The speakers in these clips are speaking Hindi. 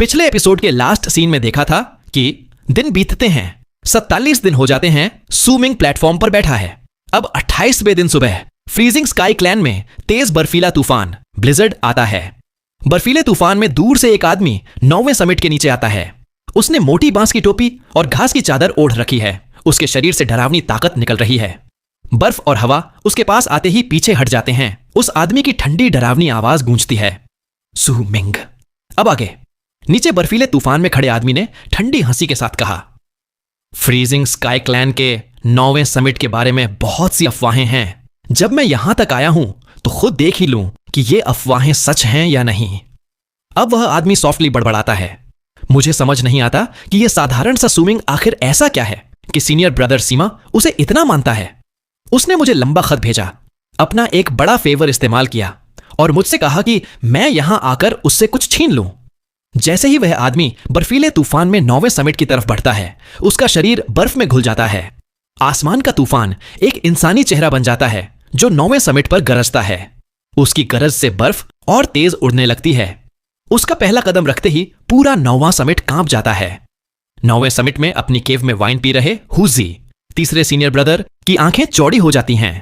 पिछले एपिसोड के लास्ट सीन में देखा था कि दिन बीतते हैं, 47 दिन हो जाते हैं सू मिंग प्लेटफॉर्म पर बैठा है। अब 28वें दिन सुबह फ्रीजिंग स्काई क्लैन में तेज बर्फीला तूफान ब्लिजर्ड आता है। बर्फीले तूफान में दूर से एक आदमी 9वें समिट के नीचे आता है। उसने मोटी बांस की टोपी और घास की चादर ओढ़ रखी है। उसके शरीर से डरावनी ताकत निकल रही है। बर्फ और हवा उसके पास आते ही पीछे हट जाते हैं। उस आदमी की ठंडी डरावनी आवाज गूंजती है, सू मिंग। अब आगे नीचे बर्फीले तूफान में खड़े आदमी ने ठंडी हंसी के साथ कहा, फ्रीजिंग स्काई क्लैन के 9वें समिट के बारे में बहुत सी अफवाहें हैं। जब मैं यहां तक आया हूं तो खुद देख ही लूं कि ये अफवाहें सच हैं या नहीं। अब वह आदमी सॉफ्टली बड़बड़ाता है, मुझे समझ नहीं आता कि यह साधारण सा सूमिंग आखिर ऐसा क्या है कि सीनियर ब्रदर सीमा उसे इतना मानता है। उसने मुझे लंबा खत भेजा, अपना एक बड़ा फेवर इस्तेमाल किया और मुझसे कहा कि मैं यहां आकर उससे कुछ छीन लूं। जैसे ही वह आदमी बर्फीले तूफान में 9वें समिट की तरफ बढ़ता है, उसका शरीर बर्फ में घुल जाता है। आसमान का तूफान एक इंसानी चेहरा बन जाता है जो 9वें समिट पर गरजता है। उसकी गरज से बर्फ और तेज उड़ने लगती है। उसका पहला कदम रखते ही पूरा 9वां समिट कांप जाता है। 9वें समिट में अपनी केव में वाइन पी रहे हुजी, तीसरे सीनियर ब्रदर, की आंखें चौड़ी हो जाती हैं।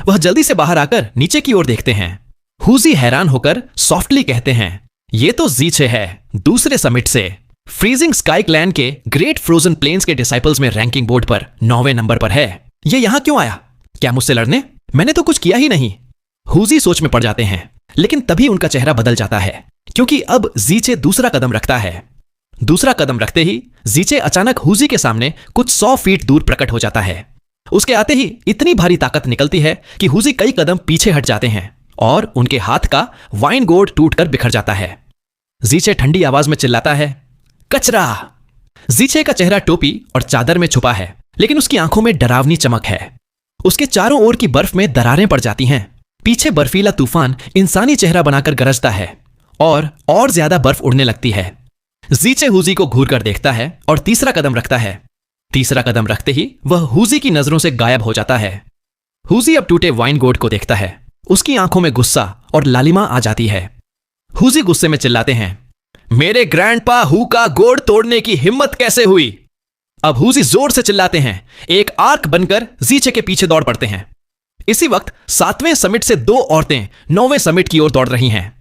वह जल्दी से बाहर आकर नीचे की ओर देखते हैं। हुजी हैरान होकर सॉफ्टली कहते हैं, ये तो जीचे है, दूसरे समिट से। फ्रीजिंग स्काई क्लैन के ग्रेट फ्रोजन प्लेन्स के डिसाइपल्स में रैंकिंग बोर्ड पर 9वें नंबर पर है। ये यहां क्यों आया? क्या मुझसे लड़ने? मैंने तो कुछ किया ही नहीं। हुजी सोच में पड़ जाते हैं, लेकिन तभी उनका चेहरा बदल जाता है क्योंकि अब जीचे दूसरा कदम रखता है। दूसरा कदम रखते ही जीचे अचानक हुजी के सामने कुछ 100 फीट दूर प्रकट हो जाता है। उसके आते ही इतनी भारी ताकत निकलती है कि हुजी कई कदम पीछे हट जाते हैं और उनके हाथ का वाइन गोर्ड टूटकर बिखर जाता है। जीचे ठंडी आवाज में चिल्लाता है, कचरा। जीचे का चेहरा टोपी और चादर में छुपा है, लेकिन उसकी आंखों में डरावनी चमक है। उसके चारों ओर की बर्फ में दरारें पड़ जाती हैं। पीछे बर्फीला तूफान इंसानी चेहरा बनाकर गरजता है और ज्यादा बर्फ उड़ने लगती है। जीचे हुजी को घूर कर देखता है और तीसरा कदम रखता है। तीसरा कदम रखते ही वह हुजी की नजरों से गायब हो जाता है। हुजी अब टूटे वाइन गोर्ड को देखता है। उसकी आंखों में गुस्सा और लालिमा आ जाती है। हुजी गुस्से में चिल्लाते हैं, मेरे ग्रैंडपा हु का गोर्ड तोड़ने की हिम्मत कैसे हुई? अब हुजी जोर से चिल्लाते हैं, एक आर्क बनकर जीचे के पीछे दौड़ पड़ते हैं। इसी वक्त 7वें समिट से 2 औरतें 9वें समिट की ओर दौड़ रही हैं।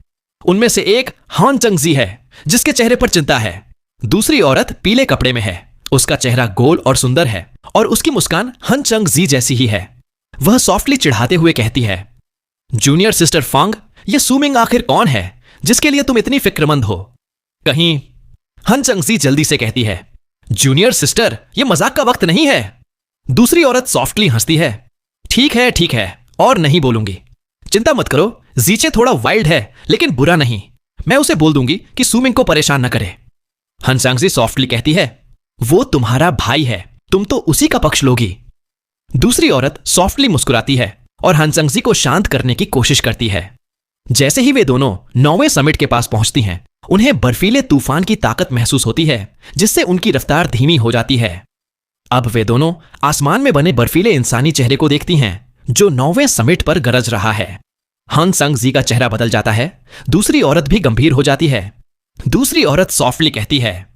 उनमें से एक हान चंगजी है जिसके चेहरे पर चिंता है। दूसरी औरत पीले कपड़े में है। उसका चेहरा गोल और सुंदर है और उसकी मुस्कान हन चंगजी जैसी ही है। वह सॉफ्टली चिढ़ाते हुए कहती है, जूनियर सिस्टर फांग, यह सूमिंग आखिर कौन है जिसके लिए तुम इतनी फिक्रमंद हो? कहीं? हन चंगजी जल्दी से कहती है, जूनियर सिस्टर, यह मजाक का वक्त नहीं है। दूसरी औरत सॉफ्टली हंसती है, ठीक है और नहीं बोलूंगी। चिंता मत करो, जीचे थोड़ा वाइल्ड है लेकिन बुरा नहीं। मैं उसे बोल दूंगी कि सूमिंग को परेशान न करे। हन चंगजी सॉफ्टली कहती है, वो तुम्हारा भाई है, तुम तो उसी का पक्ष लोगी। दूसरी औरत सॉफ्टली मुस्कुराती है और हन चंगजी को शांत करने की कोशिश करती है। जैसे ही वे दोनों 9वें समिट के पास पहुंचती हैं, उन्हें बर्फीले तूफान की ताकत महसूस होती है जिससे उनकी रफ्तार धीमी हो जाती है। अब वे दोनों आसमान में बने बर्फीले इंसानी चेहरे को देखती हैं जो 9वें समिट पर गरज रहा है। हन चंगजी का चेहरा बदल जाता है। दूसरी औरत भी गंभीर हो जाती है। दूसरी औरत सॉफ्टली कहती है,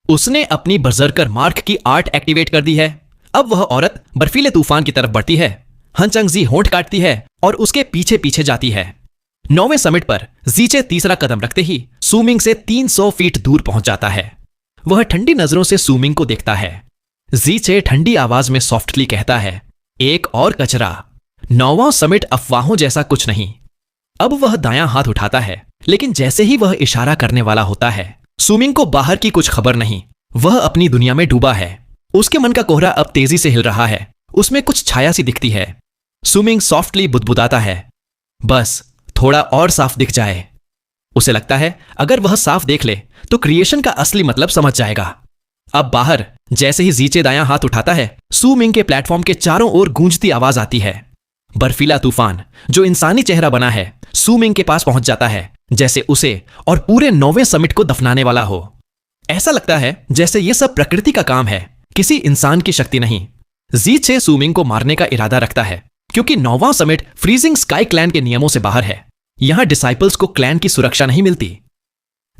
उसने अपनी बर्जर्कर मार्क की आर्ट एक्टिवेट कर दी है। अब वह औरत बर्फीले तूफान की तरफ बढ़ती है। हन चंगजी होंठ काटती है और उसके पीछे पीछे जाती है। 9वें समिट पर जीचे तीसरा कदम रखते ही सूमिंग से 300 फीट दूर पहुंच जाता है। वह ठंडी नजरों से सूमिंग को देखता है। जीचे ठंडी आवाज में सॉफ्टली कहता है, एक और कचरा। 9वां समिट अफवाहों जैसा कुछ नहीं। अब वह दायां हाथ उठाता है, लेकिन जैसे ही वह इशारा करने वाला होता है, सूमिंग को बाहर की कुछ खबर नहीं। वह अपनी दुनिया में डूबा है। उसके मन का कोहरा अब तेजी से हिल रहा है। उसमें कुछ छाया सी दिखती है। सूमिंग सॉफ्टली बुदबुदाता है, बस थोड़ा और साफ दिख जाए। उसे लगता है अगर वह साफ देख ले तो क्रिएशन का असली मतलब समझ जाएगा। अब बाहर जैसे ही जीचे दायां हाथ उठाता है, सूमिंग के प्लेटफॉर्म के चारों ओर गूंजती आवाज आती है। बर्फीला तूफान जो इंसानी चेहरा बना है सूमिंग के पास पहुंच जाता है, जैसे उसे और पूरे 9वें समिट को दफनाने वाला हो। ऐसा लगता है जैसे यह सब प्रकृति का काम है, किसी इंसान की शक्ति नहीं। जीचे सूमिंग को मारने का इरादा रखता है क्योंकि 9वां समिट फ्रीजिंग स्काई क्लैन के नियमों से बाहर है। यहां डिसाइपल्स को क्लैन की सुरक्षा नहीं मिलती।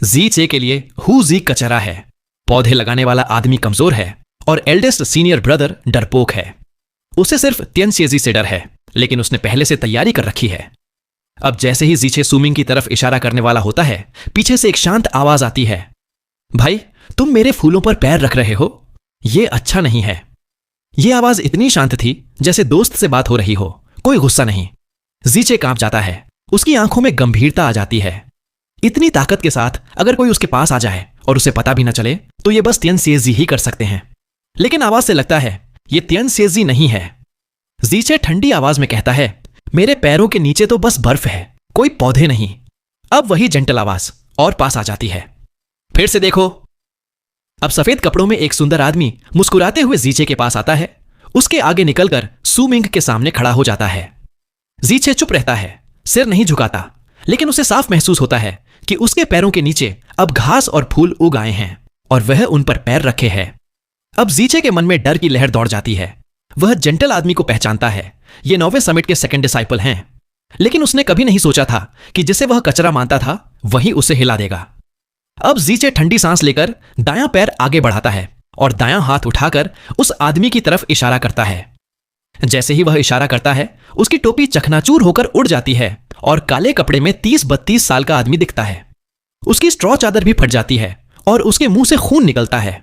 जीचे के लिए हुजी कचरा है, पौधे लगाने वाला आदमी कमजोर है और एल्डेस्ट सीनियर ब्रदर डरपोक है। उसे सिर्फ तियनसेजी से डर है, लेकिन उसने पहले से तैयारी कर रखी है। अब जैसे ही जीचे सुमिंग की तरफ इशारा करने वाला होता है, पीछे से एक शांत आवाज आती है, भाई तुम मेरे फूलों पर पैर रख रहे हो, यह अच्छा नहीं है। यह आवाज इतनी शांत थी जैसे दोस्त से बात हो रही हो, कोई गुस्सा नहीं। जीचे कांप जाता है, उसकी आंखों में गंभीरता आ जाती है। इतनी ताकत के साथ अगर कोई उसके पास आ जाए और उसे पता भी न चले तो ये बस तियनसेजी ही कर सकते हैं, लेकिन आवाज से लगता है ये तियनसेजी नहीं है। जीचे ठंडी आवाज में कहता है, मेरे पैरों के नीचे तो बस बर्फ है, कोई पौधे नहीं। अब वही जेंटल आवाज और पास आ जाती है, फिर से देखो। अब सफेद कपड़ों में एक सुंदर आदमी मुस्कुराते हुए जीचे के पास आता है, उसके आगे निकलकर सुमिंग के सामने खड़ा हो जाता है। जीचे चुप रहता है, सिर नहीं झुकाता, लेकिन उसे साफ महसूस होता है कि उसके पैरों के नीचे अब घास और फूल उग आए हैं और वह उन पर पैर रखे है। अब जीचे के मन में डर की लहर दौड़ जाती है। वह जेंटल आदमी को पहचानता है, ये 9वें समिट के सेकंड डिसाइपल हैं, लेकिन उसने कभी नहीं सोचा था कि जिसे वह कचरा मानता था वही उसे हिला देगा। अब जीचे ठंडी सांस लेकर दायां पैर आगे बढ़ाता है और दायां हाथ उठाकर उस आदमी की तरफ इशारा करता है। जैसे ही वह इशारा करता है, उसकी टोपी चकनाचूर होकर उड़ जाती है और काले कपड़े में 30-32 साल का आदमी दिखता है। उसकी स्ट्रॉ चादर भी फट जाती है और उसके मुंह से खून निकलता है।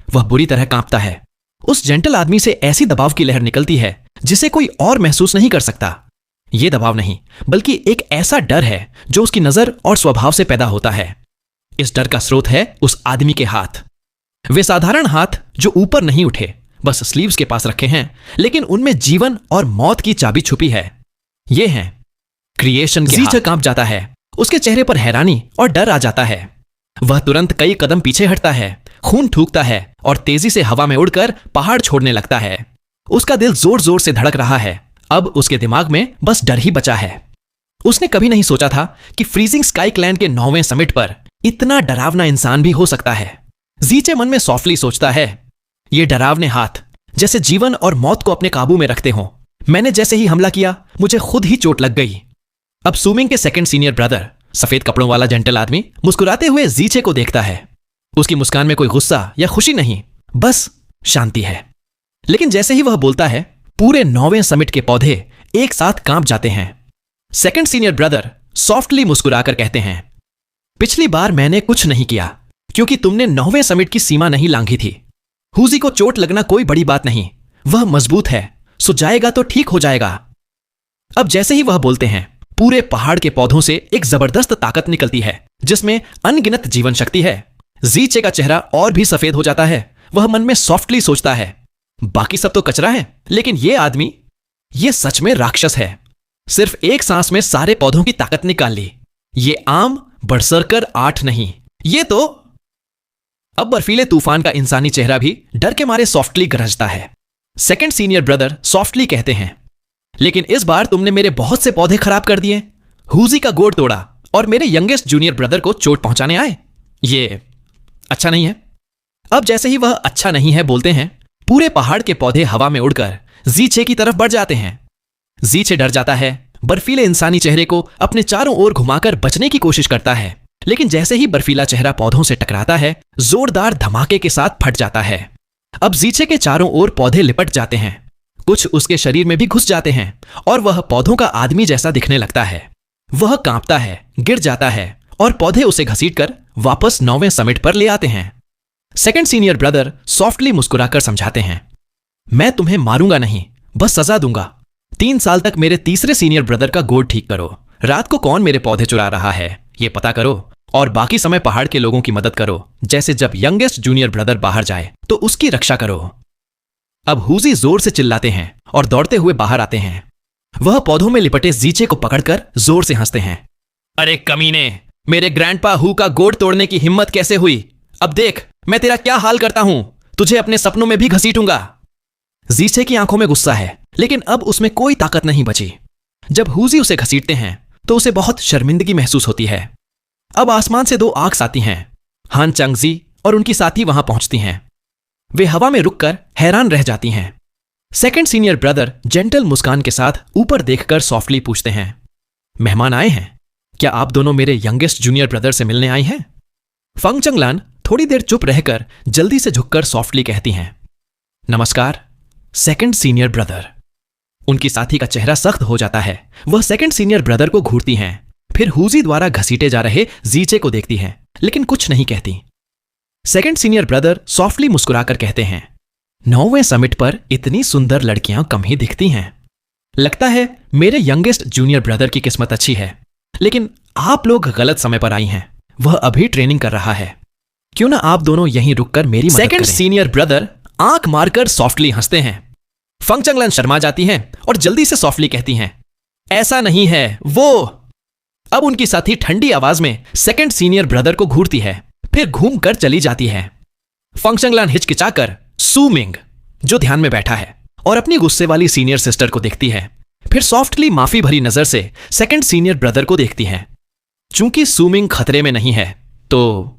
वह बुरी तरह कांपता है। उस जेंटल आदमी से ऐसी दबाव की लहर निकलती है जिसे कोई और महसूस नहीं कर सकता। यह दबाव नहीं, बल्कि एक ऐसा डर है जो उसकी नजर और स्वभाव से पैदा होता है। इस डर का स्रोत है उस आदमी के हाथ। वे साधारण हाथ जो ऊपर नहीं उठे, बस स्लीव्स के पास रखे हैं, लेकिन उनमें जीवन और मौत की चाबी छुपी है। ये हैं क्रिएशन के हाथ। जीचे कांप जाता है, उसके चेहरे पर हैरानी और डर आ जाता है। वह तुरंत कई कदम पीछे हटता है, खून थूकता है और तेजी से हवा में उड़कर पहाड़ छोड़ने लगता है। उसका दिल जोर जोर से धड़क रहा है। अब उसके दिमाग में बस डर ही बचा है। उसने कभी नहीं सोचा था कि फ्रीजिंग स्काई क्लैन के 9वें समिट पर इतना डरावना इंसान भी हो सकता है। जीचे मन में सॉफ्टली सोचता है, ये डरावने हाथ जैसे जीवन और मौत को अपने काबू में रखते हों। मैंने जैसे ही हमला किया, मुझे खुद ही चोट लग गई। अब सुमिंग के सेकंड सीनियर ब्रदर, सफेद कपड़ों वाला जेंटल आदमी, मुस्कुराते हुए जीचे को देखता है। उसकी मुस्कान में कोई गुस्सा या खुशी नहीं, बस शांति है। लेकिन जैसे ही वह बोलता है, पूरे 9वें समिट के पौधे एक साथ कांप जाते हैं। सेकंड सीनियर ब्रदर सॉफ्टली मुस्कुराकर कहते हैं, पिछली बार मैंने कुछ नहीं किया क्योंकि तुमने 9वें समिट की सीमा नहीं लांघी थी। हुजी को चोट लगना कोई बड़ी बात नहीं, वह मजबूत है, सो जाएगा तो ठीक हो जाएगा। अब जैसे ही वह बोलते हैं, पूरे पहाड़ के पौधों से एक जबरदस्त ताकत निकलती है जिसमें अनगिनत जीवन शक्ति है। जीचे का चेहरा और भी सफेद हो जाता है। वह मन में सॉफ्टली सोचता है, बाकी सब तो कचरा है, लेकिन यह आदमी, यह सच में राक्षस है। सिर्फ एक सांस में सारे पौधों की ताकत निकाल ली। ये आम बरसरकर 8 नहीं, ये तो। अब बर्फीले तूफान का इंसानी चेहरा भी डर के मारे सॉफ्टली गरजता है। सेकंड सीनियर ब्रदर सॉफ्टली कहते हैं, लेकिन इस बार तुमने मेरे बहुत से पौधे खराब कर दिए, हुजी का गोड़ तोड़ा और मेरे यंगेस्ट जूनियर ब्रदर को चोट पहुंचाने आए। ये अच्छा नहीं है। अब जैसे ही वह अच्छा नहीं है बोलते हैं, पूरे पहाड़ के पौधे हवा में उड़कर जीचे की तरफ बढ़ जाते हैं। जीचे डर जाता है, बर्फीले इंसानी चेहरे को अपने चारों ओर घुमाकर बचने की कोशिश करता है, लेकिन जैसे ही बर्फीला चेहरा पौधों से टकराता है, जोरदार धमाके के साथ फट जाता है। अब जीचे के चारों ओर पौधे लिपट जाते हैं, कुछ उसके शरीर में भी घुस जाते हैं और वह पौधों का आदमी जैसा दिखने लगता है। वह कांपता है, गिर जाता है और पौधे उसे घसीटकर वापस 9वें समिट पर ले आते हैं। सेकंड सीनियर ब्रदर सॉफ्टली मुस्कुराकर समझाते हैं, मैं तुम्हें मारूंगा नहीं, बस सजा दूंगा। 3 साल तक मेरे तीसरे सीनियर ब्रदर का गोड़ ठीक करो, रात को कौन मेरे पौधे चुरा रहा है ये पता करो और बाकी समय पहाड़ के लोगों की मदद करो। जैसे जब यंगेस्ट जूनियर ब्रदर बाहर जाए तो उसकी रक्षा करो। अब हुजी जोर से चिल्लाते हैं और दौड़ते हुए बाहर आते हैं। वह पौधों में लिपटे जीचे को पकड़कर जोर से हंसते हैं, अरे कमीने, मेरे ग्रैंडपा हु का गोड़ तोड़ने की हिम्मत कैसे हुई? अब देख मैं तेरा क्या हाल करता हूं, तुझे अपने सपनों में भी घसीटूंगा। जीचे की आंखों में गुस्सा है, लेकिन अब उसमें कोई ताकत नहीं बची। जब हुजी उसे घसीटते हैं तो उसे बहुत शर्मिंदगी महसूस होती है। अब आसमान से 2 आर्क्स आती हैं। हान चंगजी और उनकी साथी वहां पहुंचती हैं। वे हवा में रुककर हैरान रह जाती हैं। सेकंड सीनियर ब्रदर जेंटल मुस्कान के साथ ऊपर देखकर सॉफ्टली पूछते हैं, मेहमान आए हैं, क्या आप दोनों मेरे यंगेस्ट जूनियर ब्रदर से मिलने आई हैं? फंग चंगलान थोड़ी देर चुप रहकर जल्दी से झुककर सॉफ्टली कहती हैं, नमस्कार सेकंड सीनियर ब्रदर। उनकी साथी का चेहरा सख्त हो जाता है। वह सेकंड सीनियर ब्रदर को घूरती हैं, फिर हुजी द्वारा घसीटे जा रहे जीचे को देखती हैं, लेकिन कुछ नहीं कहती। सेकंड सीनियर ब्रदर सॉफ्टली मुस्कुराकर कहते हैं, 9वें समिट पर इतनी सुंदर लड़कियां कम ही दिखती हैं। लगता है मेरे यंगेस्ट जूनियर ब्रदर की किस्मत अच्छी है, लेकिन आप लोग गलत समय पर आई हैं। वह अभी ट्रेनिंग कर रहा है। क्यों ना आप दोनों यहीं रुककर मेरी मदद करें। सेकंड सीनियर ब्रदर आंख मारकर सॉफ्टली हंसते हैं। फंग चंगलान शर्मा जाती हैं और जल्दी से सॉफ्टली कहती हैं, ऐसा नहीं है, वो। अब उनकी साथी ठंडी आवाज में सेकंड सीनियर ब्रदर को घूरती है, फिर घूमकर चली जाती है। फंग चंगलान हिचकिचाकर सू मिंग, जो ध्यान में बैठा है, और अपनी गुस्से वाली सीनियर सिस्टर को देखती है, फिर सॉफ्टली माफी भरी नजर से सेकंड सीनियर ब्रदर को देखती है। चूंकि सू मिंग खतरे में नहीं है तो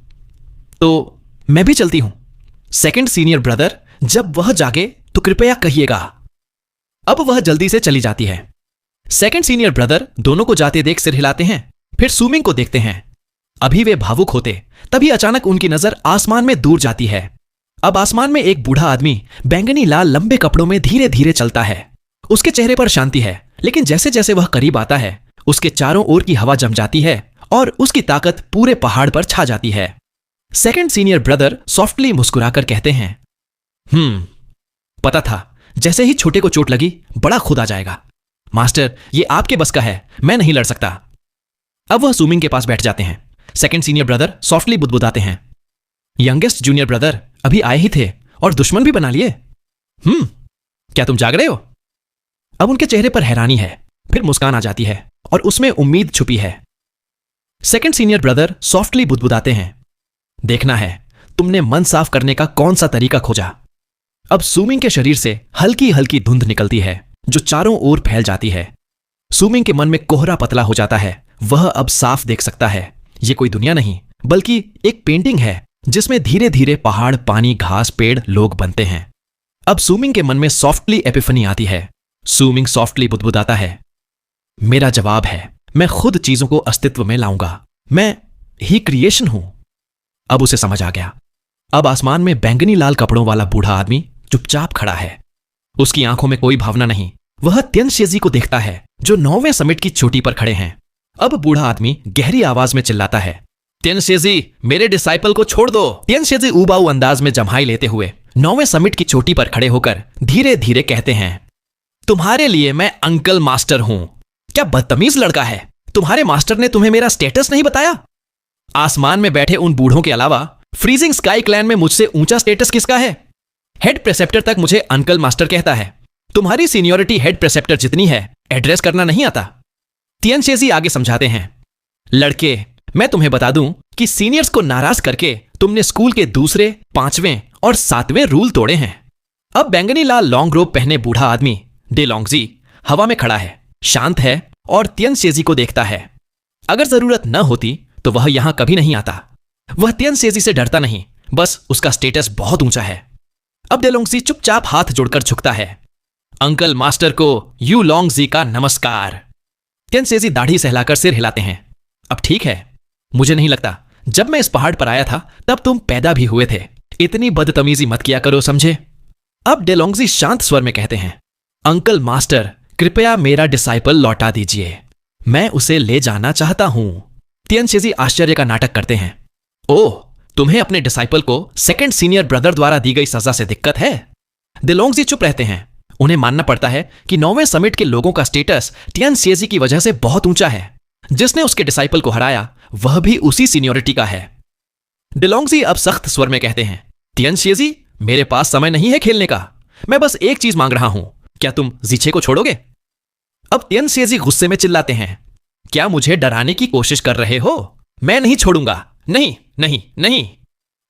मैं भी चलती हूं। सेकंड सीनियर ब्रदर, जब वह जागे तो कृपया कहिएगा। अब वह जल्दी से चली जाती है। सेकंड सीनियर ब्रदर दोनों को जाते देख सिर हिलाते हैं, फिर सू मिंग को देखते हैं। अभी वे भावुक होते, तभी अचानक उनकी नजर आसमान में दूर जाती है। अब आसमान में एक बूढ़ा आदमी बैंगनी लाल लंबे कपड़ों में धीरे धीरे चलता है। उसके चेहरे पर शांति है, लेकिन जैसे जैसे वह करीब आता है, उसके चारों ओर की हवा जम जाती है और उसकी ताकत पूरे पहाड़ पर छा जाती है। सेकंड सीनियर ब्रदर सॉफ्टली मुस्कुराकर कहते हैं, पता था जैसे ही छोटे को चोट लगी बड़ा खुद आ जाएगा। मास्टर, ये आपके बस का है, मैं नहीं लड़ सकता। अब वह सूमिंग के पास बैठ जाते हैं। सेकंड सीनियर ब्रदर सॉफ्टली बुदबुदाते हैं, यंगेस्ट जूनियर ब्रदर अभी आए ही थे और दुश्मन भी बना लिए। क्या तुम जाग रहे हो? अब उनके चेहरे पर हैरानी है, फिर मुस्कान आ जाती है और उसमें उम्मीद छुपी है। सेकंड सीनियर ब्रदर सॉफ्टली बुदबुदाते हैं, देखना है तुमने मन साफ करने का कौन सा तरीका खोजा। अब सूमिंग के शरीर से हल्की हल्की धुंध निकलती है जो चारों ओर फैल जाती है। सूमिंग के मन में कोहरा पतला हो जाता है। वह अब साफ देख सकता है, यह कोई दुनिया नहीं बल्कि एक पेंटिंग है जिसमें धीरे धीरे पहाड़, पानी, घास, पेड़, लोग बनते हैं। अब सूमिंग के मन में सॉफ्टली एपिफनी आती है। सूमिंग सॉफ्टली बुदबुदाता है, मेरा जवाब है, मैं खुद चीजों को अस्तित्व में लाऊंगा। मैं ही क्रिएशन हूं। अब उसे समझ आ गया। अब आसमान में बैंगनी लाल कपड़ों वाला बूढ़ा आदमी चुपचाप खड़ा है। उसकी आंखों में कोई भावना नहीं। वह तियनशेजी को देखता है जो 9वें समिट की चोटी पर खड़े हैं। अब बूढ़ा आदमी गहरी आवाज में चिल्लाता है, तियनशेजी, मेरे डिसाइपल को छोड़ दो। तियनशेजी ऊबाऊ अंदाज में जम्हाई लेते हुए 9वें समिट की चोटी पर खड़े होकर धीरे धीरे कहते हैं, तुम्हारे लिए मैं अंकल मास्टर हूं। क्या बदतमीज लड़का है, तुम्हारे मास्टर ने तुम्हें मेरा स्टेटस नहीं बताया? आसमान में बैठे उन बूढ़ों के अलावा फ्रीजिंग स्काई क्लैन में मुझसे ऊंचा स्टेटस किसका है? हेड प्रेसेप्टर तक मुझे अंकल मास्टर कहता है। तुम्हारी सीनियोरिटी हेड प्रेसेप्टर जितनी है, एड्रेस करना नहीं आता। तियनशेजी आगे समझाते हैं, लड़के, मैं तुम्हें बता दूं कि सीनियर्स को नाराज करके तुमने स्कूल के दूसरे, 5वें और 7वें रूल तोड़े हैं। अब बैंगनी लाल लॉन्ग रोब पहने बूढ़ा आदमी डे लॉन्गजी हवा में खड़ा है, शांत है और तियनशेजी को देखता है। अगर जरूरत न होती तो वह यहां कभी नहीं आता। वह तियनशेजी से डरता नहीं, बस उसका स्टेटस बहुत ऊंचा है। अब डेलोंगजी चुपचाप हाथ जोड़कर झुकता है, अंकल मास्टर को यू लॉन्गजी का नमस्कार। तियनशेजी दाढ़ी सहलाकर सिर हिलाते हैं, अब ठीक है, मुझे नहीं लगता जब मैं इस पहाड़ पर आया था तब तुम पैदा भी हुए थे। इतनी बदतमीजी मत किया करो, समझे? अब डेलोंगजी शांत स्वर में कहते हैं, अंकल मास्टर, कृपया मेरा डिसाइपल लौटा दीजिए, मैं उसे ले जाना चाहता हूं। तियनशेजी आश्चर्य का नाटक करते हैं, ओह, तुम्हें अपने डिसाइपल को सेकंड सीनियर ब्रदर द्वारा दी गई सजा से दिक्कत है? डेलोंगजी चुप रहते हैं। उन्हें मानना पड़ता है कि 9वें समिट के लोगों का स्टेटस तियनशेजी की वजह से बहुत ऊंचा है। जिसने उसके डिसाइपल को हराया वह भी उसी सीनियोरिटी का है। डेलोंगजी अब सख्त स्वर में कहते हैं, तियनशेजी, मेरे पास समय नहीं है खेलने का, मैं बस एक चीज मांग रहा हूं, क्या तुम जीचे को छोड़ोगे? अब तियनशेजी गुस्से में चिल्लाते हैं, क्या मुझे डराने की कोशिश कर रहे हो? मैं नहीं छोड़ूंगा, नहीं नहीं नहीं।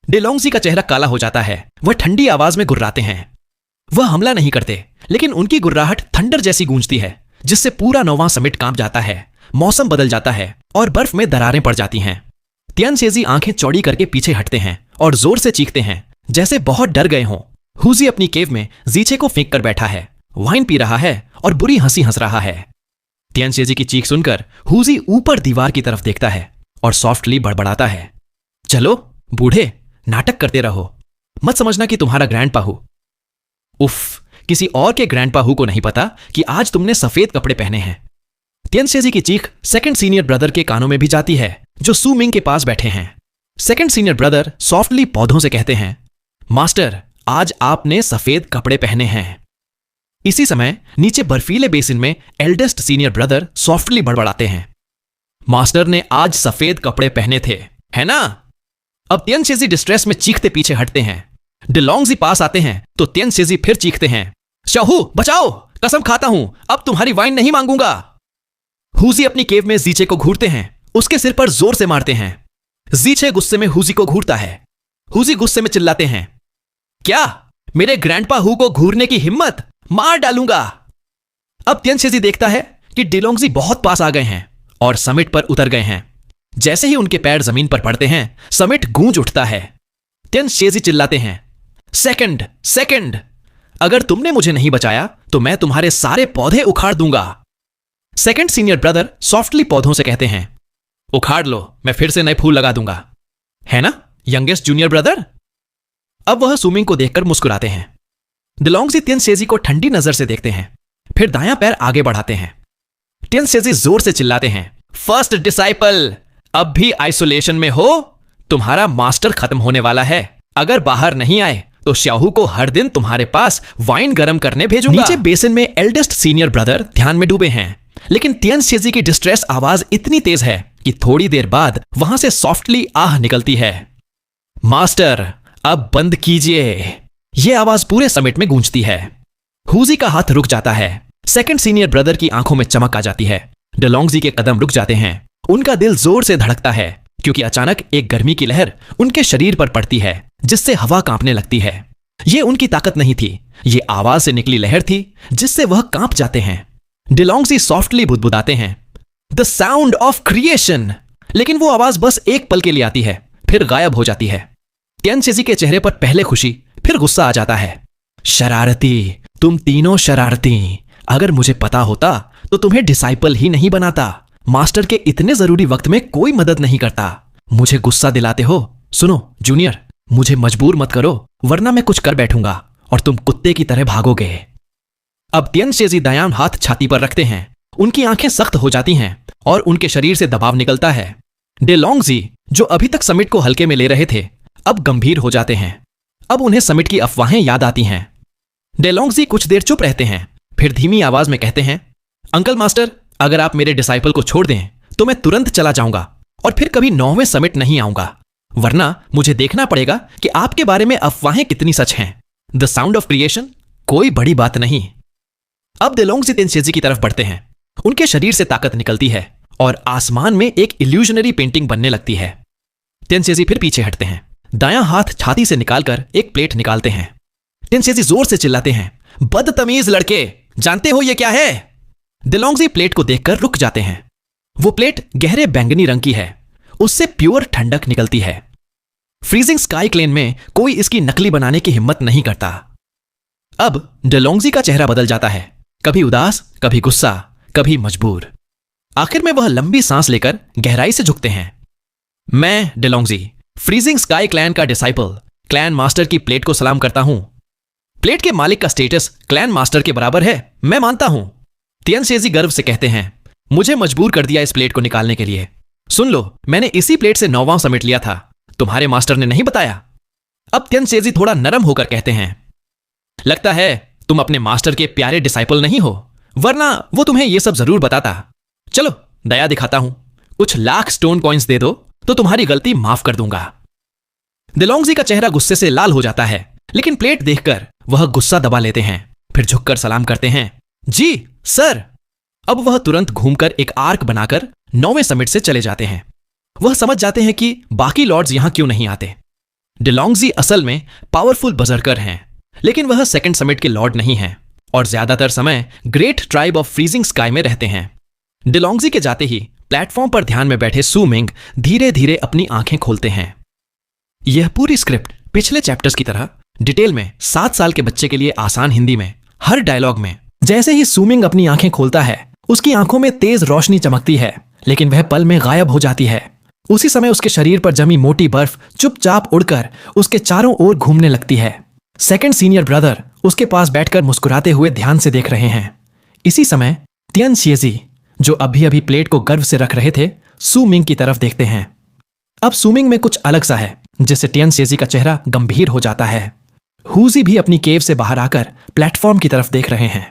डेलोंगजी का चेहरा काला हो जाता है। वह ठंडी आवाज में गुर्राते हैं। वह हमला नहीं करते, लेकिन उनकी गुर्राहट थंडर जैसी गूंजती है जिससे पूरा 9वां समिट कांप जाता है। मौसम बदल जाता है और बर्फ में दरारें पड़ जाती हैं। तियनशेजी आंखें चौड़ी करके पीछे हटते हैं और जोर से चीखते हैं जैसे बहुत डर गए हों। हुजी अपनी केव में जीचे को फेंक कर बैठा है, वाइन पी रहा है और बुरी हंसी हंस रहा है। तियनशेजी की चीख सुनकर हुजी ऊपर दीवार की तरफ देखता है और सॉफ्टली बड़बड़ाता है, चलो बूढ़े, नाटक करते रहो, मत समझना कि तुम्हारा ग्रैंडपा हूं। उफ, किसी और के ग्रैंडपा हूं को नहीं पता कि आज तुमने सफेद कपड़े पहने हैं। तियनसेजी की चीख सेकंड सीनियर ब्रदर के कानों में भी जाती है, जो सू मिंग के पास बैठे हैं। सेकंड सीनियर ब्रदर सॉफ्टली पौधों से कहते हैं, मास्टर, आज आपने सफेद कपड़े पहने हैं। इसी समय नीचे बर्फीले बेसिन में एल्डेस्ट सीनियर ब्रदर सॉफ्टली बड़बड़ाते हैं, मास्टर ने आज सफेद कपड़े पहने थे, है ना? अब तियनसेजी डिस्ट्रेस में चीखते पीछे हटते हैं। डिलोंगजी पास आते हैं तो तियनसेजी फिर चीखते हैं, शाहू बचाओ, कसम खाता हूं अब तुम्हारी वाइन नहीं मांगूंगा। हुजी अपनी केव में जीचे को घूरते हैं, उसके सिर पर जोर से मारते हैं। जीचे गुस्से में हुजी को घूरता है। हुजी गुस्से में चिल्लाते हैं, क्या मेरे ग्रैंडपा हु को घूरने की हिम्मत? मार डालूंगा। अब तियनसेजी देखता है कि डिलोंगजी बहुत पास आ गए हैं और समिट पर उतर गए हैं। जैसे ही उनके पैर जमीन पर पड़ते हैं, समिट गूंज उठता है। तियनसेजी चिल्लाते हैं, सेकंड सेकंड, अगर तुमने मुझे नहीं बचाया तो मैं तुम्हारे सारे पौधे उखाड़ दूंगा। सेकंड सीनियर ब्रदर सॉफ्टली पौधों से कहते हैं, उखाड़ लो, मैं फिर से नए फूल लगा दूंगा, है ना यंगेस्ट जूनियर ब्रदर? अब वह सुमिंग को देखकर मुस्कुराते हैं। डिलोंगजी तियनसेजी को ठंडी नजर से देखते हैं, फिर दायां पैर आगे बढ़ाते हैं। तियनसेजी जोर से चिल्लाते हैं, फर्स्ट डिसाइपल, अब भी आइसोलेशन में हो? तुम्हारा मास्टर खत्म होने वाला है। अगर बाहर नहीं आए तो श्याहू को हर दिन तुम्हारे पास वाइन गर्म करने भेजूंगा। नीचे बेसिन में एल्डेस्ट सीनियर ब्रदर ध्यान में डूबे हैं, लेकिन तियनसेजी की डिस्ट्रेस आवाज इतनी तेज है कि थोड़ी देर बाद वहां से सॉफ्टली आह निकलती है, मास्टर अब बंद कीजिए। यह आवाज पूरे समिट में गूंजती है। हुजी का हाथ रुक जाता है। सेकंड सीनियर ब्रदर की आंखों में चमक आ जाती है। डिलोंगजी के कदम रुक जाते हैं। उनका दिल जोर से धड़कता है क्योंकि अचानक एक गर्मी की लहर उनके शरीर पर पड़ती है, जिससे हवा कांपने लगती है। यह उनकी ताकत नहीं थी, यह आवाज से निकली लहर थी जिससे वह कांप जाते हैं। डिलोंगजी सॉफ्टली बुदबुदाते हैं, द साउंड ऑफ क्रिएशन, लेकिन वो आवाज बस एक पल के लिए आती है, फिर गायब हो जाती है। तियनसेजी के चेहरे पर पहले खुशी, फिर गुस्सा आ जाता है। शरारती, तुम तीनों शरारती, अगर मुझे पता होता तो तुम्हें डिसाइपल ही नहीं बनाता। मास्टर के इतने जरूरी वक्त में कोई मदद नहीं करता, मुझे गुस्सा दिलाते हो। सुनो जूनियर, मुझे मजबूर मत करो, वरना मैं कुछ कर बैठूंगा और तुम कुत्ते की तरह भागोगे। अब तियनसेजी दायां हाथ छाती पर रखते हैं। उनकी आंखें सख्त हो जाती हैं और उनके शरीर से दबाव निकलता है। डिलोंगजी, जो अभी तक समिट को हल्के में ले रहे थे, अब गंभीर हो जाते हैं। अब उन्हें समिट की अफवाहें याद आती हैं। डिलोंगजी कुछ देर चुप रहते हैं, फिर धीमी आवाज में कहते हैं, अंकल मास्टर, अगर आप मेरे डिसाइपल को छोड़ दें तो मैं तुरंत चला जाऊंगा और फिर कभी 9वें समिट नहीं आऊंगा, वरना मुझे देखना पड़ेगा कि आपके बारे में अफवाहें कितनी सच हैं। द साउंड ऑफ क्रिएशन कोई बड़ी बात नहीं। अब डिलोंगजी तियनसेजी की तरफ बढ़ते हैं। उनके शरीर से ताकत निकलती है और आसमान में एक इल्यूजनरी पेंटिंग बनने लगती है। तियनसेजी फिर पीछे हटते हैं। दायां हाथ छाती से निकालकर एक प्लेट निकालते हैं। तियनसेजी जोर से चिल्लाते हैं, बदतमीज लड़के, जानते हो ये क्या है? डिलोंगजी प्लेट को देखकर रुक जाते हैं। वो प्लेट गहरे बैंगनी रंग की है, उससे प्योर ठंडक निकलती है। फ्रीजिंग स्काई क्लेन में कोई इसकी नकली बनाने की हिम्मत नहीं करता। अब डिलोंगजी का चेहरा बदल जाता है, कभी उदास, कभी गुस्सा, कभी मजबूर। आखिर में वह लंबी सांस लेकर गहराई से झुकते हैं। मैं डिलोंगजी, फ्रीजिंग स्काई क्लैन का डिसाइपल, क्लैन मास्टर की प्लेट को सलाम करता हूं। प्लेट के मालिक का स्टेटस क्लैन मास्टर के बराबर है, मैं मानता हूं। तियनसेजी गर्व से कहते हैं, मुझे मजबूर कर दिया इस प्लेट को निकालने के लिए। सुन लो, मैंने इसी प्लेट से 9वां समिट लिया था, तुम्हारे मास्टर ने नहीं बताया। अब तियनसेजी थोड़ा नरम होकर कहते हैं, लगता है तुम अपने मास्टर के प्यारे डिसाइपल नहीं हो, वरना वो तुम्हें यह सब जरूर बताता। चलो दया दिखाता हूं, कुछ लाख स्टोन कॉइन्स दे दो तो तुम्हारी गलती माफ कर दूंगा। डिलोंगजी का चेहरा गुस्से से लाल हो जाता है, लेकिन प्लेट देखकर वह गुस्सा दबा लेते हैं, फिर झुककर सलाम करते हैं, जी सर। अब वह तुरंत घूमकर एक आर्क बनाकर 9वें समिट से चले जाते हैं। वह समझ जाते हैं कि बाकी लॉर्ड्स यहां क्यों नहीं आते। डिलोंगजी असल में पावरफुल बजरकर हैं, लेकिन वह सेकंड समिट के लॉर्ड नहीं हैं और ज्यादातर समय great tribe of freezing sky में रहते हैं। डिलोंगजी के जाते ही प्लेटफॉर्म पर ध्यान में बैठे सू मिंग धीरे धीरे अपनी आंखें खोलते हैं। यह पूरी स्क्रिप्ट पिछले चैप्टर्स की तरह डिटेल में 7 साल के बच्चे के लिए आसान हिंदी में, हर डायलॉग में। जैसे ही सू मिंग अपनी आंखें खोलता है, उसकी आंखों में तेज रोशनी चमकती है, लेकिन वह पल में गायब हो जाती है। उसी समय उसके शरीर पर जमी मोटी बर्फ चुपचाप उड़कर उसके चारों ओर घूमने लगती है। सेकंड सीनियर ब्रदर उसके पास बैठकर मुस्कुराते हुए ध्यान से देख रहे हैं। इसी समय तियन शिएजी, जो अभी अभी प्लेट को गर्व से रख रहे थे, सू मिंग की तरफ देखते हैं। अब सू मिंग में कुछ अलग सा है, जिससे तियन शिएजी का चेहरा गंभीर हो जाता है। हुजी भी अपनी केव से बाहर आकर प्लेटफॉर्म की तरफ देख रहे हैं।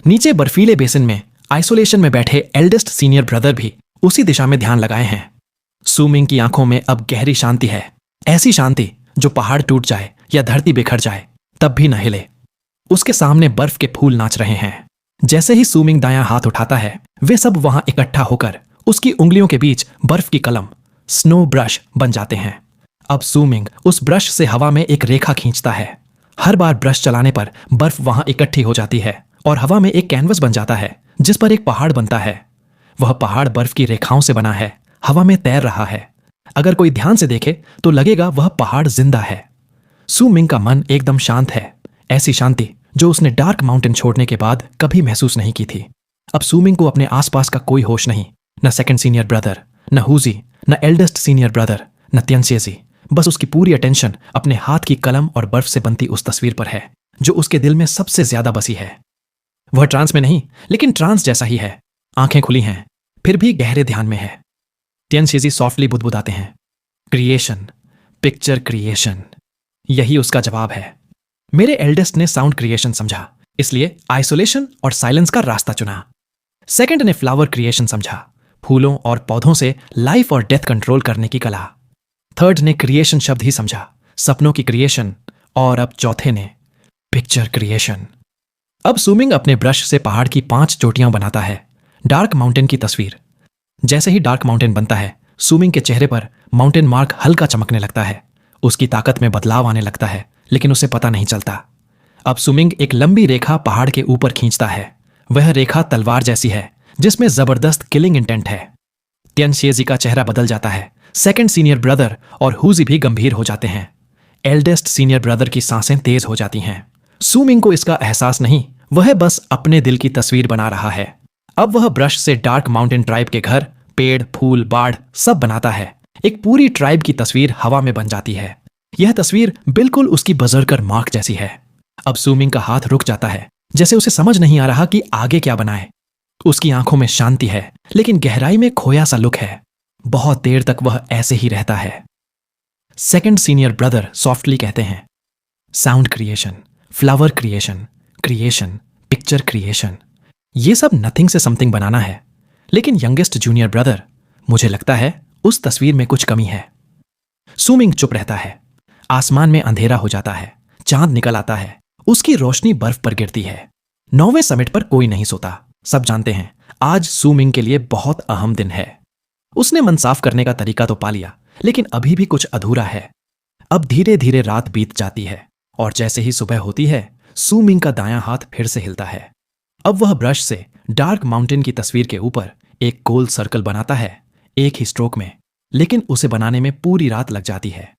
नीचे बर्फीले बेसिन में आइसोलेशन में बैठे एल्डेस्ट सीनियर ब्रदर भी उसी दिशा में ध्यान लगाए हैं। सू मिंग की आंखों में अब गहरी शांति है, ऐसी शांति जो पहाड़ टूट जाए या धरती बिखर जाए तब भी न हिले। उसके सामने बर्फ के फूल नाच रहे हैं। जैसे ही सू मिंग दायां हाथ उठाता है, वे सब वहां इकट्ठा होकर उसकी उंगलियों के बीच बर्फ की कलम स्नो ब्रश बन जाते हैं। अब सू मिंग उस ब्रश से हवा में एक रेखा खींचता है। हर बार ब्रश चलाने पर बर्फ वहां इकट्ठी हो जाती है और हवा में एक कैनवस बन जाता है, जिस पर एक पहाड़ बनता है। वह पहाड़ बर्फ की रेखाओं से बना है, हवा में तैर रहा है। अगर कोई ध्यान से देखे तो लगेगा वह पहाड़ जिंदा है। सू मिंग का मन एकदम शांत है, ऐसी शांति जो उसने डार्क माउंटेन छोड़ने के बाद कभी महसूस नहीं की थी। अब सू मिंग को अपने आसपास का कोई होश नहीं, न सेकंड सीनियर ब्रदर, न हुजी, न एल्डेस्ट सीनियर ब्रदर, न तियन शिएजी। बस उसकी पूरी अटेंशन अपने हाथ की कलम और बर्फ से बनती उस तस्वीर पर है, जो उसके दिल में सबसे ज्यादा बसी है। वह ट्रांस में नहीं, लेकिन ट्रांस जैसा ही है। आंखें खुली हैं, फिर भी गहरे ध्यान में है। तियन शिएजी सॉफ्टली बुदबुदाते हैं, क्रिएशन, पिक्चर क्रिएशन। यही उसका जवाब है। मेरे एल्डेस्ट ने साउंड क्रिएशन समझा, इसलिए आइसोलेशन और साइलेंस का रास्ता चुना। सेकंड ने फ्लावर क्रिएशन समझा, फूलों और पौधों से लाइफ और डेथ कंट्रोल करने की कला। थर्ड ने क्रिएशन शब्द ही समझा, सपनों की क्रिएशन। और अब चौथे ने पिक्चर क्रिएशन। अब सू मिंग अपने ब्रश से पहाड़ की 5 चोटियां बनाता है, डार्क माउंटेन की तस्वीर। जैसे ही डार्क माउंटेन बनता है, सू मिंग के चेहरे पर माउंटेन मार्क हल्का चमकने लगता है। उसकी ताकत में बदलाव आने लगता है, लेकिन उसे पता नहीं चलता। अब सू मिंग एक लंबी रेखा पहाड़ के ऊपर खींचता है। वह रेखा तलवार जैसी है, जिसमें जबरदस्त किलिंग इंटेंट है। तियन शिएजी का चेहरा बदल जाता है। सेकंड सीनियर ब्रदर और हुजी भी गंभीर हो जाते हैं। एल्डेस्ट सीनियर ब्रदर की सांसें तेज हो जाती हैं। सू मिंग को इसका एहसास नहीं, वह बस अपने दिल की तस्वीर बना रहा है। अब वह ब्रश से डार्क माउंटेन ट्राइब के घर, पेड़, फूल, बाढ़ सब बनाता है। एक पूरी ट्राइब की तस्वीर हवा में बन जाती है। यह तस्वीर बिल्कुल उसकी बजरकर मार्क जैसी है। अब सू मिंग का हाथ रुक जाता है, जैसे उसे समझ नहीं आ रहा कि आगे क्या बनाए। उसकी आंखों में शांति है, लेकिन गहराई में खोया सा लुक है। बहुत देर तक वह ऐसे ही रहता है। सेकंड सीनियर ब्रदर सॉफ्टली कहते हैं, sound creation, flower creation, creation, picture creation. ये सब नथिंग से समथिंग बनाना है। लेकिन यंगेस्ट जूनियर ब्रदर, मुझे लगता है उस तस्वीर में कुछ कमी है। सू मिंग चुप रहता है। आसमान में अंधेरा हो जाता है, चांद निकल आता है, उसकी रोशनी बर्फ पर गिरती है। 9वें समिट पर कोई नहीं सोता। सब जानते हैं आज सू मिंग के लिए बहुत अहम दिन है। उसने मन साफ करने का तरीका तो पा लिया, लेकिन अभी भी कुछ अधूरा है। अब धीरे धीरे रात बीत जाती है और जैसे ही सुबह होती है, सू मिंग का दायां हाथ फिर से हिलता है। अब वह ब्रश से डार्क माउंटेन की तस्वीर के ऊपर एक गोल सर्कल बनाता है, एक ही स्ट्रोक में। लेकिन उसे बनाने में पूरी रात लग जाती है।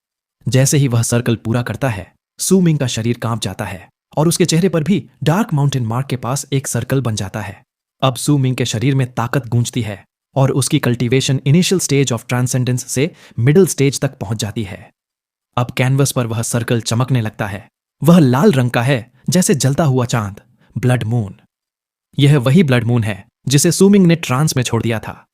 जैसे ही वह सर्कल पूरा करता है, सू मिंग का शरीर कांप जाता है और उसके चेहरे पर भी डार्क माउंटेन मार्क के पास एक सर्कल बन जाता है। अब सू मिंग के शरीर में ताकत गूंजती है और उसकी cultivation initial stage of transcendence से मिडिल स्टेज तक पहुंच जाती है। अब कैनवस पर वह सर्कल चमकने लगता है। वह लाल रंग का है, जैसे जलता हुआ चांद, ब्लड मून। यह वही ब्लड मून है जिसे सू मिंग ने ट्रांस में छोड़ दिया था।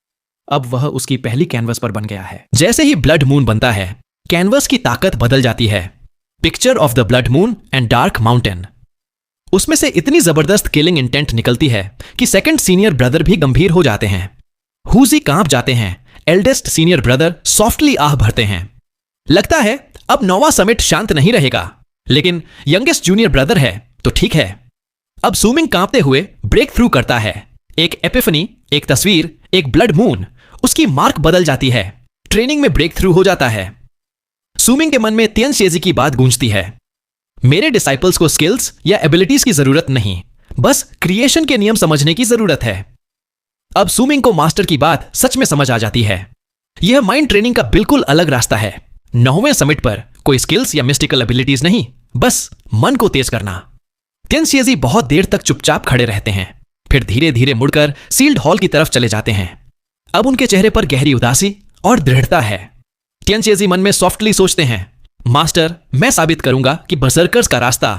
अब वह उसकी पहली कैनवस पर बन गया है। जैसे ही ब्लड मून बनता है, कैनवस की ताकत बदल जाती है। Picture of the blood moon and dark mountain. उसमें से इतनी जबरदस्त किलिंग इंटेंट निकलती है कि सेकंड सीनियर ब्रदर भी गंभीर हो जाते हैं। हुजी कांप जाते हैं। एल्डेस्ट सीनियर ब्रदर सॉफ्टली आह भरते हैं। लगता है अब 9वां समिट शांत नहीं रहेगा, लेकिन यंगेस्ट जूनियर ब्रदर है तो ठीक है। अब सू मिंग कांपते हुए ब्रेक थ्रू करता है। एक एपिफनी, एक तस्वीर, एक ब्लड मून। उसकी मार्क बदल जाती है। ट्रेनिंग में ब्रेक थ्रू हो जाता है। सू मिंग के मन में तियन शिएजी की बात गूंजती है, मेरे डिसाइपल्स को स्किल्स या एबिलिटीज की जरूरत नहीं, बस क्रिएशन के नियम समझने की जरूरत है। अब सू मिंग को मास्टर की बात सच में समझ आ जाती है। यह माइंड ट्रेनिंग का बिल्कुल अलग रास्ता है। 9वें समिट पर कोई स्किल्स या मिस्टिकल एबिलिटीज नहीं, बस मन को तेज करना। तियन शिएजी बहुत देर तक चुपचाप खड़े रहते हैं, फिर धीरे धीरे मुड़कर सील्ड हॉल की तरफ चले जाते हैं। अब उनके चेहरे पर गहरी उदासी और दृढ़ता है। तिएनशिएजी मन में सॉफ्टली सोचते हैं, मास्टर, मैं साबित करूंगा कि बर्सर्कर्स का रास्ता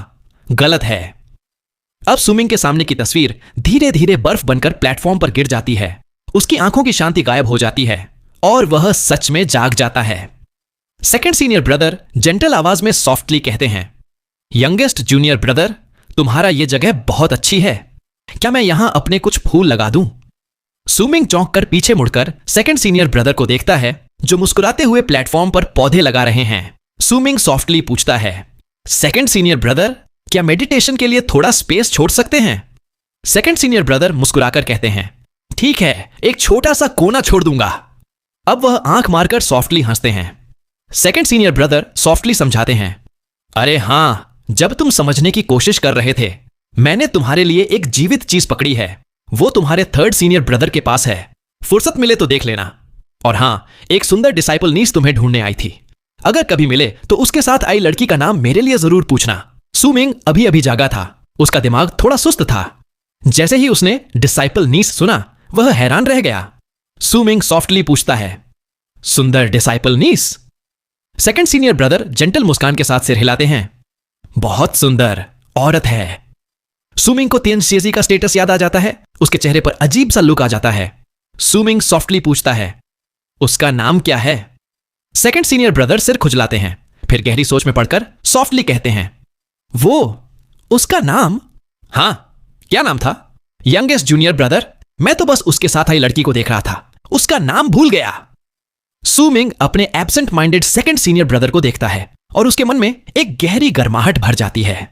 गलत है। अब सुमिंग के सामने की तस्वीर धीरे धीरे बर्फ बनकर प्लेटफॉर्म पर गिर जाती है। उसकी आंखों की शांति गायब हो जाती है और वह सच में जाग जाता है। सेकंड सीनियर ब्रदर जेंटल आवाज में सॉफ्टली कहते हैं, यंगेस्ट जूनियर ब्रदर, तुम्हारा यह जगह बहुत अच्छी है। क्या मैं यहां अपने कुछ फूल लगा दूं? सुमिंग चौंक कर पीछे मुड़कर सेकंड सीनियर ब्रदर को देखता है, जो मुस्कुराते हुए प्लेटफॉर्म पर पौधे लगा रहे हैं। सुमिंग सॉफ्टली पूछता है, सेकंड सीनियर ब्रदर, क्या मेडिटेशन के लिए थोड़ा स्पेस छोड़ सकते हैं? सेकंड सीनियर ब्रदर मुस्कुराकर कहते हैं, ठीक है, एक छोटा सा कोना छोड़ दूंगा। अब वह आंख मारकर सॉफ्टली हंसते हैं। सेकंड सीनियर ब्रदर सॉफ्टली समझाते हैं, अरे हां, जब तुम समझने की कोशिश कर रहे थे, मैंने तुम्हारे लिए एक जीवित चीज पकड़ी है। वो तुम्हारे थर्ड सीनियर ब्रदर के पास है। फुर्सत मिले तो देख लेना। और हां, एक सुंदर डिसाइपल नीस तुम्हें ढूंढने आई थी। अगर कभी मिले तो उसके साथ आई लड़की का नाम मेरे लिए जरूर पूछना। सुमिंग अभी अभी जागा था। उसका दिमाग थोड़ा सुस्त था। जैसे ही उसने डिसाइपल नीस सुना, वह हैरान रह गया। सुमिंग सॉफ्टली पूछता है, सुंदर डिसाइपल नीस? सेकंड सीनियर ब्रदर जेंटल मुस्कान के साथ सिर हिलाते हैं, बहुत सुंदर औरत है। सुमिंग को तिएनशिएजी का स्टेटस याद आ जाता है। उसके चेहरे पर अजीब सा लुक आ जाता है। सुमिंग सॉफ्टली पूछता है, उसका नाम क्या है? सेकंड सीनियर ब्रदर सिर खुजलाते हैं, फिर गहरी सोच में पड़कर सॉफ्टली कहते हैं, उसका नाम? हां, क्या नाम था? यंगेस्ट जूनियर ब्रदर, मैं तो बस उसके साथ आई लड़की को देख रहा था। उसका नाम भूल गया। सुमिंग अपने absent minded second senior brother को देखता है और उसके मन में एक गहरी गर्माहट भर जाती है।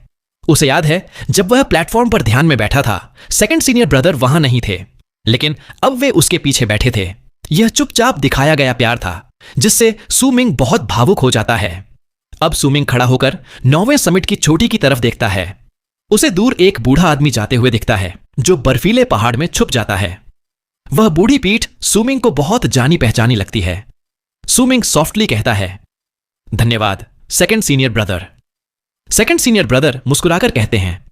उसे याद है, जब वह प्लेटफॉर्म पर ध्यान में बैठा था, सेकंड सीनियर ब्रदर वहां नहीं थे, लेकिन अब वे उसके पीछे बैठे थे। यह चुपचाप दिखाया गया प्यार था, जिससे सुमिंग बहुत भावुक हो जाता है। अब सुमिंग खड़ा होकर 9वें समिट की चोटी की तरफ देखता है। उसे दूर एक बूढ़ा आदमी जाते हुए दिखता है, जो बर्फीले पहाड़ में छुप जाता है। वह बूढ़ी पीठ सुमिंग को बहुत जानी पहचानी लगती है। सुमिंग सॉफ्टली कहता है, धन्यवाद second senior brother. Second senior brother मुस्कुराकर कहते हैं,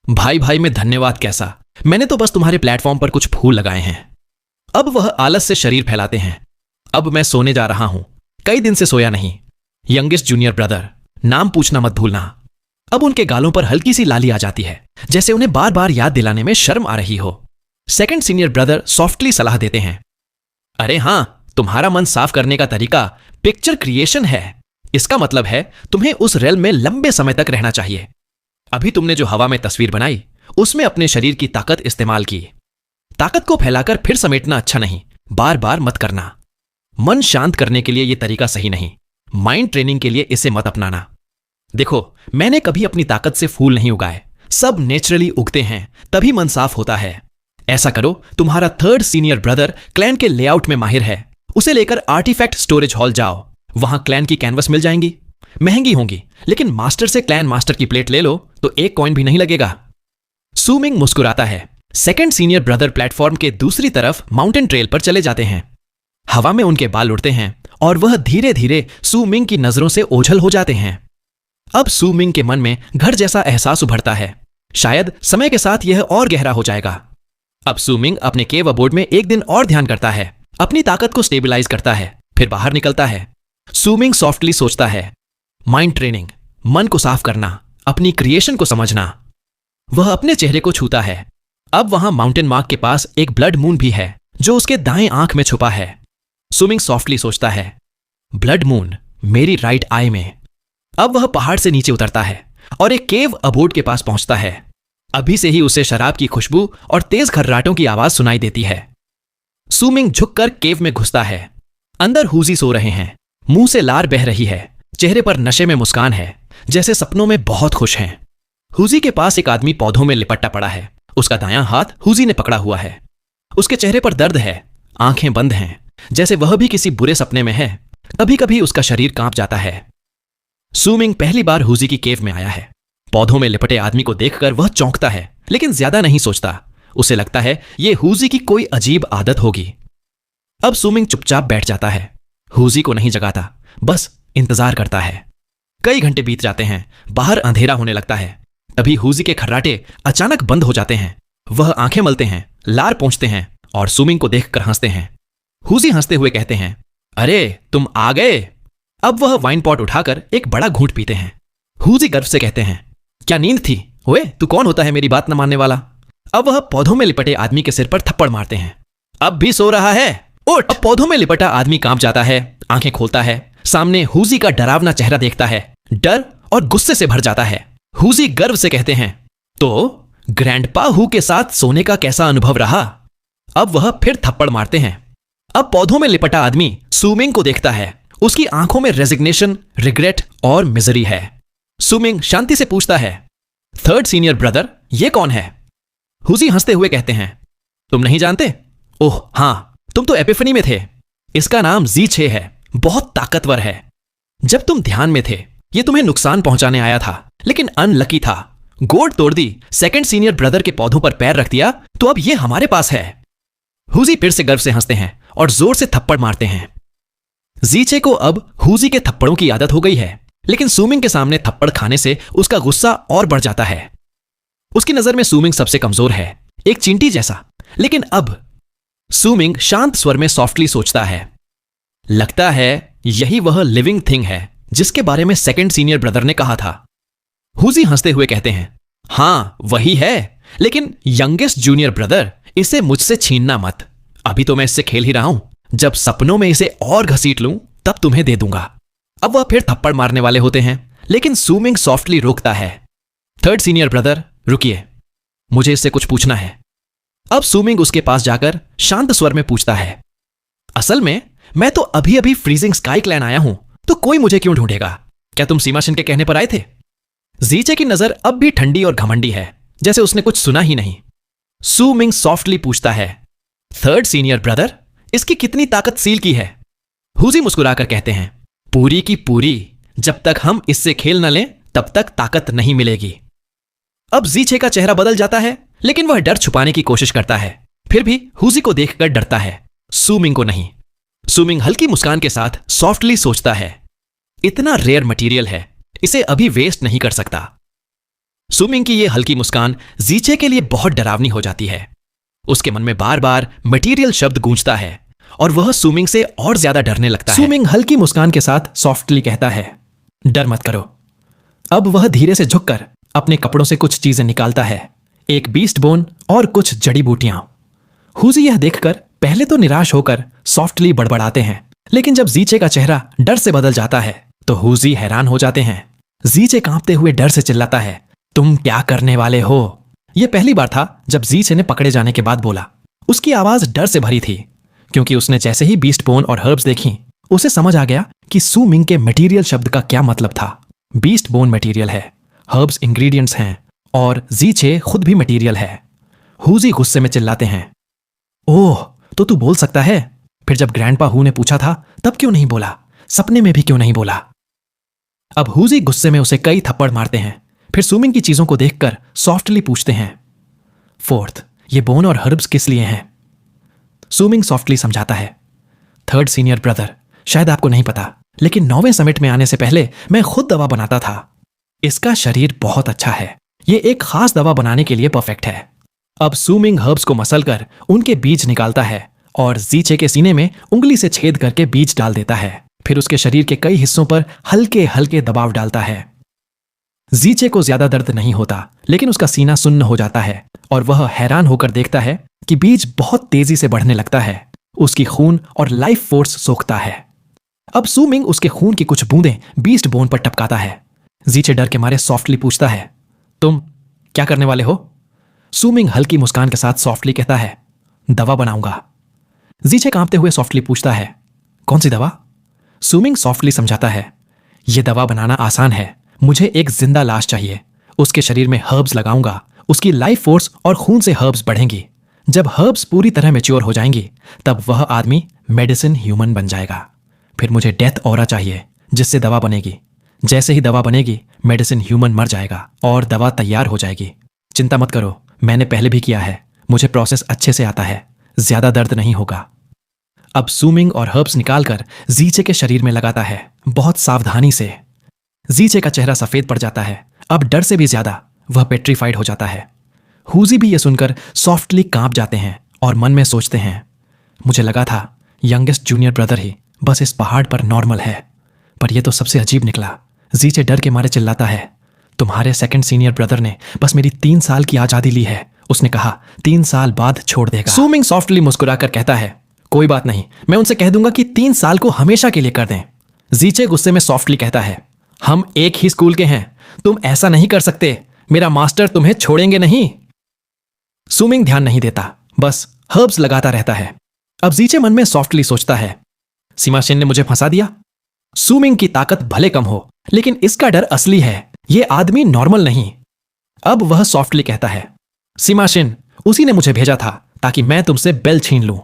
भाई भाई में धन्यवाद कैसा, मैंने तो बस तुम्हारे प्लेटफॉर्म पर कुछ फूल लगाए हैं। अब वह आलस से शरीर फैलाते हैं। अब मैं सोने जा रहा हूं, कई दिन से सोया नहीं। यंगेस्ट जूनियर ब्रदर, नाम पूछना मत भूलना। अब उनके गालों पर हल्की सी लाली आ जाती है, जैसे उन्हें बार बार याद दिलाने में शर्म आ रही हो। सेकंड सीनियर ब्रदर सॉफ्टली सलाह देते हैं, अरे हां, तुम्हारा मन साफ करने का तरीका पिक्चर क्रिएशन है। इसका मतलब है तुम्हें उस रेल में लंबे समय तक रहना चाहिए। अभी तुमने जो हवा में तस्वीर बनाई, उसमें अपने शरीर की ताकत इस्तेमाल की। ताकत को फैलाकर फिर समेटना अच्छा नहीं, बार बार मत करना। मन शांत करने के लिए यह तरीका सही नहीं। माइंड ट्रेनिंग के लिए इसे मत अपनाना। देखो, मैंने कभी अपनी ताकत से फूल नहीं उगाए, सब नेचुरली उगते हैं, तभी मन साफ होता है। ऐसा करो, तुम्हारा थर्ड सीनियर ब्रदर क्लैन के लेआउट में माहिर है। उसे लेकर आर्टिफैक्ट स्टोरेज हॉल जाओ। वहां क्लैन की कैनवस मिल जाएंगी, महंगी होंगी, लेकिन मास्टर से क्लैन मास्टर की प्लेट ले लो तो एक कॉइन भी नहीं लगेगा। सुमिंग मुस्कुराता है। सेकंड सीनियर ब्रदर प्लेटफॉर्म के दूसरी तरफ माउंटेन ट्रेल पर चले जाते हैं। हवा में उनके बाल उड़ते हैं और वह धीरे धीरे सुमिंग की नजरों से ओझल हो जाते हैं। अब सुमिंग के मन में घर जैसा एहसास उभरता है। शायद समय के साथ यह और गहरा हो जाएगा। अब सुमिंग अपने केव अबोर्ड में एक दिन और ध्यान करता है, अपनी ताकत को स्टेबलाइज करता है, फिर बाहर निकलता है। सुमिंग सॉफ्टली सोचता है, माइंड ट्रेनिंग, मन को साफ करना, अपनी क्रिएशन को समझना। वह अपने चेहरे को छूता है। अब वहां माउंटेन मार्क के पास एक ब्लड मून भी है, जो उसके दाएं आंख में छुपा है। सुमिंग सॉफ्टली सोचता है, ब्लड मून मेरी राइट आई में। अब वह पहाड़ से नीचे उतरता है और एक केव अबोर्ड के पास पहुंचता है। अभी से ही उसे शराब की खुशबू और तेज खर्राटों की आवाज सुनाई देती है। सुमिंग झुककर केव में घुसता है। अंदर हुजी सो रहे हैं, मुंह से लार बह रही है, चेहरे पर नशे में मुस्कान है, जैसे सपनों में बहुत खुश हैं। हुजी के पास एक आदमी पौधों में लिपटा पड़ा है। उसका दायां हाथ हुजी ने पकड़ा हुआ है। उसके चेहरे पर दर्द है, आंखें बंद हैं, जैसे वह भी किसी बुरे सपने में है। कभी कभी उसका शरीर कांप जाता है। सुमिंग पहली बार हुजी की केव में आया है। पौधों में लिपटे आदमी को देखकर वह चौंकता है, लेकिन ज्यादा नहीं सोचता। उसे लगता है यह हुजी की कोई अजीब आदत होगी। अब सुमिंग चुपचाप बैठ जाता है। हुजी को नहीं जगाता, बस इंतजार करता है। कई घंटे बीत जाते हैं। बाहर अंधेरा होने लगता है। तभी हुजी के खर्राटे अचानक बंद हो जाते हैं। वह आंखें मलते हैं, लार पोंछते हैं और सुमिंग को देखकर हंसते हैं। हुजी हंसते हुए कहते हैं, अरे तुम आ गए। अब वह वाइन पॉट उठाकर एक बड़ा घूंट पीते हैं। हुजी गर्व से कहते हैं, क्या नींद थी? ओए तू कौन होता है मेरी बात न मानने वाला? अब वह पौधों में लिपटे आदमी के सिर पर थप्पड़ मारते हैं। अब भी सो रहा है? उठ। अब पौधों में लिपटा आदमी कांप जाता है, आंखें खोलता है, सामने हुजी का डरावना चेहरा देखता है, डर और गुस्से से भर जाता है। हुजी गर्व से कहते हैं, तो ग्रैंडपा हु के साथ सोने का कैसा अनुभव रहा? अब वह फिर थप्पड़ मारते हैं। अब पौधों में लिपटा आदमी सूमिंग को देखता है। उसकी आंखों में रेजिग्नेशन, रिग्रेट और मिजरी है। सूमिंग शांति से पूछता है, थर्ड सीनियर ब्रदर, ये कौन है? हुजी हंसते हुए कहते हैं, तुम नहीं जानते? ओह हां, तुम तो एपिफनी में थे। इसका नाम जी6 है, बहुत ताकतवर है। जब तुम ध्यान में थे ये तुम्हें नुकसान पहुंचाने आया था, लेकिन अनलकी था। गोड तोड़ दी, सेकंड सीनियर ब्रदर के पौधों पर पैर रख दिया, तो अब ये हमारे पास है। हुजी फिर से गर्व से हंसते हैं और जोर से थप्पड़ मारते हैं। जी6 को अब हुजी के थप्पड़ों की आदत हो गई है, लेकिन सूमिंग के सामने थप्पड़ खाने से उसका गुस्सा और बढ़ जाता है। उसकी नजर में सूमिंग सबसे कमजोर है, एक चींटी जैसा। लेकिन अब सूमिंग शांत स्वर में सॉफ्टली सोचता है, लगता है यही वह लिविंग थिंग है जिसके बारे में सेकंड सीनियर ब्रदर ने कहा था। हुजी हंसते हुए कहते हैं, हां वही है, लेकिन यंगेस्ट जूनियर ब्रदर, इसे मुझसे छीनना मत। अभी तो मैं इससे खेल ही रहा हूं, जब सपनों में इसे और घसीट लूं तब तुम्हें दे दूंगा। अब वह फिर थप्पड़ मारने वाले होते हैं, लेकिन सूमिंग सॉफ्टली रोकता है। थर्ड सीनियर ब्रदर रुकिए, मुझे इससे कुछ पूछना है। अब सूमिंग उसके पास जाकर शांत स्वर में पूछता है, असल में मैं तो अभी अभी फ्रीजिंग स्काई क्लैन आया हूं, तो कोई मुझे क्यों ढूंढेगा? क्या तुम सीमाशिन के कहने पर आए थे? जीचे की नजर अब भी ठंडी और घमंडी है, जैसे उसने कुछ सुना ही नहीं। सूमिंग सॉफ्टली पूछता है, थर्ड सीनियर ब्रदर, इसकी कितनी ताकत सील की है? हुजी मुस्कुराकर कहते हैं, पूरी की पूरी। जब तक हम इससे खेल न लें तब तक ताकत नहीं मिलेगी। अब जी6 का चेहरा बदल जाता है, लेकिन वह डर छुपाने की कोशिश करता है। फिर भी हुजी को देखकर डरता है, सूमिंग को नहीं। सूमिंग हल्की मुस्कान के साथ सॉफ्टली सोचता है, इतना रेयर मटेरियल है, इसे अभी वेस्ट नहीं कर सकता। सूमिंग की यह हल्की मुस्कान जी6 के लिए बहुत डरावनी हो जाती है। उसके मन में बार बार मटेरियल शब्द गूंजता है और वह सूमिंग से और ज्यादा डरने लगता है। सूमिंग हल्की मुस्कान के साथ सॉफ्टली कहता है, डर मत करो। अब वह धीरे से झुककर अपने कपड़ों से कुछ चीजें निकालता है, एक बीस्ट बोन और कुछ जड़ी बूटियां। हुजी यह देखकर पहले तो निराश होकर सॉफ्टली बड़बड़ाते हैं, लेकिन जब जी6 का चेहरा डर से बदल जाता है तो हुजी हैरान हो जाते हैं। जी6 कांपते हुए डर से चिल्लाता है, तुम क्या करने वाले हो? यह पहली बार था जब जी6 ने पकड़े जाने के बाद बोला। उसकी आवाज डर से भरी थी, क्योंकि उसने जैसे ही बीस्ट बोन और हर्ब्स देखी, उसे समझ आ गया कि सूमिंग के मटेरियल शब्द का क्या मतलब था। बीस्ट बोन मटेरियल है, हर्ब्स इंग्रेडिएंट्स हैं और जी6 खुद भी मटेरियल है। हुजी गुस्से में चिल्लाते हैं, ओह तो तू बोल सकता है? फिर जब ग्रैंडपा हु ने पूछा था तब क्यों नहीं बोला? सपने में भी क्यों नहीं बोला? अब हुजी गुस्से में उसे कई थप्पड़ मारते हैं। फिर सूमिंग की चीजों को देखकर सॉफ्टली पूछते हैं, फोर्थ, ये बोन और हर्ब्स किस लिए हैं? सूमिंग सॉफ्टली समझाता है, थर्ड सीनियर ब्रदर, शायद आपको नहीं पता, लेकिन 9वें समिट में आने से पहले मैं खुद दवा बनाता था। इसका शरीर बहुत अच्छा है, ये एक खास दवा बनाने के लिए परफेक्ट है। अब सूमिंग हर्ब्स को मसलकर उनके बीज निकालता है और जी6 के सीने में उंगली से छेद करके बीज डाल देता है। फिर उसके शरीर के कई हिस्सों पर हल्के हल्के दबाव डालता है। जी6 को ज्यादा दर्द नहीं होता, लेकिन उसका सीना सुन्न हो जाता है और वह हैरान होकर देखता है कि बीज बहुत तेजी से बढ़ने लगता है। उसकी खून और लाइफ फोर्स सोखता है। अब सूमिंग उसके खून की कुछ बूंदें बीस्ट बोन पर टपकाता है। जी6 डर के मारे सॉफ्टली पूछता है, तुम क्या करने वाले हो? सूमिंग हल्की मुस्कान के साथ सॉफ्टली कहता है, दवा बनाऊंगा। जी6 कांपते हुए सॉफ्टली पूछता है, कौन सी दवा? सूमिंग सॉफ्टली समझाता है, यह दवा बनाना आसान है, मुझे एक जिंदा लाश चाहिए। उसके शरीर में हर्ब्स लगाऊंगा, उसकी लाइफ फोर्स और खून से हर्ब्स बढ़ेंगी। जब हर्ब्स पूरी तरह मैच्योर हो जाएंगी तब वह आदमी मेडिसिन ह्यूमन बन जाएगा। फिर मुझे डेथ ऑरा चाहिए जिससे दवा बनेगी। जैसे ही दवा बनेगी मेडिसिन ह्यूमन मर जाएगा और दवा तैयार हो जाएगी। चिंता मत करो, मैंने पहले भी किया है, मुझे प्रोसेस अच्छे से आता है, ज्यादा दर्द नहीं होगा। अब सूमिंग और हर्ब्स निकालकर जी6 के शरीर में लगाता है, बहुत सावधानी से। जी6 का चेहरा सफेद पड़ जाता है। अब डर से भी ज्यादा वह पेट्रीफाइड हो जाता है। हुजी भी यह सुनकर सॉफ्टली कांप जाते हैं और मन में सोचते हैं, मुझे लगा था यंगेस्ट जूनियर ब्रदर ही बस इस पहाड़ पर नॉर्मल है। पर यह तो सबसे अजीब निकला। जीचे डर के मारे चिल्लाता है, तुम्हारे सेकंड सीनियर ब्रदर ने बस मेरी 3 साल की आजादी ली है। उसने कहा 3 साल बाद छोड़ देगा। सूमिंग सॉफ्टली मुस्कुराकर कहता है, कोई बात नहीं, मैं उनसे कह दूंगा कि 3 साल को हमेशा के लिए कर दें। जीचे गुस्से में सॉफ्टली कहता है, हम एक ही स्कूल के हैं, तुम ऐसा नहीं कर सकते, मेरा मास्टर तुम्हें छोड़ेंगे नहीं। सूमिंग ध्यान नहीं देता, बस हर्ब्स लगाता रहता है। अब जीचे मन में सॉफ्टली सोचता है, सीमा शिन ने मुझे फंसा दिया। सूमिंग की ताकत भले कम हो, लेकिन इसका डर असली है, यह आदमी नॉर्मल नहीं। अब वह सॉफ्टली कहता है, सीमा शिन, उसी ने मुझे भेजा था ताकि मैं तुमसे बेल छीन लूं।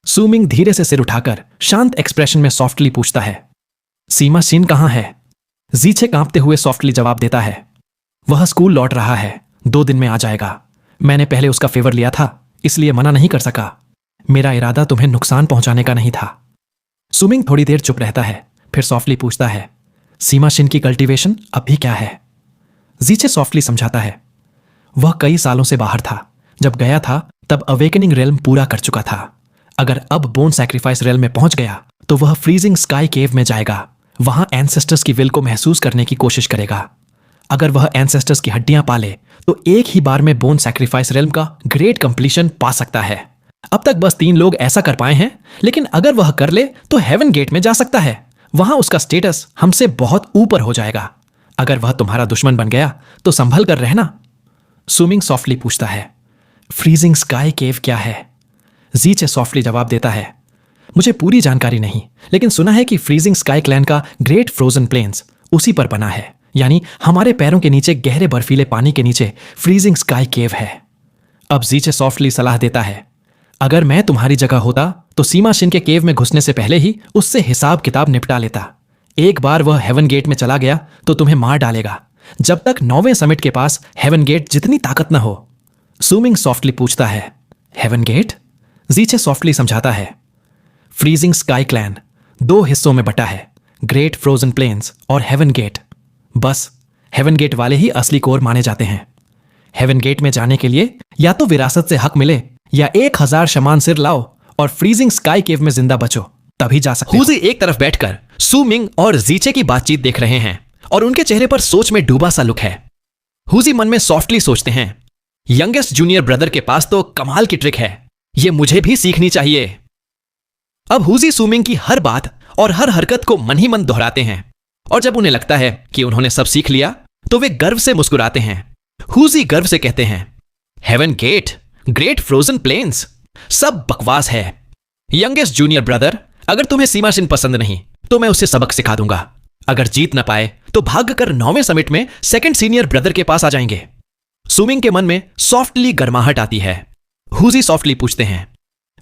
सूमिंग धीरे से सिर उठाकर शांत एक्सप्रेशन में सॉफ्टली पूछता है, सीमा शिन कहां है? जीचे कांपते हुए सॉफ्टली जवाब देता है, वह स्कूल लौट रहा है, 2 दिन में आ जाएगा। मैंने पहले उसका फेवर लिया था, इसलिए मना नहीं कर सका। मेरा इरादा तुम्हें नुकसान पहुंचाने का नहीं था। सूमिंग थोड़ी देर चुप रहता है, फिर सॉफ्टली पूछता है, सीमा शिन की कल्टीवेशन अभी क्या है? जीचे सॉफ्टली समझाता है, वह कई सालों से बाहर था। जब गया था तब अवेकनिंग रेल्म पूरा कर चुका था। अगर अब बोन सैक्रिफाइस रेल्म में पहुंच गया तो वह फ्रीजिंग स्काई केव में जाएगा, वहां एंसेस्टर्स की विल को महसूस करने की कोशिश करेगा। अगर वह एंसेस्टर्स की हड्डियां पाले तो एक ही बार में बोन सैक्रिफाइस रेल्म का ग्रेट कंप्लीशन पा सकता है। अब तक बस 3 लोग ऐसा कर पाए हैं, लेकिन अगर वह कर ले तो हेवन गेट में जा सकता है। वहां उसका स्टेटस हमसे बहुत ऊपर हो जाएगा। अगर वह तुम्हारा दुश्मन बन गया तो संभल कर रहना। सूमिंग सॉफ्टली पूछता है, फ्रीजिंग स्काई केव क्या है? जीचे सॉफ्टली जवाब देता है, मुझे पूरी जानकारी नहीं, लेकिन सुना है कि फ्रीजिंग स्काई क्लैन का ग्रेट फ्रोजन प्लेन्स उसी पर बना है, यानी हमारे पैरों के नीचे गहरे बर्फीले पानी के नीचे फ्रीजिंग स्काई केव है। अब जीचे सॉफ्टली सलाह देता है, अगर मैं तुम्हारी जगह होता तो सीमा शिन के केव में घुसने से पहले ही उससे हिसाब किताब निपटा लेता। एक बार वह हेवन गेट में चला गया तो तुम्हें मार डालेगा, जब तक 9वें समिट के पास हेवन गेट जितनी ताकत न हो। सूमिंग सॉफ्टली पूछता है, हेवन गेट? जीचे सॉफ्टली समझाता है, फ्रीजिंग स्काई क्लैन 2 हिस्सों में बटा है, ग्रेट फ्रोजन प्लेन्स और हेवन गेट। बस हेवन गेट वाले ही असली कोर माने जाते हैं। हेवन गेट में जाने के लिए या तो विरासत से हक मिले या 1000 शमान सिर लाओ और फ्रीजिंग स्काई केव में जिंदा बचो, तभी जा सकते। हुजी एक तरफ बैठकर सूमिंग और जीचे की बातचीत देख रहे हैं और उनके चेहरे पर सोच में डूबा सा लुक है। हुजी मन में सॉफ्टली सोचते हैं, यंगेस्ट जूनियर ब्रदर के पास तो कमाल की ट्रिक है, ये मुझे भी सीखनी चाहिए। अब हुजी सूमिंग की हर बात और हर हरकत को मन ही मन दोहराते हैं, और जब उन्हें लगता है कि उन्होंने सब सीख लिया तो वे गर्व से मुस्कुराते हैं। हुजी गर्व से कहते हैं, heaven gate, great frozen plains, सब बकवास है। यंगेस्ट जूनियर ब्रदर, अगर तुम्हें सीमा शिन पसंद नहीं तो मैं उसे सबक सिखा दूंगा। अगर जीत ना पाए तो भागकर 9वें समिट में सेकंड सीनियर ब्रदर के पास आ जाएंगे। सूमिंग के मन में सॉफ्टली गर्माहट आती है। हुजी सॉफ्टली पूछते हैं,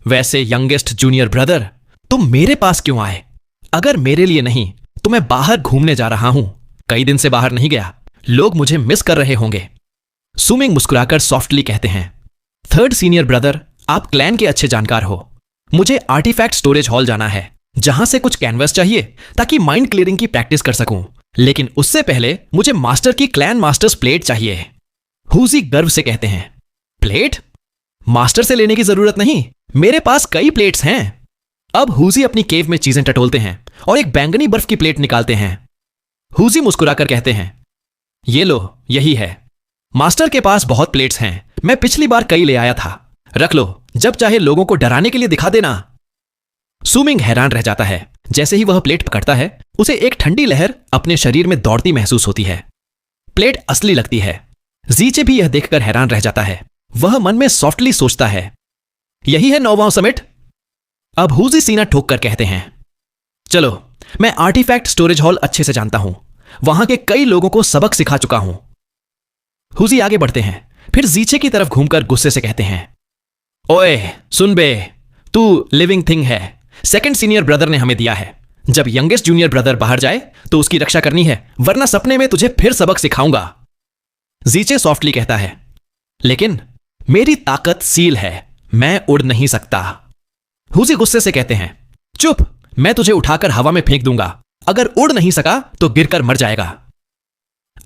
वैसे यंगेस्ट जूनियर ब्रदर, तुम मेरे पास क्यों आए? अगर मेरे लिए नहीं तो मैं बाहर घूमने जा रहा हूं, कई दिन से बाहर नहीं गया, लोग मुझे मिस कर रहे होंगे। सूमिंग मुस्कुराकर सॉफ्टली कहते हैं, 3rd सीनियर ब्रदर, आप क्लैन के अच्छे जानकार हो। मुझे आर्टिफैक्ट स्टोरेज हॉल जाना है, जहां से कुछ कैनवस चाहिए ताकि माइंड क्लियरिंग की प्रैक्टिस कर सकूं, लेकिन उससे पहले मुझे मास्टर की क्लैन मास्टर्स प्लेट चाहिए। हुजी गर्व से कहते हैं, प्लेट? मास्टर से लेने की जरूरत नहीं, मेरे पास कई प्लेट्स हैं। अब हुजी अपनी केव में चीजें टटोलते हैं और एक बैंगनी बर्फ की प्लेट निकालते हैं। हुजी मुस्कुराकर कहते हैं, ये लो, यही है। मास्टर के पास बहुत प्लेट्स हैं, मैं पिछली बार कई ले आया था, रख लो, जब चाहे लोगों को डराने के लिए दिखा देना। सूमिंग हैरान रह जाता है। जैसे ही वह प्लेट पकड़ता है उसे एक ठंडी लहर अपने शरीर में दौड़ती महसूस होती है। प्लेट असली लगती है। जीचे भी यह देखकर हैरान रह जाता है। वह मन में सॉफ्टली सोचता है, यही है 9वां समिट। अब हुजी सीना ठोक कर कहते हैं, चलो, मैं आर्टिफैक्ट स्टोरेज हॉल अच्छे से जानता हूं, वहां के कई लोगों को सबक सिखा चुका हूं। हुजी आगे बढ़ते हैं, फिर जीचे की तरफ घूमकर गुस्से से कहते हैं, ओए सुन बे, तू लिविंग थिंग है, सेकंड सीनियर ब्रदर ने हमें दिया है। जब यंगेस्ट जूनियर ब्रदर बाहर जाए तो उसकी रक्षा करनी है, वरना सपने में तुझे फिर सबक सिखाऊंगा। जीचे सॉफ्टली कहता है, लेकिन मेरी ताकत सील है, मैं उड़ नहीं सकता। हुजी गुस्से से कहते हैं, चुप, मैं तुझे उठाकर हवा में फेंक दूंगा, अगर उड़ नहीं सका तो गिरकर मर जाएगा।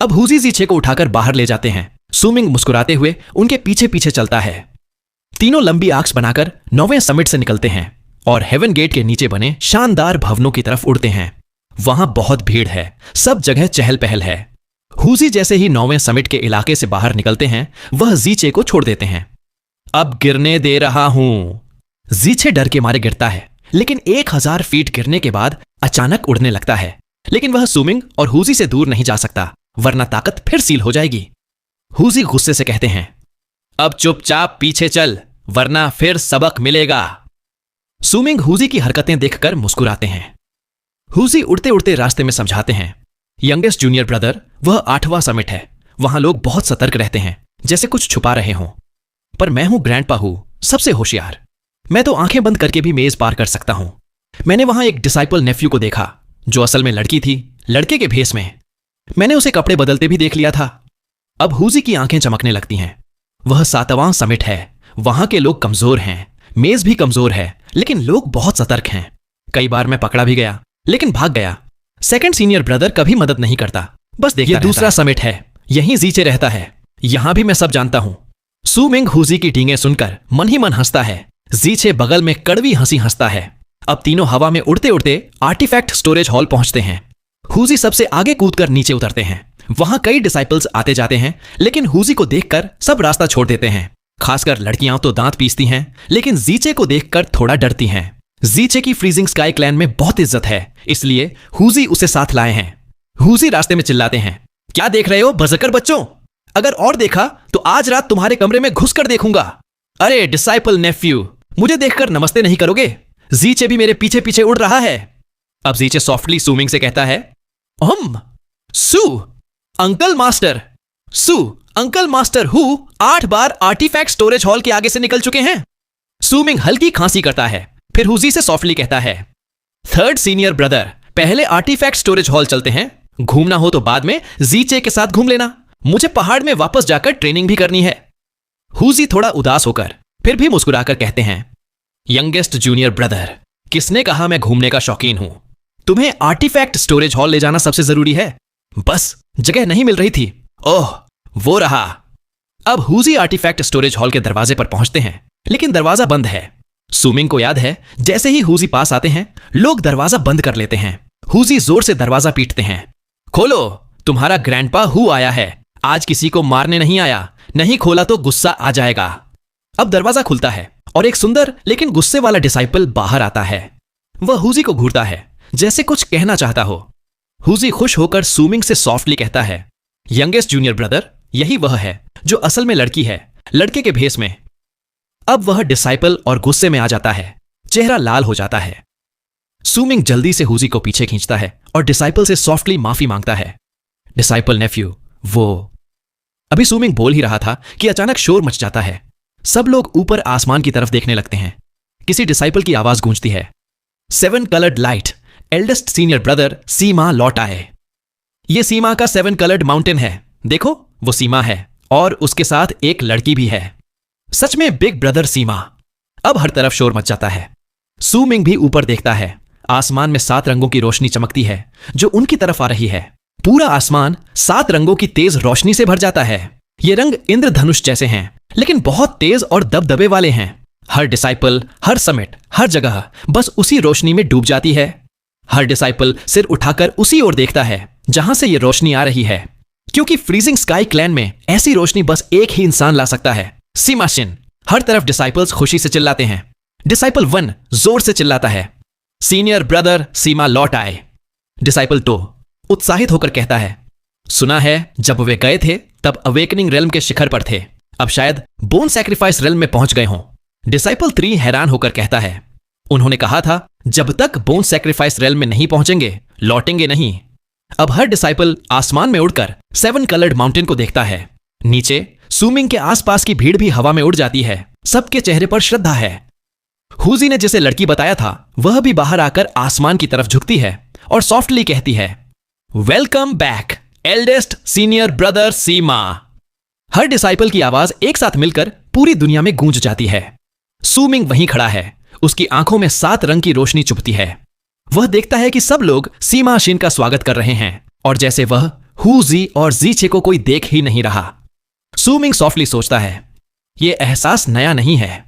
अब हुजी जीचे को उठाकर बाहर ले जाते हैं। सूमिंग मुस्कुराते हुए उनके पीछे पीछे चलता है। तीनों लंबी आर्क्स बनाकर 9वें समिट से निकलते हैं और हेवन गेट के नीचे बने शानदार भवनों की तरफ उड़ते हैं। वहां बहुत भीड़ है, सब जगह चहल पहल है। हुजी जैसे ही 9वें समिट के इलाके से बाहर निकलते हैं, वह जीचे को छोड़ देते हैं। अब गिरने दे रहा हूं। जीचे डर के मारे गिरता है, लेकिन 1000 फीट गिरने के बाद अचानक उड़ने लगता है। लेकिन वह सुमिंग और हुजी से दूर नहीं जा सकता, वरना ताकत फिर सील हो जाएगी। हुजी गुस्से से कहते हैं, अब चुपचाप पीछे चल, वरना फिर सबक मिलेगा। सुमिंग हुजी की हरकतें देखकर मुस्कुराते हैं। हुजी उड़ते उड़ते रास्ते में समझाते हैं, यंगेस्ट जूनियर ब्रदर, वह 8वां समिट है। वहां लोग बहुत सतर्क रहते हैं, जैसे कुछ छुपा रहे हों। पर मैं हूं ग्रैंडपा हू, सबसे होशियार। मैं तो आंखें बंद करके भी मेज पार कर सकता हूं। मैंने वहां एक डिसाइपल नेफ्यू को देखा, जो असल में लड़की थी, लड़के के भेस में। मैंने उसे कपड़े बदलते भी देख लिया था। अब हुजी की आंखें चमकने लगती हैं। वह 7वां समिट है। वहां के लोग कमजोर हैं, मेज भी कमजोर है, लेकिन लोग बहुत सतर्क हैं। कई बार मैं पकड़ा भी गया, लेकिन भाग गया। सेकंड सीनियर ब्रदर कभी मदद नहीं करता, बस देखता। ये दूसरा समिट है, यहीं जीचे रहता है। यहां भी मैं सब जानता हूं। सुमिंग हुजी की डींगे सुनकर मन ही मन हंसता है। जीचे बगल में कड़वी हंसी हंसता है। अब तीनों हवा में उड़ते उड़ते आर्टिफैक्ट स्टोरेज हॉल पहुंचते हैं। हुजी सबसे आगे कूदकर नीचे उतरते हैं। वहां कई डिसाइपल्स आते जाते हैं, लेकिन हुजी को देखकर सब रास्ता छोड़ देते हैं। खासकर लड़कियां तो दांत पीसती हैं, लेकिन जीचे को देखकर थोड़ा डरती हैं। जीचे की फ्रीजिंग स्काई क्लैन में बहुत इज्जत है, इसलिए हुजी उसे साथ लाए हैं। हुजी रास्ते में चिल्लाते हैं, क्या देख रहे हो बज़कर बच्चों? अगर और देखा तो आज रात तुम्हारे कमरे में घुसकर देखूंगा। अरे डिसाइपल नेफ्यू, मुझे देखकर नमस्ते नहीं करोगे? जीचे भी मेरे पीछे पीछे उड़ रहा है। अब जीचे सॉफ्टली सुमिंग से कहता है, Su uncle master. Su uncle master who 8 बार आर्टिफैक्ट स्टोरेज हॉल के आगे से निकल चुके हैं। सुमिंग हल्की खांसी करता है, फिर हुजी से सॉफ्टली कहता है, थर्ड सीनियर ब्रदर, पहले आर्टिफैक्ट स्टोरेज हॉल चलते हैं। घूमना हो तो बाद में जीचे के साथ घूम लेना। मुझे पहाड़ में वापस जाकर ट्रेनिंग भी करनी है। हुजी थोड़ा उदास होकर फिर भी मुस्कुराकर कहते हैं, यंगेस्ट जूनियर ब्रदर, किसने कहा मैं घूमने का शौकीन हूं? तुम्हें आर्टिफैक्ट स्टोरेज हॉल ले जाना सबसे जरूरी है। बस जगह नहीं मिल रही थी। ओह, वो रहा। अब हुजी आर्टिफैक्ट स्टोरेज हॉल के दरवाजे पर पहुंचते हैं, लेकिन दरवाजा बंद है। सुमिंग को याद है, जैसे ही हुजी पास आते हैं, लोग दरवाजा बंद कर लेते हैं। हुजी जोर से दरवाजा पीटते हैं, खोलो, तुम्हारा ग्रैंडपा हु आया है। आज किसी को मारने नहीं आया, नहीं खोला तो गुस्सा आ जाएगा। अब दरवाजा खुलता है और एक सुंदर लेकिन गुस्से वाला डिसाइपल बाहर आता है। वह हुजी को घूरता है, जैसे कुछ कहना चाहता हो। हुजी खुश होकर सुमिंग से सॉफ्टली कहता है, यंगेस्ट जूनियर ब्रदर, यही वह है जो असल में लड़की है, लड़के के भेस में। अब वह डिसाइपल और गुस्से में आ जाता है, चेहरा लाल हो जाता है। सुमिंग जल्दी से हुजी को पीछे खींचता है और डिसाइपल से सॉफ्टली माफी मांगता है। डिसाइपल नेफ्यू, वो। अभी सुमिंग बोल ही रहा था कि अचानक शोर मच जाता है। सब लोग ऊपर आसमान की तरफ देखने लगते हैं। किसी डिसाइपल की आवाज गूंजती है, 7 coloured light, eldest senior brother Sima लौट आए। यह सीमा का 7 कलर्ड माउंटेन है। देखो, वो सीमा है और उसके साथ एक लड़की भी है। सच में बिग ब्रदर सीमा। अब हर तरफ शोर मच जाता है। सुमिंग भी ऊपर देखता है। आसमान में 7 रंगों की रोशनी चमकती है, जो उनकी तरफ आ रही है। पूरा आसमान 7 रंगों की तेज रोशनी से भर जाता है। ये रंग इंद्रधनुष जैसे हैं, लेकिन बहुत तेज और दबदबे वाले हैं। हर डिसाइपल, हर समिट, हर जगह बस उसी रोशनी में डूब जाती है। हर डिसाइपल सिर उठाकर उसी ओर देखता है जहां से ये रोशनी आ रही है, क्योंकि फ्रीजिंग स्काई क्लैन में ऐसी रोशनी बस एक ही इंसान ला सकता है, सीमा शिन। हर तरफ डिसाइपल्स खुशी से चिल्लाते हैं। डिसाइपल 1 जोर से चिल्लाता है, सीनियर ब्रदर सीमा लौट आए। डिसाइपल 2 उत्साहित होकर कहता है, सुना है जब वे गए थे तब अवेकनिंग रेल्म के शिखर पर थे, अब शायद बोन सैक्रिफाइस रेल्म में पहुंच गए हों। डिसाइपल 3 हैरान होकर कहता है, उन्होंने कहा था जब तक बोन सैक्रिफाइस रेल्म में नहीं पहुंचेंगे लौटेंगे नहीं। अब हर डिसाइपल आसमान में उड़कर 7 कलर्ड माउंटेन को देखता है। नीचे सुमिंग के आसपास की भीड़ भी हवा में उड़ जाती है। सबके चेहरे पर श्रद्धा है। हुजी ने जिसे लड़की बताया था वह भी बाहर आकर आसमान की तरफ झुकती है और सॉफ्टली कहती है, welcome back eldest senior brother Sima. हर डिसाइपल की आवाज एक साथ मिलकर पूरी दुनिया में गूंज जाती है। सुमिंग वहीं खड़ा है, उसकी आंखों में 7 रंग की रोशनी चुभती है। वह देखता है कि सब लोग सीमा शिन का स्वागत कर रहे हैं और जैसे वह हुजी और जीचे को कोई देख ही नहीं रहा। सुमिंग सॉफ्टली सोचता है, यह एहसास नया नहीं है।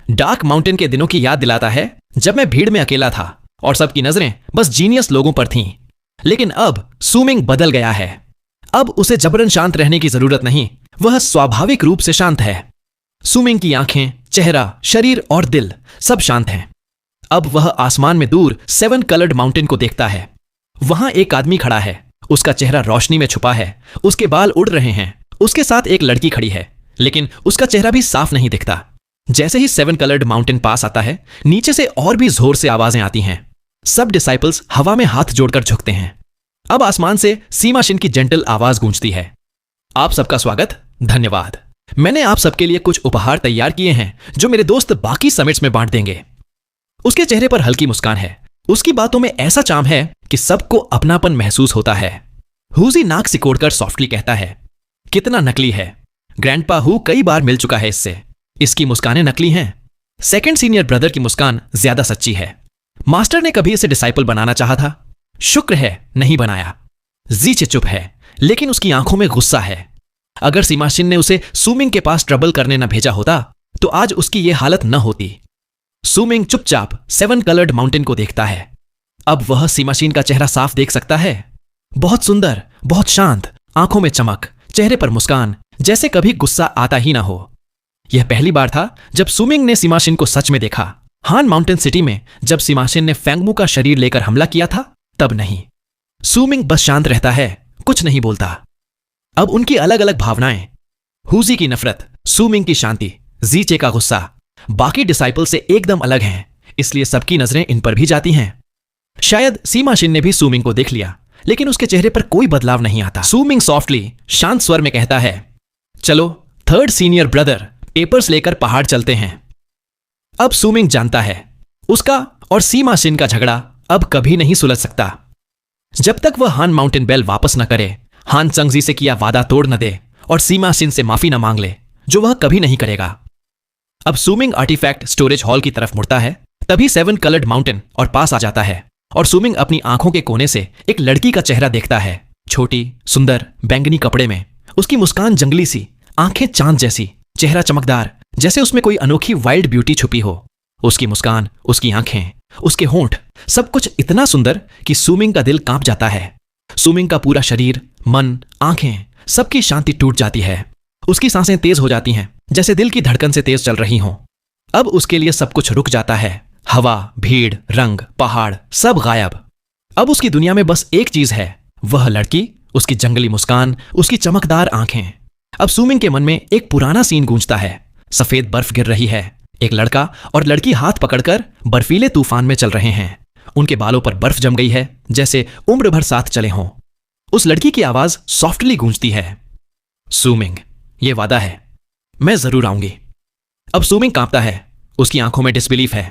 डार्क माउंटेन के दिनों की याद दिलाता है जब मैं भीड़ में अकेला था और सबकी नजरें बस जीनियस लोगों पर थीं। लेकिन अब सूमिंग बदल गया है। अब उसे जबरन शांत रहने की जरूरत नहीं, वह स्वाभाविक रूप से शांत है। सूमिंग की आंखें, चेहरा, शरीर और दिल सब शांत हैं। अब वह आसमान में दूर 7 कलर्ड माउंटेन को देखता है। वहां एक आदमी खड़ा है, उसका चेहरा रोशनी में छुपा है, उसके बाल उड़ रहे हैं। उसके साथ एक लड़की खड़ी है, लेकिन उसका चेहरा भी साफ नहीं दिखता। जैसे ही 7 कलर्ड माउंटेन पास आता है, नीचे से और भी जोर से आवाजें आती हैं। सब डिसाइपल्स हवा में हाथ जोड़कर झुकते हैं। अब आसमान से सीमा शिन की जेंटल आवाज गूंजती है। आप सबका स्वागत, धन्यवाद। मैंने आप सबके लिए कुछ उपहार तैयार किए हैं जो मेरे दोस्त बाकी समिट्स में बांट देंगे। उसके चेहरे पर हल्की मुस्कान है। उसकी बातों में ऐसा चार्म है कि सबको अपनापन महसूस होता है। हुजी नाक सिकोड़कर सॉफ्टली कहता है, कितना नकली है। ग्रैंडपा हु कई बार मिल चुका है इससे। इसकी मुस्कानें नकली हैं। सेकंड सीनियर ब्रदर की मुस्कान ज्यादा सच्ची है। मास्टर ने कभी इसे डिसाइपल बनाना चाहा था, शुक्र है नहीं बनाया। जीचे चुप है, लेकिन उसकी आंखों में गुस्सा है। अगर सीमाशिन ने उसे सूमिंग के पास ट्रबल करने न भेजा होता तो आज उसकी यह हालत न होती। सूमिंग चुपचाप 7 कलर्ड माउंटेन को देखता है। अब वह सीमाशिन का चेहरा साफ देख सकता है। बहुत सुंदर, बहुत शांत, आंखों में चमक, चेहरे पर मुस्कान, जैसे कभी गुस्सा आता ही ना हो। यह पहली बार था जब सूमिंग ने सीमाशिन को सच में देखा। हान माउंटेन सिटी में जब सीमाशिन ने फेंगमू का शरीर लेकर हमला किया था, तब नहीं। सूमिंग बस शांत रहता है, कुछ नहीं बोलता। अब उनकी अलग अलग भावनाएं, हुजी की नफरत, सूमिंग की शांति, जीचे का गुस्सा, बाकी डिसाइपल से एकदम अलग हैं, इसलिए सबकी नजरें इन पर भी जाती हैं। शायद सीमाशिन ने भी सूमिंग को देख लिया, लेकिन उसके चेहरे पर कोई बदलाव नहीं आता। सूमिंग सॉफ्टली, शांत स्वर में कहता है, चलो थर्ड सीनियर ब्रदर, पेपर्स लेकर पहाड़ चलते हैं। अब सूमिंग जानता है, उसका और सीमाशिन का झगड़ा अब कभी नहीं सुलझ सकता। जब तक वह हान माउंटेन बेल वापस न करे, हान चंगजी से किया वादा तोड़ न दे और सीमाशिन से माफी न मांग ले, जो वह कभी नहीं करेगा। अब सूमिंग आर्टिफैक्ट स्टोरेज हॉल की तरफ मुड़ता है, तभी 7 कलर्ड माउंटेन और पास आ जाता है और सूमिंग अपनी आंखों के कोने से एक लड़की का चेहरा देखता है। छोटी, सुंदर, बैंगनी कपड़े में। उसकी मुस्कान जंगली सी, आंखें चांद जैसी, चेहरा चमकदार, जैसे उसमें कोई अनोखी वाइल्ड ब्यूटी छुपी हो। उसकी मुस्कान, उसकी आंखें, उसके होंठ, सब कुछ इतना सुंदर कि सूमिंग का दिल कांप जाता है। सूमिंग का पूरा शरीर, मन, आंखें, सबकी शांति टूट जाती है। उसकी सांसें तेज हो जाती हैं, जैसे दिल की धड़कन से तेज चल रही हों। अब उसके लिए सब कुछ रुक जाता है। हवा, भीड़, रंग, पहाड़, सब गायब। अब उसकी दुनिया में बस एक चीज है, वह लड़की, उसकी जंगली मुस्कान, उसकी चमकदार आंखें। अब सूमिंग के मन में एक पुराना सीन गूंजता है। सफेद बर्फ गिर रही है। एक लड़का और लड़की हाथ पकड़कर बर्फीले तूफान में चल रहे हैं। उनके बालों पर बर्फ जम गई है, जैसे उम्र भर साथ चले हों। उस लड़की की आवाज सॉफ्टली गूंजती है, सूमिंग, ये वादा है, मैं जरूर आऊंगी। अब सूमिंग कांपता है, उसकी आंखों में डिसबिलीफ है।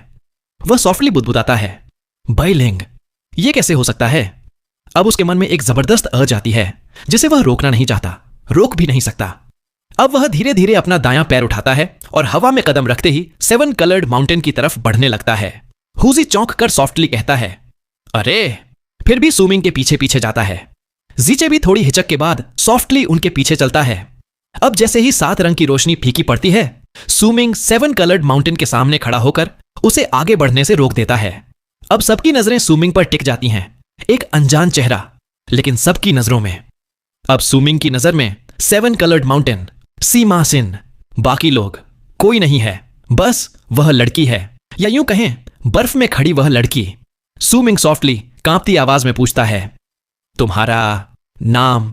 वह सॉफ्टली बुदबुदाता है, बाइलिंग, ये कैसे हो सकता है? अब उसके मन में एक जबरदस्त अर्ज आती है, जिसे वह रोकना नहीं चाहता, रोक भी नहीं सकता। अब वह धीरे धीरे अपना दायां पैर उठाता है और हवा में कदम रखते ही 7 कलर्ड माउंटेन की तरफ बढ़ने लगता है। हुजी चौंक कर सॉफ्टली कहता है, अरे, फिर भी सूमिंग के पीछे पीछे जाता है। जीचे भी थोड़ी हिचक के बाद सॉफ्टली उनके पीछे चलता है। अब जैसे ही 7 रंग की रोशनी फीकी पड़ती है, सूमिंग 7 कलर्ड माउंटेन के सामने खड़ा होकर उसे आगे बढ़ने से रोक देता है। अब सबकी नजरें सूमिंग पर टिक जाती हैं, एक अनजान चेहरा, लेकिन सबकी नजरों में। अब सूमिंग की नजर में 7 कलर्ड माउंटेन, सीमाशिन, बाकी लोग कोई नहीं है, बस वह लड़की है, या यूं कहें बर्फ में खड़ी वह लड़की। सूमिंग सॉफ्टली कांपती आवाज में पूछता है, तुम्हारा नाम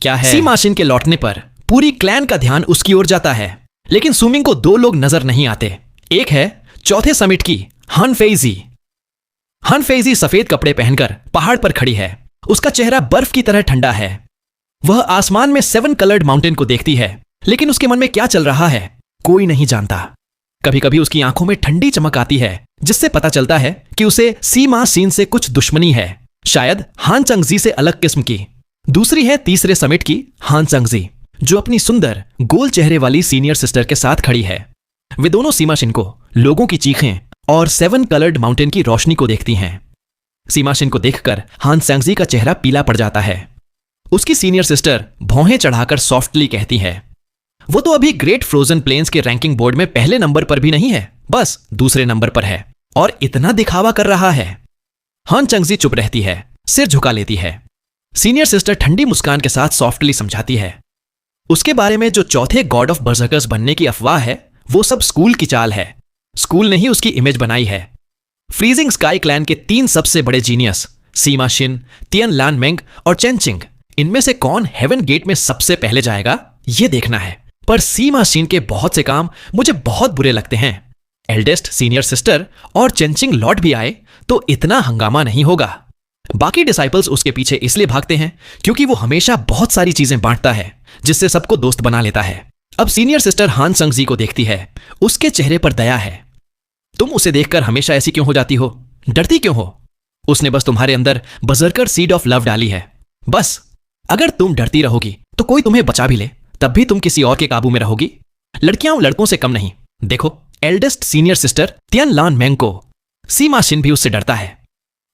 क्या है? सीमाशिन के लौटने पर पूरी क्लैन का ध्यान उसकी ओर जाता है, लेकिन सूमिंग को 2 लोग नजर नहीं आते। एक है चौथे समिट की हान फेइजी। हान फेइजी सफेद कपड़े पहनकर पहाड़ पर खड़ी है। उसका चेहरा बर्फ की तरह ठंडा है। वह आसमान में 7 कलर्ड माउंटेन को देखती है, लेकिन उसके मन में क्या चल रहा है कोई नहीं जानता। कभी कभी उसकी आंखों में ठंडी चमक आती है, जिससे पता चलता है कि उसे सीमाशिन से कुछ दुश्मनी है, शायद हान चंगजी से अलग किस्म की। दूसरी है तीसरे समिट की हान चंगजी, जो अपनी सुंदर गोल चेहरे वाली सीनियर सिस्टर के साथ खड़ी है। वे दोनों सीमाशिन को, लोगों की चीखें और 7 कलर्ड माउंटेन की रोशनी को देखती हैं। सीमाशिन को देखकर हान चंगजी का चेहरा पीला पड़ जाता है। उसकी सीनियर सिस्टर भौहें चढ़ाकर सॉफ्टली कहती है, वो तो अभी ग्रेट फ्रोजन प्लेन्स के रैंकिंग बोर्ड में पहले नंबर पर भी नहीं है, बस दूसरे नंबर पर है। और इतना दिखावा कर रहा है। हान चंगजी चुप रहती है, सिर झुका लेती है। सीनियर सिस्टर ठंडी मुस्कान के साथ सॉफ्टली समझाती है, उसके बारे में जो चौथे गॉड ऑफ बर्जर्कर्स बनने की अफवाह है वो सब स्कूल की चाल है। स्कूल ने ही उसकी इमेज बनाई है। फ्रीजिंग स्काई क्लैन के 3 सबसे बड़े जीनियस सीमा शिन, तियन लान मेंग और चेन चिंग, इनमें से कौन हेवन गेट में सबसे पहले जाएगा ये देखना है। पर सीमा शिन के बहुत से काम मुझे बहुत बुरे लगते हैं। एल्डेस्ट सीनियर सिस्टर और चेनचिंग लॉर्ड भी आए तो इतना हंगामा नहीं होगा। बाकी डिसाइपल्स उसके पीछे इसलिए भागते हैं क्योंकि वो हमेशा बहुत सारी चीजें बांटता है जिससे सबको दोस्त बना लेता है। अब सीनियर सिस्टर हान संगजी को देखती है, उसके चेहरे पर दया है। तुम उसे देखकर हमेशा ऐसी क्यों हो जाती हो? डरती क्यों हो? उसने बस तुम्हारे अंदर बजरकर सीड ऑफ लव डाली है। बस अगर तुम डरती रहोगी तो कोई तुम्हें बचा भी ले तब भी तुम किसी और के काबू में रहोगी। लड़कियां लड़कों से कम नहीं। देखो, एल्डेस्ट सीनियर सिस्टर तियन लान मेंग को सीमा शिन भी उससे डरता है।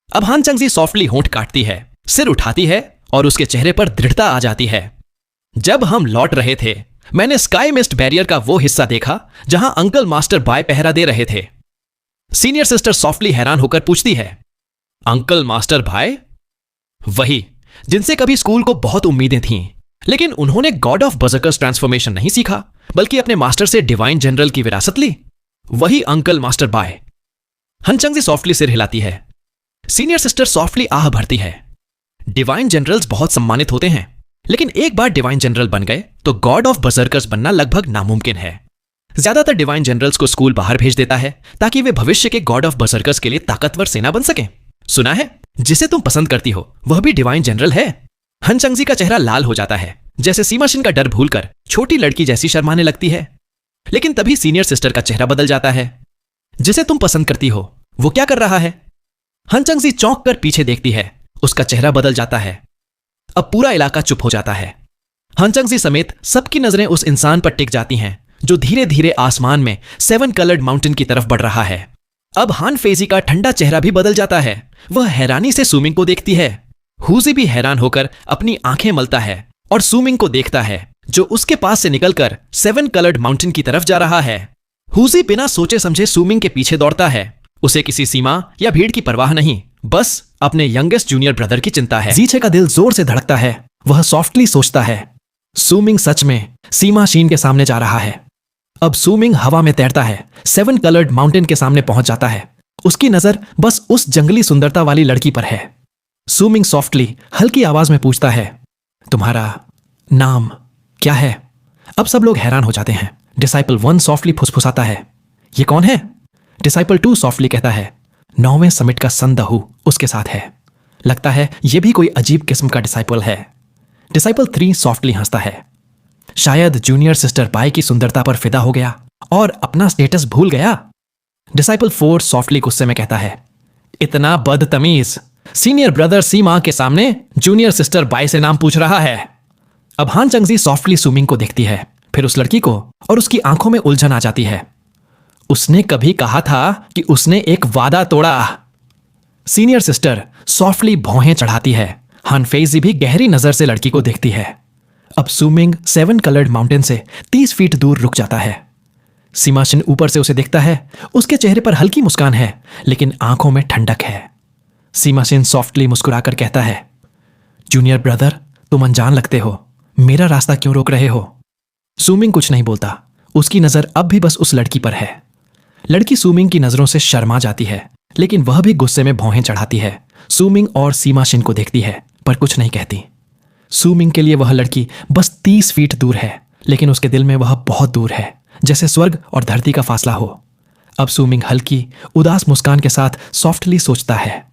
अब हान चंगजी सॉफ्टली होंठ काटती है, सिर उठाती है और उसके चेहरे पर दृढ़ता आ जाती है। जब हम लौट रहे थे मैंने स्काई मिस्ट बैरियर का वो हिस्सा देखा जहां अंकल मास्टर बाय पहरा दे रहे थे। सीनियर सिस्टर सॉफ्टली हैरान होकर पूछती है, अंकल मास्टर भाई? वही जिनसे कभी स्कूल को बहुत उम्मीदें थीं, लेकिन उन्होंने गॉड ऑफ बर्जर्कर्स ट्रांसफॉर्मेशन नहीं सीखा बल्कि अपने मास्टर से डिवाइन जनरल की विरासत ली। वही अंकल मास्टर बाय। हान चंगजी सॉफ्टली सिर हिलाती है। सीनियर सिस्टर सॉफ्टली आह भरती है। डिवाइन जनरल्स बहुत सम्मानित होते हैं, लेकिन एक बार डिवाइन जनरल बन गए तो गॉड ऑफ बर्जर्कर्स बनना लगभग नामुमकिन है। ज्यादातर डिवाइन जनरल्स को स्कूल बाहर भेज देता है ताकि वे भविष्य के गॉड ऑफ बर्जर्कर्स के लिए ताकतवर सेना बन सकें। सुना है जिसे तुम पसंद करती हो वह भी डिवाइन जनरल है। हान चंगजी का चेहरा लाल हो जाता है, जैसे सीमा शिन का डर भूलकर छोटी लड़की जैसी शर्माने लगती है। लेकिन तभी सीनियर सिस्टर का चेहरा बदल जाता है। जिसे तुम पसंद करती हो वो क्या कर रहा है? हान चंगजी चौंक कर पीछे देखती है, उसका चेहरा बदल जाता है। अब पूरा इलाका चुप हो जाता है। हान चंगजी समेत सबकी नजरें उस इंसान पर टिक जाती हैं जो धीरे धीरे आसमान में 7 कलर्ड माउंटेन की तरफ बढ़ रहा है। अब हान फेजी का ठंडा चेहरा भी बदल जाता है। वह हैरानी से सूमिंग को देखती है। हुजी भी हैरान होकर अपनी आंखें मलता है और सूमिंग को देखता है जो उसके पास से निकलकर 7 कलर्ड माउंटेन की तरफ जा रहा है। हुजी बिना सोचे समझे सूमिंग के पीछे दौड़ता है। उसे किसी सीमा या भीड़ की परवाह नहीं, बस अपने यंगेस्ट जूनियर ब्रदर की चिंता है। जीचे का दिल जोर से धड़कता है। वह सॉफ्टली सोचता है, सूमिंग सच में सीमा शीन के सामने जा रहा है। अब सूमिंग हवा में तैरता है, 7 कलर्ड माउंटेन के सामने पहुंच जाता है। उसकी नजर बस उस जंगली सुंदरता वाली लड़की पर है। सूमिंग सॉफ्टली हल्की आवाज में पूछता है, तुम्हारा नाम क्या है? अब सब लोग हैरान हो जाते हैं। डिसाइपल 1 सॉफ्टली फुसफुसाता है, ये कौन है? डिसाइपल 2 सॉफ्टली कहता है, 9वें समिट का सन दहू उसके साथ है। लगता है ये भी कोई अजीब किस्म का डिसाइपल है। डिसाइपल 3 सॉफ्टली हंसता है, शायद जूनियर सिस्टर बाय की सुंदरता पर फिदा हो गया और अपना स्टेटस भूल गया। डिसाइपल 4 सॉफ्टली गुस्से में कहता है, इतना बदतमीज, सीनियर ब्रदर सीमा के सामने जूनियर सिस्टर बाय से नाम पूछ रहा है। अब हान चंगजी सॉफ्टली सूमिंग को देखती है, फिर उस लड़की को, और उसकी आंखों में उलझन आ जाती है। उसने कभी कहा था कि उसने एक वादा तोड़ा। सीनियर सिस्टर सॉफ्टली भौहें चढ़ाती है। हान फेजी भी गहरी नजर से लड़की को देखती है। अब सूमिंग 7 कलर्ड माउंटेन से 30 फीट दूर रुक जाता है। सीमा शिन ऊपर से उसे देखता है। उसके चेहरे पर हल्की मुस्कान है, लेकिन आंखों में ठंडक है। सीमा शिन सॉफ्टली मुस्कुराकर कहता है, जूनियर ब्रदर, तुम अनजान लगते हो, मेरा रास्ता क्यों रोक रहे हो? सूमिंग कुछ नहीं बोलता। उसकी नजर अब भी बस उस लड़की पर है। लड़की सूमिंग की नजरों से शर्मा जाती है, लेकिन वह भी गुस्से में भौहें चढ़ाती है। सूमिंग और सीमा शिन को देखती है पर कुछ नहीं कहती। सूमिंग के लिए वह लड़की बस 30 फीट दूर है, लेकिन उसके दिल में वह बहुत दूर है, जैसे स्वर्ग और धरती का फासला हो। अब सूमिंग हल्की उदास मुस्कान के साथ सॉफ्टली सोचता है,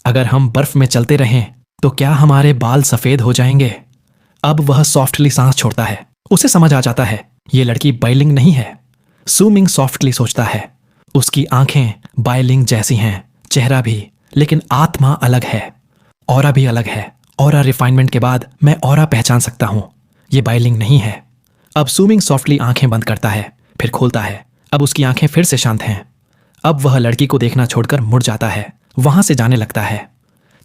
अगर हम बर्फ में चलते रहें तो क्या हमारे बाल सफेद हो जाएंगे? अब वह सॉफ्टली सांस छोड़ता है। उसे समझ आ जाता है ये लड़की बाइलिंग नहीं है। सूमिंग सॉफ्टली सोचता है, उसकी आंखें बाइलिंग जैसी हैं, चेहरा भी, लेकिन आत्मा अलग है, ऑरा भी अलग है। ऑरा रिफाइनमेंट के बाद मैं ऑरा पहचान सकता हूं, ये बाइलिंग नहीं है। अब सूमिंग सॉफ्टली आंखें बंद करता है, फिर खोलता है। अब उसकी आंखें फिर से शांत हैं। अब वह लड़की को देखना छोड़कर मुड़ जाता है, वहां से जाने लगता है।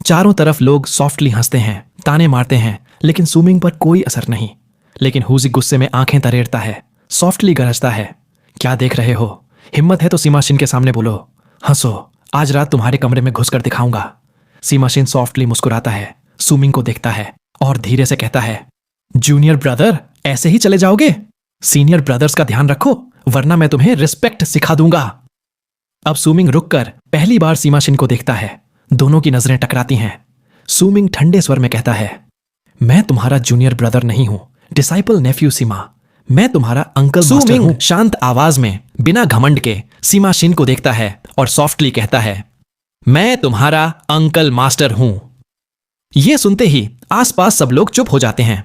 चारों तरफ लोग सॉफ्टली हंसते हैं, ताने मारते हैं, लेकिन सूमिंग पर कोई असर नहीं। लेकिन हुजी गुस्से में आंखें तरेरता है, सॉफ्टली गरजता है, क्या देख रहे हो? हिम्मत है तो सीमा शिन के सामने बोलो, हंसो, आज रात तुम्हारे कमरे में घुसकर दिखाऊंगा। सीमा शिन सॉफ्टली मुस्कुराता है, सुमिंग को देखता है और धीरे से कहता है, जूनियर ब्रदर ऐसे ही चले जाओगे? सीनियर ब्रदर्स का ध्यान रखो, वरना मैं तुम्हें रिस्पेक्ट सिखा दूंगा। अब सुमिंग रुककर पहली बार सीमा शिन को देखता है। दोनों की नजरें टकराती हैं। सुमिंग ठंडे स्वर में कहता है, मैं तुम्हारा जूनियर ब्रदर नहीं हूं, डिसाइपल नेफ्यू सीमा, मैं तुम्हारा अंकल मास्टर हूं। शांत आवाज में बिना घमंड के सीमा शिन को देखता है और सॉफ्टली कहता है, मैं तुम्हारा अंकल मास्टर हूं। यह सुनते ही आसपास सब लोग चुप हो जाते हैं।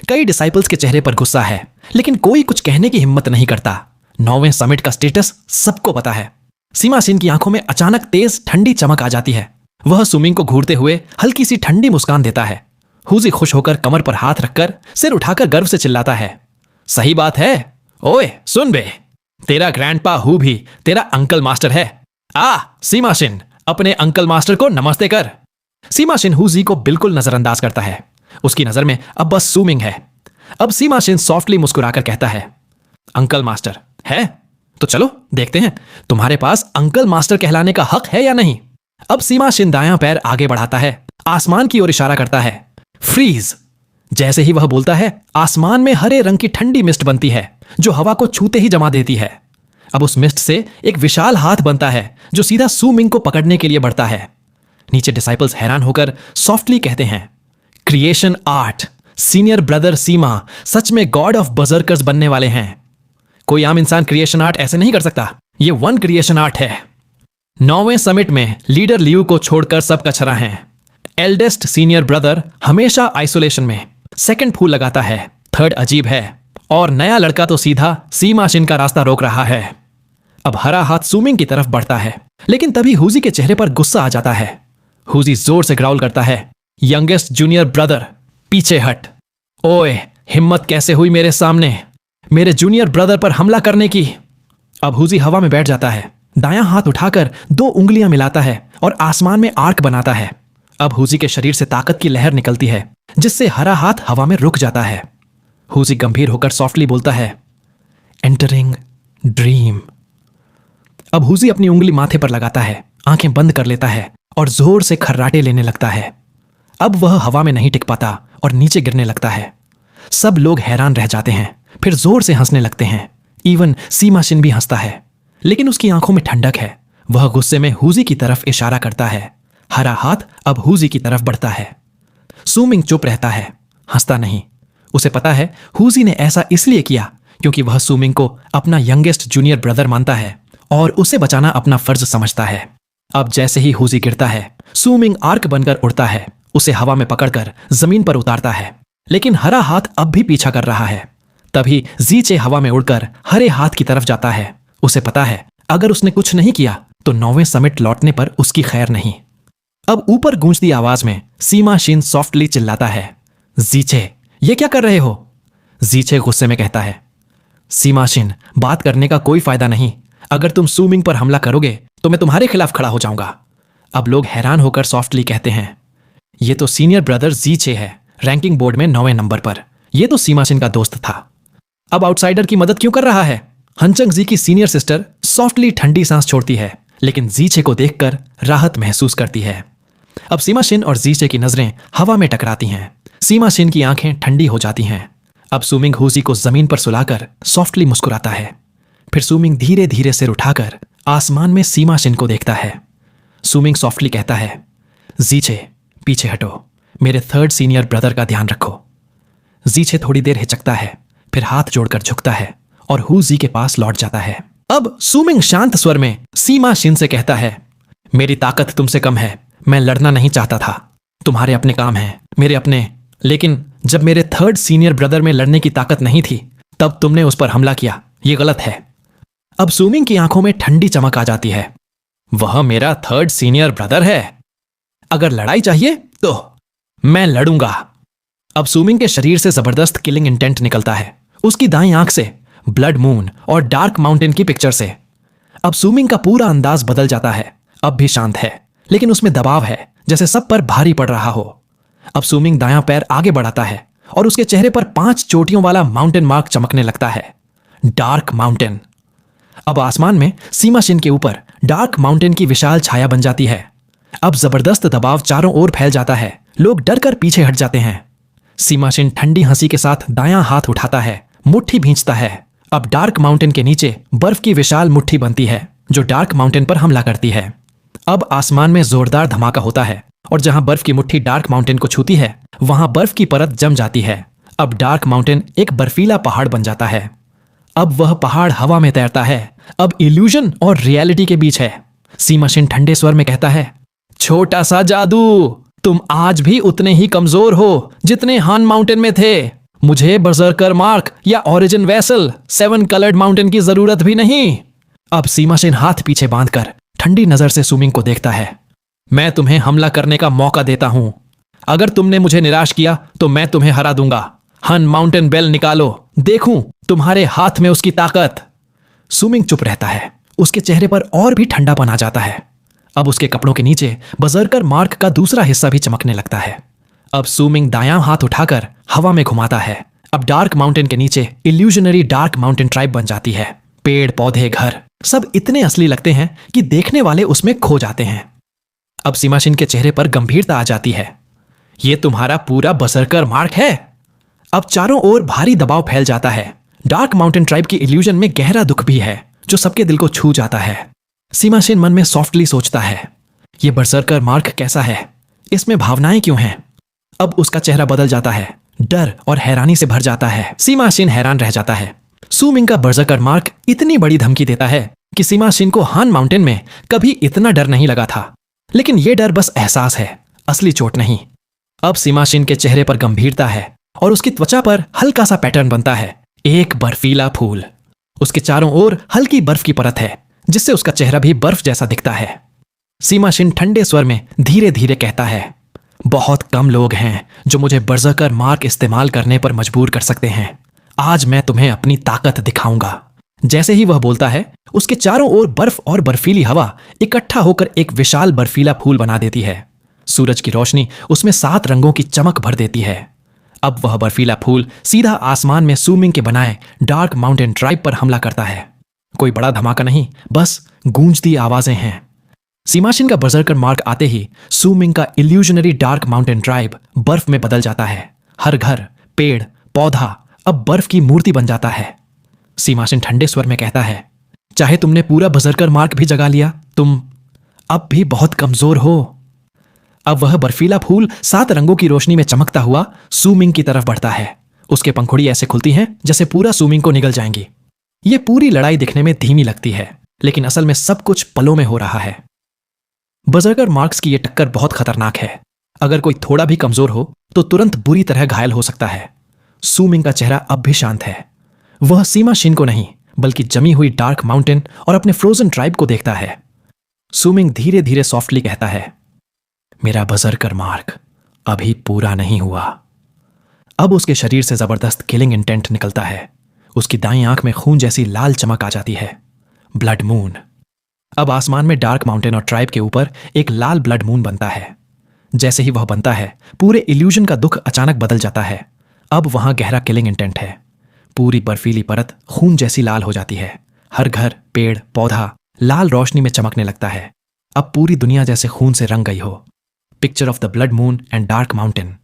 कई डिसाइपल्स के चेहरे पर गुस्सा है, लेकिन कोई कुछ कहने की हिम्मत नहीं करता। 9वें समिट का स्टेटस सबको पता है। सीमा शिन की आंखों में अचानक तेज ठंडी चमक आ जाती है। वह सुमिंग को घूरते हुए हल्की सी ठंडी मुस्कान देता है। हुजी खुश होकर कमर पर हाथ रखकर सिर उठाकर गर्व से चिल्लाता है, सही बात है। ओए सुन बे, तेरा ग्रैंडपा हु भी तेरा अंकल मास्टर है। आ सीमा शिन, अपने अंकल मास्टर को नमस्ते कर। सीमा शिन हुजी को बिल्कुल नजरअंदाज करता है। उसकी नजर में अब बस सुमिंग है। अब सीमा शिन सॉफ्टली मुस्कुराकर कहता है, अंकल मास्टर है तो चलो देखते हैं तुम्हारे पास अंकल मास्टर कहलाने का हक है या नहीं। अब सीमा शिन दायां पैर आगे बढ़ाता है, आसमान की ओर इशारा करता है, फ्रीज। जैसे ही वह बोलता है, आसमान में हरे रंग की ठंडी मिस्ट बनती है जो हवा को छूते ही जमा देती है। अब उस मिस्ट से एक विशाल हाथ बनता है जो सीधा सुमिंग को पकड़ने के लिए बढ़ता है। नीचे डिसाइपल्स हैरान होकर सॉफ्टली कहते हैं, क्रिएशन आर्ट, सीनियर ब्रदर सीमा सच में गॉड ऑफ बजर्कर्स बनने वाले हैं। कोई आम इंसान क्रिएशन आर्ट ऐसे नहीं कर सकता, ये वन क्रिएशन आर्ट है। 9वें समिट में लीडर लियू को छोड़कर सब कचरा हैं। एल्डेस्ट सीनियर ब्रदर हमेशा आइसोलेशन में सेकंड फूल लगाता है, थर्ड अजीब है, और नया लड़का तो सीधा सीमा शिन का रास्ता रोक रहा है। अब हरा हाथ सुमिंग की तरफ बढ़ता है, लेकिन तभी हुजी के चेहरे पर गुस्सा आ जाता है। हुजी जोर से ग्राउल करता है, यंगेस्ट जूनियर ब्रदर पीछे हट। ओए हिम्मत कैसे हुई मेरे सामने मेरे जूनियर ब्रदर पर हमला करने की। अब हुजी हवा में बैठ जाता है, दायां हाथ उठाकर 2 उंगलियां मिलाता है और आसमान में आर्क बनाता है। अब हुजी के शरीर से ताकत की लहर निकलती है, जिससे हरा हाथ हवा में रुक जाता है। हुजी गंभीर होकर सॉफ्टली बोलता है, एंटरिंग ड्रीम। अब हुजी अपनी उंगली माथे पर लगाता है, आंखें बंद कर लेता है और जोर से खर्राटे लेने लगता है। अब वह हवा में नहीं टिक पाता और नीचे गिरने लगता है। सब लोग हैरान रह जाते हैं, फिर जोर से हंसने लगते हैं। इवन सीमा शिन भी हंसता है, लेकिन उसकी आंखों में ठंडक है। वह गुस्से में हुजी की तरफ इशारा करता है। हरा हाथ अब हुजी की तरफ बढ़ता है। सुमिंग चुप रहता है, हंसता नहीं। उसे पता है हुजी ने ऐसा इसलिए किया क्योंकि वह सुमिंग को अपना यंगेस्ट जूनियर ब्रदर मानता है और उसे बचाना अपना फर्ज समझता है। अब जैसे ही हुजी गिरता है, सुमिंग आर्क बनकर उड़ता है, उसे हवा में पकड़कर जमीन पर उतारता है, लेकिन हरा हाथ अब भी पीछा कर रहा है। तभी जीचे हवा में उड़कर हरे हाथ की तरफ जाता है। उसे पता है अगर उसने कुछ नहीं किया तो 9वें समिट लौटने पर उसकी खैर नहीं। अब ऊपर गूंजती आवाज में सीमा शिन सॉफ्टली चिल्लाता है, जीचे ये क्या कर रहे हो? जीचे गुस्से में कहता है, सीमा शिन बात करने का कोई फायदा नहीं। अगर तुम सुमिंग पर हमला करोगे तो मैं तुम्हारे खिलाफ खड़ा हो जाऊंगा। अब लोग हैरान होकर सॉफ्टली कहते हैं, ये तो सीनियर ब्रदर जीचे है, रैंकिंग बोर्ड में 9वें नंबर पर। यह तो सीमा शिन का दोस्त था, अब आउटसाइडर की मदद क्यों कर रहा है? हंचंग जी की सीनियर सिस्टर सॉफ्टली ठंडी सांस छोड़ती है, लेकिन जीचे को देखकर राहत महसूस करती है। अब सीमा शिन और जीचे की नजरें हवा में टकराती हैं। सीमा शिन की आंखें ठंडी हो जाती हैं। अब सुमिंग हुजी को जमीन पर सुलाकर सॉफ्टली मुस्कुराता है। फिर सुमिंग धीरे धीरे सिर उठाकर आसमान में सीमा शिन को देखता है। सुमिंग सॉफ्टली कहता है, जीचे पीछे हटो, मेरे थर्ड सीनियर ब्रदर का ध्यान रखो। जीचे थोड़ी देर हिचकता है, फिर हाथ जोड़कर झुकता है और हुजी के पास लौट जाता है। अब सुमिंग शांत स्वर में सीमा शिन से कहता है, मेरी ताकत तुमसे कम है, मैं लड़ना नहीं चाहता था। तुम्हारे अपने काम हैं, मेरे अपने, लेकिन जब मेरे थर्ड सीनियर ब्रदर में लड़ने की ताकत नहीं थी तब तुमने उस पर हमला किया, यह गलत है। अब सुमिंग की आंखों में ठंडी चमक आ जाती है। वह मेरा थर्ड सीनियर ब्रदर है, अगर लड़ाई चाहिए तो मैं लड़ूंगा। अब सुमिंग के शरीर से जबरदस्त किलिंग इंटेंट निकलता है, उसकी दाईं आंख से ब्लड मून और डार्क माउंटेन की पिक्चर से। अब सुमिंग का पूरा अंदाज बदल जाता है, अब भी शांत है, लेकिन उसमें दबाव है, जैसे सब पर भारी पड़ रहा हो। अब सुमिंग दायां पैर आगे बढ़ाता है और उसके चेहरे पर 5 चोटियों वाला माउंटेन मार्क चमकने लगता है, डार्क माउंटेन। अब आसमान में सीमा शिन के ऊपर डार्क माउंटेन की विशाल छाया बन जाती है। अब जबरदस्त दबाव चारों ओर फैल जाता है। लोग डर कर पीछे हट जाते हैं। सीमाशिन ठंडी हंसी के साथ दायां हाथ उठाता है, मुट्ठी भींचता है। अब डार्क माउंटेन के नीचे बर्फ की विशाल मुट्ठी बनती है जो डार्क माउंटेन पर हमला करती है। अब आसमान में जोरदार धमाका होता है और जहां बर्फ की मुट्ठी डार्क माउंटेन को छूती है वहां बर्फ की परत जम जाती है। अब डार्क माउंटेन एक बर्फीला पहाड़ बन जाता है। अब वह पहाड़ हवा में तैरता है, अब इल्यूजन और रियलिटी के बीच है। सीमाशिन ठंडे स्वर में कहता है, छोटा सा जादू, तुम आज भी उतने ही कमजोर हो जितने हान माउंटेन में थे। मुझे बर्जर्कर मार्क या ओरिजिन वेसल 7 कलर्ड माउंटेन की जरूरत भी नहीं। अब सीमाशिन हाथ पीछे बांधकर ठंडी नजर से सुमिंग को देखता है। मैं तुम्हें हमला करने का मौका देता हूं। अगर तुमने मुझे निराश किया तो मैं तुम्हें हरा दूंगा। हन माउंटेन बेल निकालो, देखूं तुम्हारे हाथ में उसकी ताकत। सुमिंग चुप रहता है। उसके चेहरे पर और भी ठंडापन आ जाता है। अब उसके कपड़ों के नीचे बर्जर्कर मार्क का दूसरा हिस्सा भी चमकने लगता है। अब सुमिंग दायां हाथ उठाकर हवा में घुमाता है। अब डार्क माउंटेन के नीचे इल्यूजनरी डार्क माउंटेन ट्राइब बन जाती है। पेड़ पौधे घर सब इतने असली लगते हैं कि देखने वाले उसमें खो जाते हैं। अब सीमाशिन के चेहरे पर गंभीरता आ जाती है। यह तुम्हारा पूरा बर्जर्कर मार्क है। अब चारों ओर भारी दबाव फैल जाता है। डार्क माउंटेन ट्राइब की इल्यूजन में गहरा दुख भी है जो सबके दिल को छू जाता है। सीमाशिन मन में सॉफ्टली सोचता है, यह बर्जर्कर मार्क कैसा है, इसमें भावनाएं क्यों हैं। अब उसका चेहरा बदल जाता है, डर और हैरानी से भर जाता है। सीमाशिन हैरान रह जाता है। सुमिंग का बर्जर्कर मार्क इतनी बड़ी धमकी देता है कि सीमाशिन को हान माउंटेन में कभी इतना डर नहीं लगा था। लेकिन यह डर बस एहसास है, असली चोट नहीं। अब सीमाशिन के चेहरे पर गंभीरता है और उसकी त्वचा पर हल्का सा पैटर्न बनता है, एक बर्फीला फूल। उसके चारों ओर हल्की बर्फ की परत है जिससे उसका चेहरा भी बर्फ जैसा दिखता है। सीमाशिन ठंडे स्वर में धीरे धीरे कहता है, बहुत कम लोग हैं जो मुझे बर्जर्कर मार्क इस्तेमाल करने पर मजबूर कर सकते हैं। आज मैं तुम्हें अपनी ताकत दिखाऊंगा। जैसे ही वह बोलता है उसके चारों ओर बर्फ और बर्फीली हवा इकट्ठा होकर एक विशाल बर्फीला फूल बना देती है। सूरज की रोशनी उसमें 7 रंगों की चमक भर देती है। अब वह बर्फीला फूल सीधा आसमान में सुमिंग के बनाए डार्क माउंटेन ट्राइब पर हमला करता है। कोई बड़ा धमाका नहीं, बस गूंजती आवाजें हैं। सीमाशिन का बर्जर्कर मार्क आते ही सुमिंग का इल्यूजनरी डार्क माउंटेन ट्राइब बर्फ में बदल जाता है। हर घर, पेड़, पौधा अब बर्फ की मूर्ति बन जाता है। सीमाशिन ठंडे स्वर में कहता है, चाहे तुमने पूरा बर्जर्कर मार्क भी जगा लिया, तुम अब भी बहुत कमजोर हो। अब वह बर्फीला फूल 7 रंगों की रोशनी में चमकता हुआ सुमिंग की तरफ बढ़ता है। उसके पंखुड़ी ऐसे खुलती हैं जैसे पूरा सुमिंग को निगल जाएंगी। यह पूरी लड़ाई दिखने में धीमी लगती है, लेकिन असल में सब कुछ पलों में हो रहा है। बर्जर्कर मार्क्स की यह टक्कर बहुत खतरनाक है। अगर कोई थोड़ा भी कमजोर हो तो तुरंत बुरी तरह घायल हो सकता है। सुमिंग का चेहरा अब भी शांत है। वह सीमाशिन को नहीं बल्कि जमी हुई डार्क माउंटेन और अपने फ्रोजन ट्राइब को देखता है। सुमिंग धीरे धीरे सॉफ्टली कहता है, मेरा बर्जर्कर मार्क अभी पूरा नहीं हुआ। अब उसके शरीर से जबरदस्त किलिंग इंटेंट निकलता है। उसकी दाईं आंख में खून जैसी लाल चमक आ जाती है। Blood moon. अब आसमान में डार्क माउंटेन और ट्राइब के ऊपर एक लाल ब्लड मून बनता है। जैसे ही वह बनता है पूरे इल्यूजन का दुख अचानक बदल जाता है। अब वहां गहरा किलिंग इंटेंट है। पूरी बर्फीली परत खून जैसी लाल हो जाती है। हर घर, पेड़, पौधा लाल रोशनी में चमकने लगता है। अब पूरी दुनिया जैसे खून से रंग गई हो। Picture of the blood moon and dark mountain.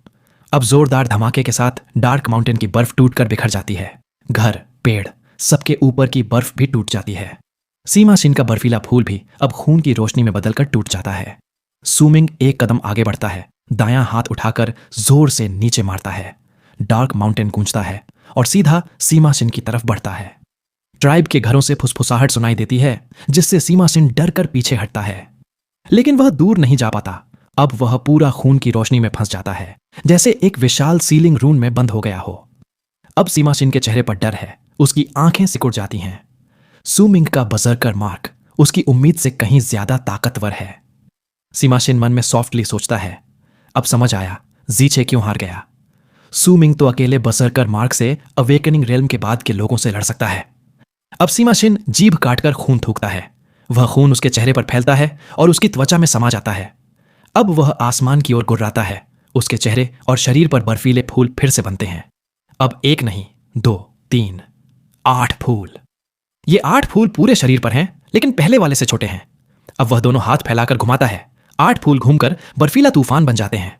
अब जोरदार धमाके के साथ डार्क माउंटेन की बर्फ टूटकर बिखर जाती है। घर, पेड़ सबके ऊपर की बर्फ भी टूट जाती है। सीमाशिन का बर्फीला फूल भी अब खून की रोशनी में बदलकर टूट जाता है। सुमिंग एक कदम आगे बढ़ता है, दायां हाथ उठाकर जोर से नीचे मारता है। डार्क माउंटेन गूंजता है और सीधा सीमाशिन की तरफ बढ़ता है। ट्राइब के घरों से फुसफुसाहट सुनाई देती है जिससे सीमाशिन डर कर पीछे हटता है। लेकिन वह दूर नहीं जा पाता। अब वह पूरा खून की रोशनी में फंस जाता है, जैसे एक विशाल सीलिंग रूम में बंद हो गया हो। अब सीमाशिन के चेहरे पर डर है, उसकी आंखें सिकुड़ जाती हैं। सुमिंग का बर्जर्कर मार्क उसकी उम्मीद से कहीं ज्यादा ताकतवर है। सीमाशिन मन में सॉफ्टली सोचता है, अब समझ आया जीचे क्यों हार गया। सुमिंग तो अकेले बर्जर्कर मार्क से अवेकनिंग रेल्म के बाद के लोगों से लड़ सकता है। अब सीमाशिन जीभ काटकर खून थूकता है। वह खून उसके चेहरे पर फैलता है और उसकी त्वचा में समा जाता है। अब वह आसमान की ओर गुर्राता है। उसके चेहरे और शरीर पर बर्फीले फूल फिर से बनते हैं। अब 1 नहीं, 2, 3, 8 फूल। ये 8 फूल पूरे शरीर पर हैं, लेकिन पहले वाले से छोटे हैं। अब वह दोनों हाथ फैलाकर घुमाता है। 8 फूल घूमकर बर्फीला तूफान बन जाते हैं।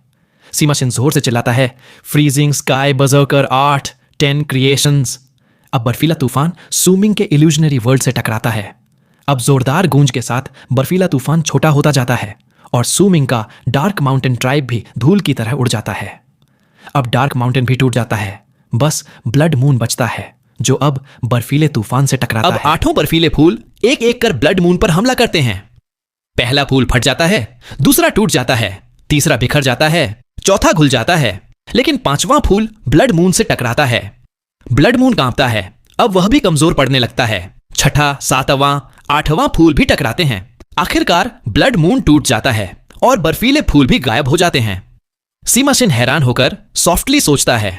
सीमा शिन जोर से चिल्लाता है, फ्रीजिंग स्काई बर्जर्कर 8 10 क्रिएशंस। अब बर्फीला तूफान सूमिंग के इल्यूजनरी वर्ल्ड से टकराता है। अब जोरदार गूंज के साथ बर्फीला तूफान छोटा होता जाता है और सूमिंग का डार्क माउंटेन ट्राइब भी धूल की तरह उड़ जाता है। अब डार्क माउंटेन भी टूट जाता है, बस ब्लड मून बचता है जो अब बर्फीले तूफान से टकराता है। अब 8 बर्फीले फूल एक एक कर ब्लड मून पर हमला करते हैं। पहला फूल फट जाता है, दूसरा टूट जाता है, तीसरा बिखर जाता है, चौथा घुल जाता है, लेकिन 5वां फूल ब्लड मून से टकराता है। ब्लड मून कांपता है, अब वह भी कमजोर पड़ने लगता है। 6ठा, 7वां, 8वां फूल भी टकराते हैं। आखिरकार ब्लड मून टूट जाता है और बर्फीले फूल भी गायब हो जाते हैं। सीमा शिन हैरान होकर सॉफ्टली सोचता है,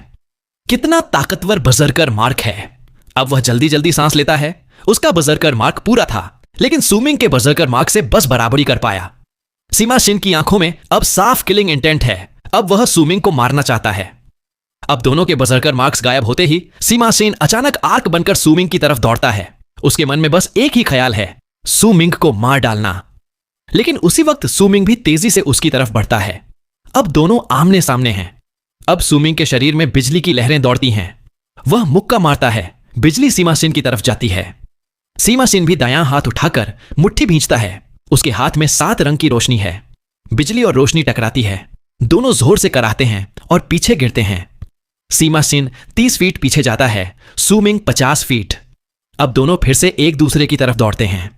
कितना ताकतवर बजरकर मार्क है। अब वह जल्दी जल्दी सांस लेता है। उसका बजरकर मार्क पूरा था, लेकिन सूमिंग के बजरकर मार्क से बस बराबरी कर पाया। सीमा शिन की आंखों में अब साफ किलिंग इंटेंट है। अब वह सूमिंग को मारना चाहता है। अब दोनों के बजरकर मार्क्स गायब होते ही सीमा शिन अचानक आर्क बनकर सूमिंग की तरफ दौड़ता है। उसके मन में बस एक ही ख्याल है, सूमिंग को मार डालना। लेकिन उसी वक्त सूमिंग भी तेजी से उसकी तरफ बढ़ता है। अब दोनों आमने सामने हैं। अब सूमिंग के शरीर में बिजली की लहरें दौड़ती हैं। वह मुक्का मारता है, बिजली सीमा शिन की तरफ जाती है। सीमा शिन भी दायां हाथ उठाकर मुट्ठी भींचता है। उसके हाथ में 7 रंग की रोशनी है। बिजली और रोशनी टकराती है। दोनों जोर से कराहते हैं और पीछे गिरते हैं। सीमा शिन 30 फीट पीछे जाता है, सूमिंग 50 फीट। अब दोनों फिर से एक दूसरे की तरफ दौड़ते हैं।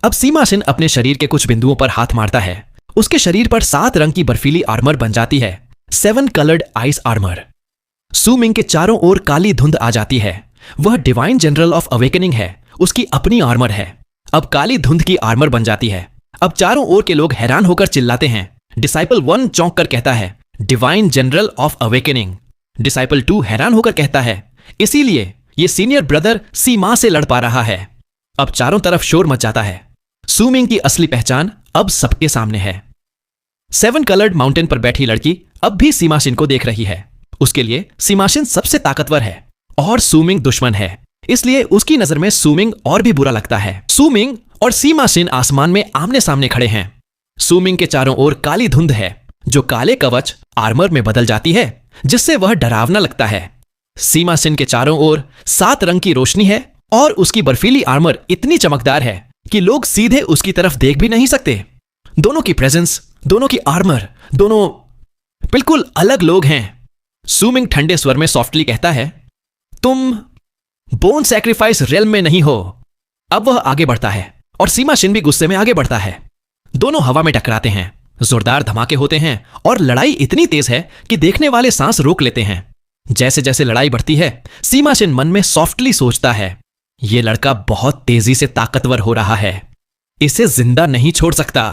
अब सीमा शिन अपने शरीर के कुछ बिंदुओं पर हाथ मारता है। उसके शरीर पर 7 रंग की बर्फीली आर्मर बन जाती है, 7 कलर्ड आइस आर्मर। सूमिंग के चारों ओर काली धुंध आ जाती है। वह डिवाइन जनरल ऑफ अवेकनिंग है, उसकी अपनी आर्मर है। अब काली धुंध की आर्मर बन जाती है। अब चारों ओर के लोग हैरान होकर चिल्लाते हैं। डिसाइपल 1 चौंक कर कहता है, divine general of awakening. Disciple 2 हैरान होकर कहता है, इसीलिए ये सीनियर ब्रदर सीमा से लड़ पा रहा है। अब चारों तरफ शोर मच जाता है। सूमिंग की असली पहचान अब सबके सामने है। 7 कलर्ड माउंटेन पर बैठी लड़की अब भी सीमा शिन को देख रही है। उसके लिए सीमा शिन सबसे ताकतवर है और सूमिंग दुश्मन है, इसलिए उसकी नजर में सूमिंग और भी बुरा लगता है। सूमिंग और सीमा शिन आसमान में आमने सामने खड़े हैं। सूमिंग के चारों ओर काली धुंध है जो काले कवच आर्मर में बदल जाती है, जिससे वह डरावना लगता है। सीमा शिन के चारों ओर 7 रंग की रोशनी है और उसकी बर्फीली आर्मर इतनी चमकदार है कि लोग सीधे उसकी तरफ देख भी नहीं सकते। दोनों की प्रेजेंस, दोनों की आर्मर, दोनों बिल्कुल अलग लोग हैं। सूमिंग ठंडे स्वर में सॉफ्टली कहता है, तुम बोन सैक्रिफाइस रेल में नहीं हो। अब वह आगे बढ़ता है और सीमा शिन भी गुस्से में आगे बढ़ता है। दोनों हवा में टकराते हैं, जोरदार धमाके होते हैं और लड़ाई इतनी तेज है कि देखने वाले सांस रोक लेते हैं। जैसे जैसे लड़ाई बढ़ती है, सीमा शिन मन में सॉफ्टली सोचता है, यह लड़का बहुत तेजी से ताकतवर हो रहा है, इसे जिंदा नहीं छोड़ सकता।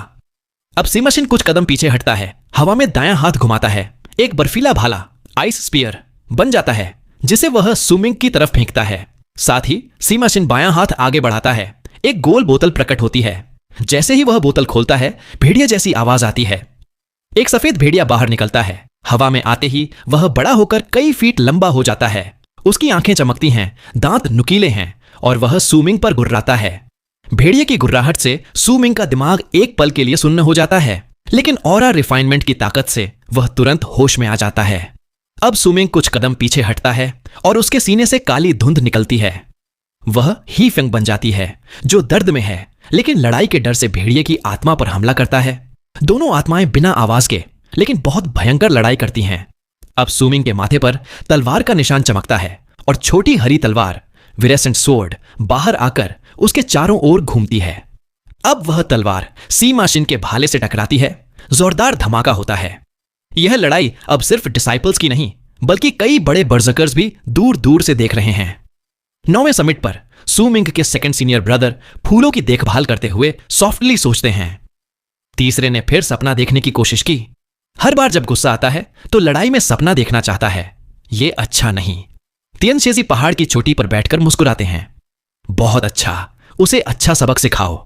अब सीमा शिन कुछ कदम पीछे हटता है, हवा में दायां हाथ घुमाता है। एक बर्फीला भाला, आइस स्पीयर बन जाता है, जिसे वह सूमिंग की तरफ फेंकता है। साथ ही सीमा शिन बायां हाथ आगे बढ़ाता है। एक गोल बोतल प्रकट होती है। जैसे ही वह बोतल खोलता है, भेड़िया जैसी आवाज आती है। एक सफेद भेड़िया बाहर निकलता है। हवा में आते ही वह बड़ा होकर कई फीट लंबा हो जाता है। उसकी आंखें चमकती हैं, दांत नुकीले हैं और वह सूमिंग पर गुर्राता है। भेड़िए की गुर्राहट से सूमिंग का दिमाग एक पल के लिए सुन्न हो जाता है, लेकिन ऑरा रिफाइनमेंट की ताकत से वह तुरंत होश में आ जाता है। अब सूमिंग कुछ कदम पीछे हटता है और उसके सीने से काली धुंध निकलती है। वह ही फेंग बन जाती है, जो दर्द में है, लेकिन लड़ाई के डर से भेड़िए की आत्मा पर हमला करता है। दोनों आत्माएं बिना आवाज के लेकिन बहुत भयंकर लड़ाई करती हैं। अब सूमिंग के माथे पर तलवार का निशान चमकता है और छोटी हरी तलवार विरेसेंट स्वॉर्ड बाहर आकर उसके चारों ओर घूमती है। अब वह तलवार सीमा शिन के भाले से टकराती है। जोरदार धमाका होता है। यह लड़ाई अब सिर्फ डिसाइपल्स की नहीं, बल्कि कई बड़े बर्जर्कर्स भी दूर दूर से देख रहे हैं। 9वें समिट पर सूमिंग के सेकंड सीनियर ब्रदर फूलों की देखभाल करते हुए सॉफ्टली सोचते हैं। तीसरे ने फिर सपना देखने की कोशिश की। हर बार जब गुस्सा आता है तो लड़ाई में सपना देखना चाहता है। यह अच्छा नहीं। तियनशेजी पहाड़ की चोटी पर बैठकर मुस्कुराते हैं। बहुत अच्छा, उसे अच्छा सबक सिखाओ।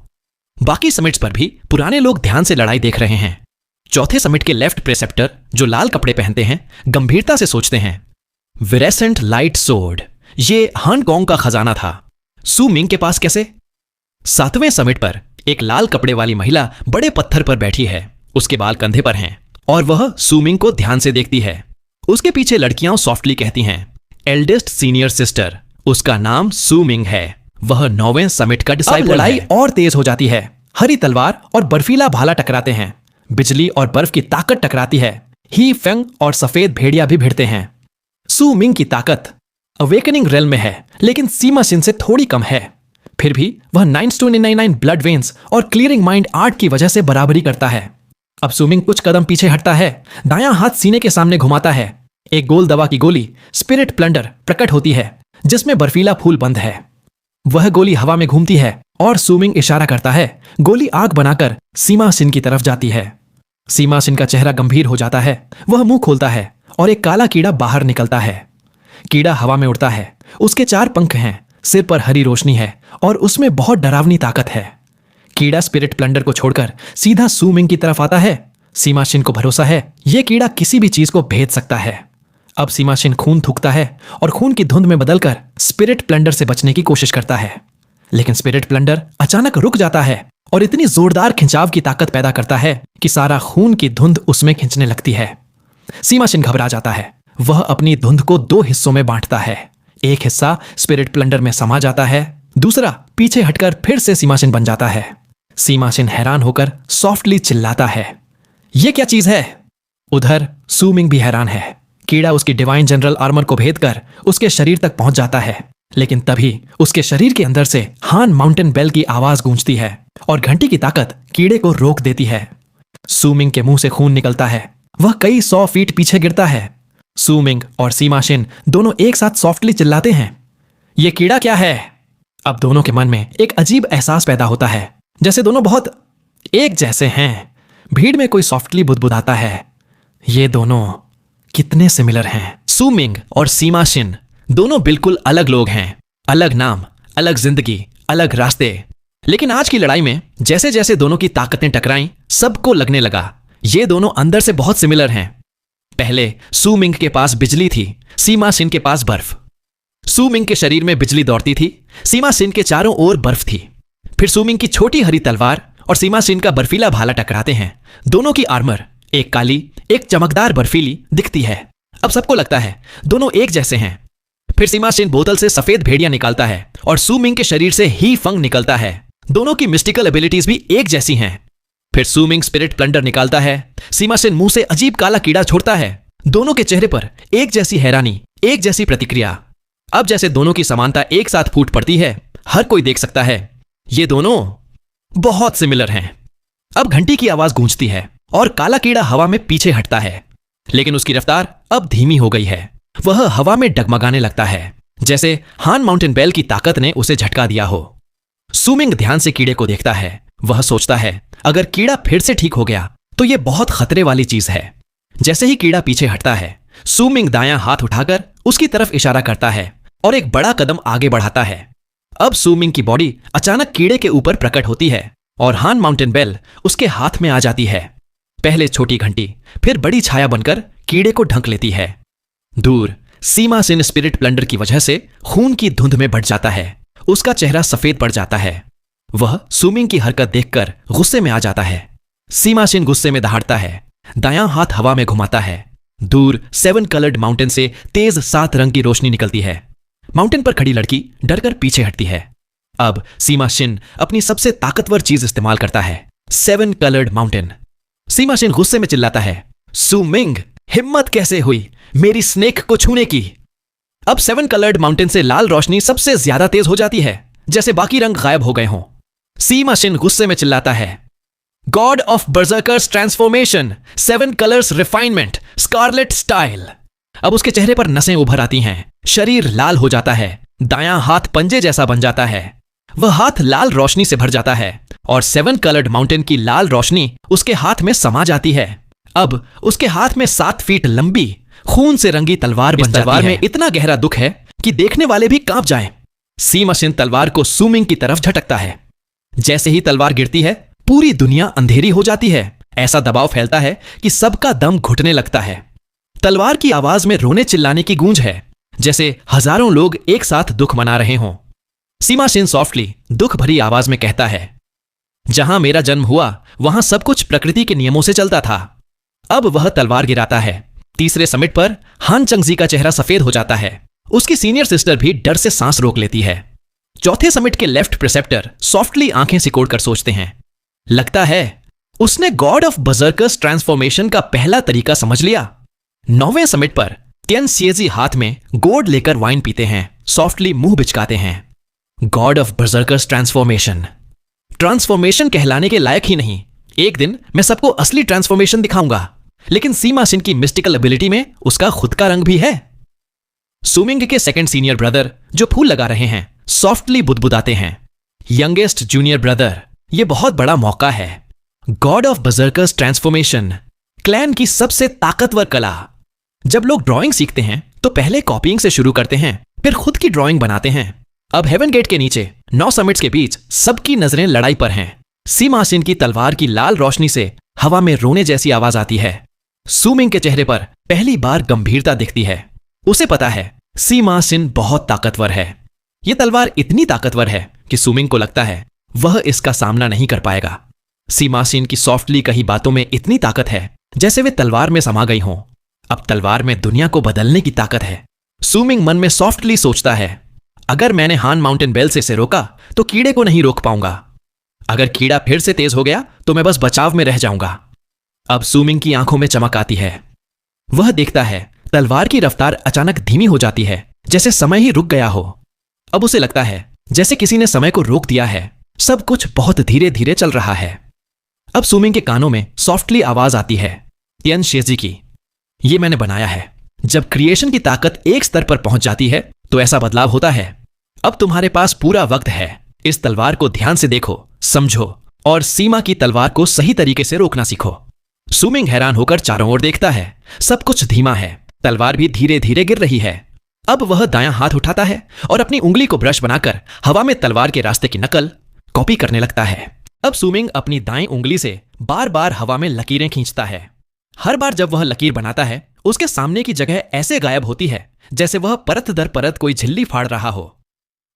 बाकी समिट्स पर भी पुराने लोग ध्यान से लड़ाई देख रहे हैं। चौथे समिट के लेफ्ट प्रेसेप्टर, जो लाल कपड़े पहनते हैं, गंभीरता से सोचते हैं, विरेसेंट लाइट सोर्ड, ये हांगकांग का खजाना था, सूमिंग के पास कैसे? 7वें समिट पर एक लाल कपड़े वाली महिला बड़े पत्थर पर बैठी है। उसके बाल कंधे पर हैं और वह सूमिंग को ध्यान से देखती है। उसके पीछे लड़कियां सॉफ्टली कहती हैं, एल्डेस्ट सीनियर सिस्टर। उसका नाम सूमिंग है। वह 9वें समिट का डिसाइपल है। लड़ाई और तेज हो जाती है। हरी तलवार और बर्फीला भाला टकराते हैं। बिजली और बर्फ की ताकत टकराती है। ही फेंग और सफेद भेड़िया भी भिड़ते हैं। सूमिंग की ताकत अवेकनिंग रेल में है, लेकिन सीमा सिन से थोड़ी कम है। फिर भी वह 999 ब्लड वेन्स और क्लियरिंग माइंड आर्ट की वजह से बराबरी करता है। अब सूमिंग कुछ कदम पीछे हटता है, दायां हाथ सीने के सामने घुमाता है। एक गोल दवा की गोली स्पिरिट प्लंडर प्रकट होती है, जिसमें बर्फीला फूल बंद है। वह गोली हवा में घूमती है और सूमिंग इशारा करता है। गोली आग बनाकर सीमा सिन की तरफ जाती है। सीमा सिन का चेहरा गंभीर हो जाता है। वह मुंह खोलता है और एक काला कीड़ा बाहर निकलता है। कीड़ा हवा में उड़ता है। उसके 4 पंख हैं, सिर पर हरी रोशनी है और उसमें बहुत डरावनी ताकत है। कीड़ा स्पिरिट प्लंडर को छोड़कर सीधा सूमिंग की तरफ आता है। सीमा सिन को भरोसा है, यह कीड़ा किसी भी चीज को भेद सकता है। अब सीमा सिन खून थूकता है और खून की धुंध में बदलकर स्पिरिट प्लंडर से बचने की कोशिश करता है, लेकिन स्पिरिट प्लंडर अचानक रुक जाता है और इतनी जोरदार खिंचाव की ताकत पैदा करता है कि सारा खून की धुंध उसमें खिंचने लगती है। सीमा सिन घबरा जाता है। वह अपनी धुंध को 2 हिस्सों में बांटता है। एक हिस्सा स्पिरिट प्लंडर में समा जाता है, दूसरा पीछे हटकर फिर से सीमा सिन बन जाता है। सीमा सिन हैरान होकर सॉफ्टली चिल्लाता है, यह क्या चीज है? उधर सूमिंग भी हैरान है। कीड़ा उसकी डिवाइन जनरल आर्मर को भेद कर उसके शरीर तक पहुंच जाता है, लेकिन तभी उसके शरीर के अंदर से हान माउंटेन बेल की आवाज गूंजती है और घंटी की ताकत कीड़े को रोक देती है। सूमिंग के मुंह से खून निकलता है। वह कई 100 फीट पीछे गिरता है। सूमिंग और सीमा सिन दोनों एक साथ सॉफ्टली चिल्लाते हैं, यह कीड़ा क्या है? अब दोनों के मन में एक अजीब एहसास पैदा होता है, जैसे दोनों बहुत एक जैसे हैं। भीड़ में कोई सॉफ्टली बुदबुदाता है, ये दोनों कितने सिमिलर हैं। सूमिंग और सीमा सिन दोनों बिल्कुल अलग लोग हैं, अलग नाम, अलग जिंदगी, अलग रास्ते। लेकिन आज की लड़ाई में जैसे जैसे दोनों की ताकतें टकराईं, सबको लगने लगा ये दोनों अंदर से बहुत सिमिलर हैं। पहले सूमिंग के पास बिजली थी, सीमा सिन के पास बर्फ। सूमिंग के शरीर में बिजली दौड़ती थी, सीमा सिन के चारों ओर बर्फ थी। फिर सूमिंग की छोटी हरी तलवार और सीमा सिन का बर्फीला भाला टकराते हैं। दोनों की आर्मर, एक काली एक चमकदार बर्फीली, दिखती है। अब सबको लगता है दोनों एक जैसे हैं। फिर सीमा सिन बोतल से सफेद भेड़िया निकालता है और सूमिंग के शरीर से ही फंग निकलता है। दोनों की मिस्टिकल एबिलिटीज भी एक जैसी हैं। फिर सूमिंग स्पिरिट प्लंडर निकालता है। सीमा सिन मुंह से अजीब काला कीड़ा छोड़ता है। दोनों के चेहरे पर एक जैसी हैरानी, एक जैसी प्रतिक्रिया। अब जैसे दोनों की समानता एक साथ फूट पड़ती है। हर कोई देख सकता है ये दोनों बहुत सिमिलर हैं। अब घंटी की आवाज गूंजती है और काला कीड़ा हवा में पीछे हटता है, लेकिन उसकी रफ्तार अब धीमी हो गई है। वह हवा में डगमगाने लगता है, जैसे हान माउंटेन बेल की ताकत ने उसे झटका दिया हो। सूमिंग ध्यान से कीड़े को देखता है। वह सोचता है अगर कीड़ा फिर से ठीक हो गया तो यह बहुत खतरे वाली चीज है। जैसे ही कीड़ा पीछे हटता है, सूमिंग दायां हाथ उठाकर उसकी तरफ इशारा करता है और एक बड़ा कदम आगे बढ़ाता है। अब सूमिंग की बॉडी अचानक कीड़े के ऊपर प्रकट होती है और हान माउंटेन बेल उसके हाथ में आ जाती है। पहले छोटी घंटी, फिर बड़ी छाया बनकर कीड़े को ढक लेती है। दूर सीमा सिन स्पिरिट प्लंडर की वजह से खून की धुंध में बढ़ जाता है। उसका चेहरा सफेद पड़ जाता है। वह सूमिंग की हरकत देखकर गुस्से में आ जाता है। सीमा सिन गुस्से में दहाड़ता है, दायां हाथ हवा में घुमाता है। दूर 7 कलर्ड माउंटेन से तेज 7 रंग की रोशनी निकलती है। माउंटेन पर खड़ी लड़की डरकर पीछे हटती है। अब सीमा सिन अपनी सबसे ताकतवर चीज इस्तेमाल करता है, 7 कलर्ड माउंटेन। सीमा सिन गुस्से में चिल्लाता है, सूमिंग हिम्मत कैसे हुई मेरी स्नेक को छूने की? अब 7 कलर्ड माउंटेन से लाल रोशनी सबसे ज्यादा तेज हो जाती है, जैसे बाकी रंग गायब हो गए हों। सीमा सिन गुस्से में चिल्लाता है, god of berserkers transformation, 7 colours refinement, scarlet style. अब उसके चेहरे पर नसें उभर आती हैं, शरीर लाल हो जाता है, दायां हाथ पंजे जैसा बन जाता है। वह हाथ लाल रोशनी से भर जाता है और 7 कलर्ड माउंटेन की लाल रोशनी उसके हाथ में समा जाती है। अब उसके हाथ में 7 फीट लंबी खून से रंगी तलवार बन जाती है। तलवार में इतना गहरा दुख है कि देखने वाले भी कांप जाएं। सीमा सिन तलवार को सूमिंग की तरफ झटकता है। जैसे ही तलवार गिरती है, पूरी दुनिया अंधेरी हो जाती है। ऐसा दबाव फैलता है कि सबका दम घुटने लगता है। तलवार की आवाज में रोने चिल्लाने की गूंज है, जैसे हजारों लोग एक साथ दुख मना रहे हों। सीमा सिन सॉफ्टली दुख भरी आवाज में कहता है, जहां मेरा जन्म हुआ वहां सब कुछ प्रकृति के नियमों से चलता था। अब वह तलवार गिराता है। तीसरे समिट पर हान चंगजी का चेहरा सफेद हो जाता है। उसकी सीनियर सिस्टर भी डर से सांस रोक लेती है। चौथे समिट के लेफ्ट प्रिसेप्टर सॉफ्टली आंखें सिकोड़कर सोचते हैं। लगता है उसने गॉड ऑफ बजर्कर्स ट्रांसफॉर्मेशन का पहला तरीका समझ लिया। नौवें समिट पर टियन सिएजी हाथ में गोर्ड लेकर वाइन पीते हैं, सॉफ्टली मुंह बिचकाते हैं। गॉड ऑफ बर्जर्कर्स ट्रांसफॉर्मेशन कहलाने के लायक ही नहीं। एक दिन मैं सबको असली ट्रांसफॉर्मेशन दिखाऊंगा, लेकिन सीमा सिन की मिस्टिकल एबिलिटी में उसका खुद का रंग भी है। सुमिंग के सेकंड सीनियर ब्रदर जो फूल लगा रहे हैं सॉफ्टली बुदबुदाते हैं। यंगेस्ट जूनियर ब्रदर, यह बहुत बड़ा मौका है। God of berserkers transformation, clan की सबसे ताकतवर कला। जब लोग ड्राइंग सीखते हैं तो पहले कॉपीइंग से शुरू करते हैं, फिर खुद की ड्राइंग बनाते हैं। अब हेवन गेट के नीचे 9 समिट्स के बीच सबकी नजरें लड़ाई पर हैं। सीमा सिन की तलवार की लाल रोशनी से हवा में रोने जैसी आवाज आती है। सुमिंग के चेहरे पर पहली बार गंभीरता दिखती है। उसे पता है सीमा सिन बहुत ताकतवर है। यह तलवार इतनी ताकतवर है कि सुमिंग को लगता है वह इसका सामना नहीं कर पाएगा। सीमा सिन की सॉफ्टली कही बातों में इतनी ताकत है जैसे वे तलवार में समा गई हों। अब तलवार में दुनिया को बदलने की ताकत है। सुमिंग मन में सॉफ्टली सोचता है, अगर मैंने हान माउंटेन बेल से इसे रोका तो कीड़े को नहीं रोक पाऊंगा। अगर कीड़ा फिर से तेज हो गया तो मैं बस बचाव में रह जाऊंगा। अब सुमिंग की आंखों में चमक आती है। वह देखता है तलवार की रफ्तार अचानक धीमी हो जाती है, जैसे समय ही रुक गया हो। अब उसे लगता है जैसे किसी ने समय को रोक दिया है। सब कुछ बहुत धीरे धीरे चल रहा है। अब सुमिंग के कानों में सॉफ्टली आवाज आती है, टियन शेजी की, ये मैंने बनाया है। जब क्रिएशन की ताकत एक स्तर पर पहुंच जाती है तो ऐसा बदलाव होता है। अब तुम्हारे पास पूरा वक्त है। इस तलवार को ध्यान से देखो, समझो और सीमा की तलवार को सही तरीके से रोकना सीखो। सुमिंग हैरान होकर चारों ओर देखता है। सब कुछ धीमा है। तलवार भी धीरे धीरे गिर रही है। अब वह दायां हाथ उठाता है और अपनी उंगली को ब्रश बनाकर हवा में तलवार के रास्ते की नकल कॉपी करने लगता है। अब सुमिंग अपनी दाईं उंगली से बार बार हवा में लकीरें खींचता है। हर बार जब वह लकीर बनाता है उसके सामने की जगह ऐसे गायब होती है जैसे वह परत दर परत कोई झिल्ली फाड़ रहा हो।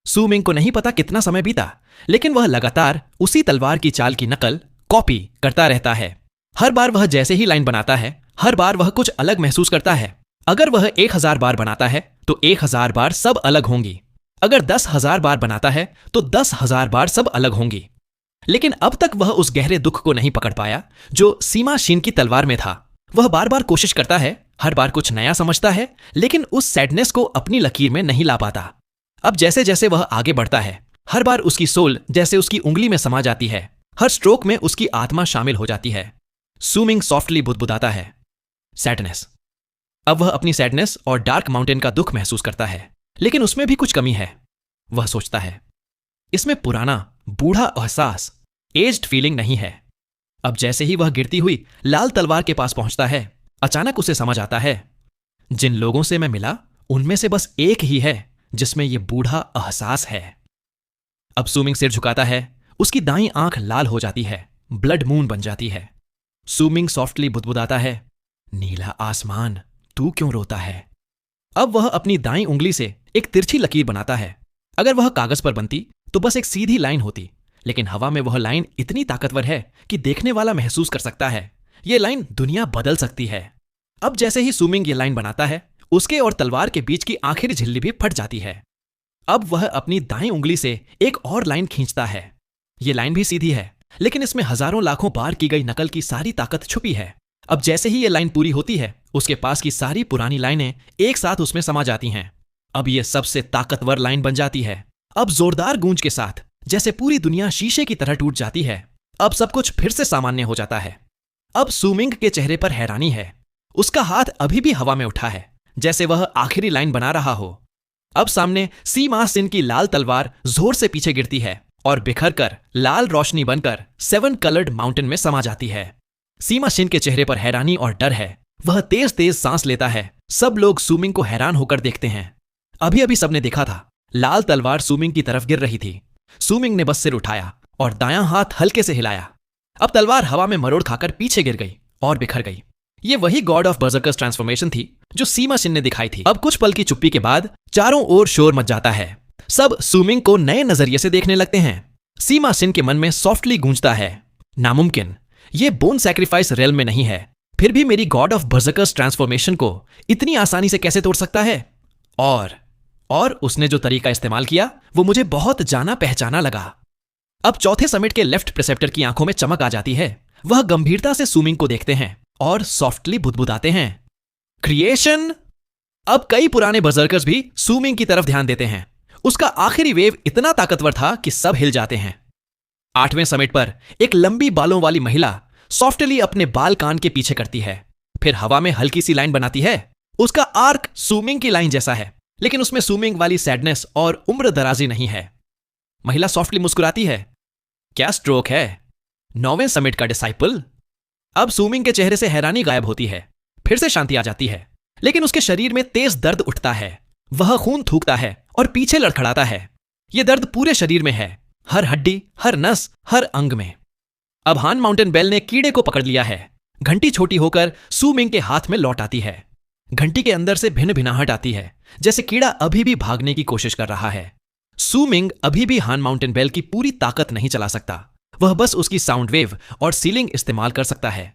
सुमिंग को नहीं पता कितना समय बीता, लेकिन वह लगातार उसी तलवार की चाल की नकल कॉपी करता रहता है। हर बार वह जैसे ही लाइन बनाता है, हर बार वह कुछ अलग महसूस करता है। अगर वह 1000 बार बनाता है तो 1000 बार सब अलग होंगी। अगर 10,000 बार बनाता है तो 10,000 बार सब अलग होंगी। लेकिन अब तक वह उस गहरे दुख को नहीं पकड़ पाया जो सीमा शिन की तलवार में था। वह बार बार कोशिश करता है, हर बार कुछ नया समझता है, लेकिन उस सैडनेस को अपनी लकीर में नहीं ला पाता। अब जैसे जैसे वह आगे बढ़ता है, हर बार उसकी सोल जैसे उसकी उंगली में समा जाती है। हर स्ट्रोक में उसकी आत्मा शामिल हो जाती है। सुमिंग सॉफ्टली बुदबुदाता है, सैडनेस। अब वह अपनी सैडनेस और डार्क माउंटेन का दुख महसूस करता है, लेकिन उसमें भी कुछ कमी है। वह सोचता है, इसमें पुराना बूढ़ा एहसास, एज्ड फीलिंग नहीं है। अब जैसे ही वह गिरती हुई लाल तलवार के पास पहुंचता है, अचानक उसे समझ आता है, जिन लोगों से मैं मिला उनमें से बस एक ही है जिसमें यह बूढ़ा एहसास है। अब सुमिंग सिर झुकाता है। उसकी दाईं आंख लाल हो जाती है, ब्लड मून बन जाती है। सुमिंग सॉफ्टली बुदबुदाता है, नीला आसमान, तू क्यों रोता है? अब वह अपनी दाईं उंगली से एक तिरछी लकीर बनाता है। अगर वह कागज पर बनती तो बस एक सीधी लाइन होती, लेकिन हवा में वह लाइन इतनी ताकतवर है कि देखने वाला महसूस कर सकता है यह लाइन दुनिया बदल सकती है। अब जैसे ही सुमिंग ये लाइन बनाता है, उसके और तलवार के बीच की आखिरी झिल्ली भी फट जाती है। अब वह अपनी दाईं उंगली से एक और लाइन खींचता है। यह लाइन भी सीधी है, लेकिन इसमें हजारों लाखों बार की गई नकल की सारी ताकत छुपी है। अब जैसे ही यह लाइन पूरी होती है, उसके पास की सारी पुरानी लाइनें एक साथ उसमें समा जाती हैं। अब यह सबसे ताकतवर लाइन बन जाती है। अब जोरदार गूंज के साथ जैसे पूरी दुनिया शीशे की तरह टूट जाती है। अब सब कुछ फिर से सामान्य हो जाता है। अब सुमिंग के चेहरे पर हैरानी है। उसका हाथ अभी भी हवा में उठा है, जैसे वह आखिरी लाइन बना रहा हो। अब सामने सीमा सिन की लाल तलवार जोर से पीछे गिरती है और बिखर कर लाल रोशनी बनकर 7 कलर्ड माउंटेन में समा जाती है। सीमा सिन के चेहरे पर हैरानी और डर है। वह तेज तेज सांस लेता है। सब लोग सुमिंग को हैरान होकर देखते हैं। अभी अभी सबने देखा था, लाल तलवार सुमिंग की तरफ गिर रही थी। सुमिंग ने बस सिर उठाया और दायां हाथ हल्के से हिलाया। अब तलवार हवा में मरोड़ खाकर पीछे गिर गई और बिखर गई। ये वही गॉड ऑफ बर्जर्कर्स ट्रांसफॉर्मेशन थी जो सीमा सिन ने दिखाई थी। अब कुछ पल की चुप्पी के बाद चारों ओर शोर मच जाता है। सब सुमिंग को नए नजरिए से देखने लगते हैं। सीमा सिन के मन में सॉफ्टली गूंजता है, नामुमकिन, ये बोन सैक्रिफाइस रेल में नहीं है, फिर भी मेरी गॉड ऑफ बर्जर्कर्स ट्रांसफॉर्मेशन को इतनी आसानी से कैसे तोड़ सकता है? और उसने जो तरीका इस्तेमाल किया वो मुझे बहुत जाना पहचाना लगा। अब चौथे समिट के लेफ्ट प्रिसेप्टर की आंखों में चमक आ जाती है। वह गंभीरता से सूमिंग को देखते हैं और सॉफ्टली बुदबुदाते हैं, क्रिएशन। अब कई पुराने बर्जर्कर्स भी सूमिंग की तरफ ध्यान देते हैं। उसका आखिरी वेव इतना ताकतवर था कि सब हिल जाते हैं। 8वें समिट पर एक लंबी बालों वाली महिला सॉफ्टली अपने बाल कान के पीछे करती है, फिर हवा में हल्की सी लाइन बनाती है। उसका आर्क सूमिंग की लाइन जैसा है, लेकिन उसमें सूमिंग वाली सैडनेस और उम्र दराजी नहीं है। महिला सॉफ्टली मुस्कुराती है। क्या स्ट्रोक है? 9वें समिट का डिसाइपल। अब सूमिंग के चेहरे से हैरानी गायब होती है, फिर से शांति आ जाती है, लेकिन उसके शरीर में तेज दर्द उठता है। वह खून थूकता है और पीछे लड़खड़ाता है। यह दर्द पूरे शरीर में है, हर हड्डी, हर नस, हर अंग में। अब हान माउंटेन बेल ने कीड़े को पकड़ लिया है। घंटी छोटी होकर सूमिंग के हाथ में लौट आती है। घंटी के अंदर से भिन्न भिनाहट आती है, जैसे कीड़ा अभी भी भागने की कोशिश कर रहा है। सूमिंग अभी भी हान माउंटेन बेल की पूरी ताकत नहीं चला सकता, वह बस उसकी साउंड वेव और सीलिंग इस्तेमाल कर सकता है।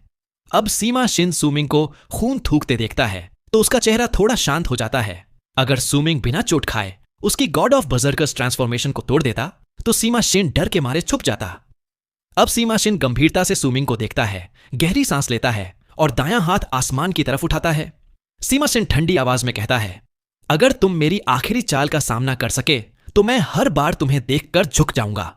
अब सीमा शिन सूमिंग को खून थूकते देखता है तो उसका चेहरा थोड़ा शांत हो जाता है। अगर सूमिंग बिना चोट खाए उसकी गॉड ऑफ बर्जर्कर्स ट्रांसफॉर्मेशन को तोड़ देता तो सीमा शिन डर के मारे छुप जाता। अब सीमा शिन गंभीरता से सूमिंग को देखता है, गहरी सांस लेता है और दायां हाथ आसमान की तरफ उठाता है। सीमा शिन ठंडी आवाज में कहता है, अगर तुम मेरी आखिरी चाल का सामना कर सके तो मैं हर बार तुम्हें देखकर झुक जाऊंगा।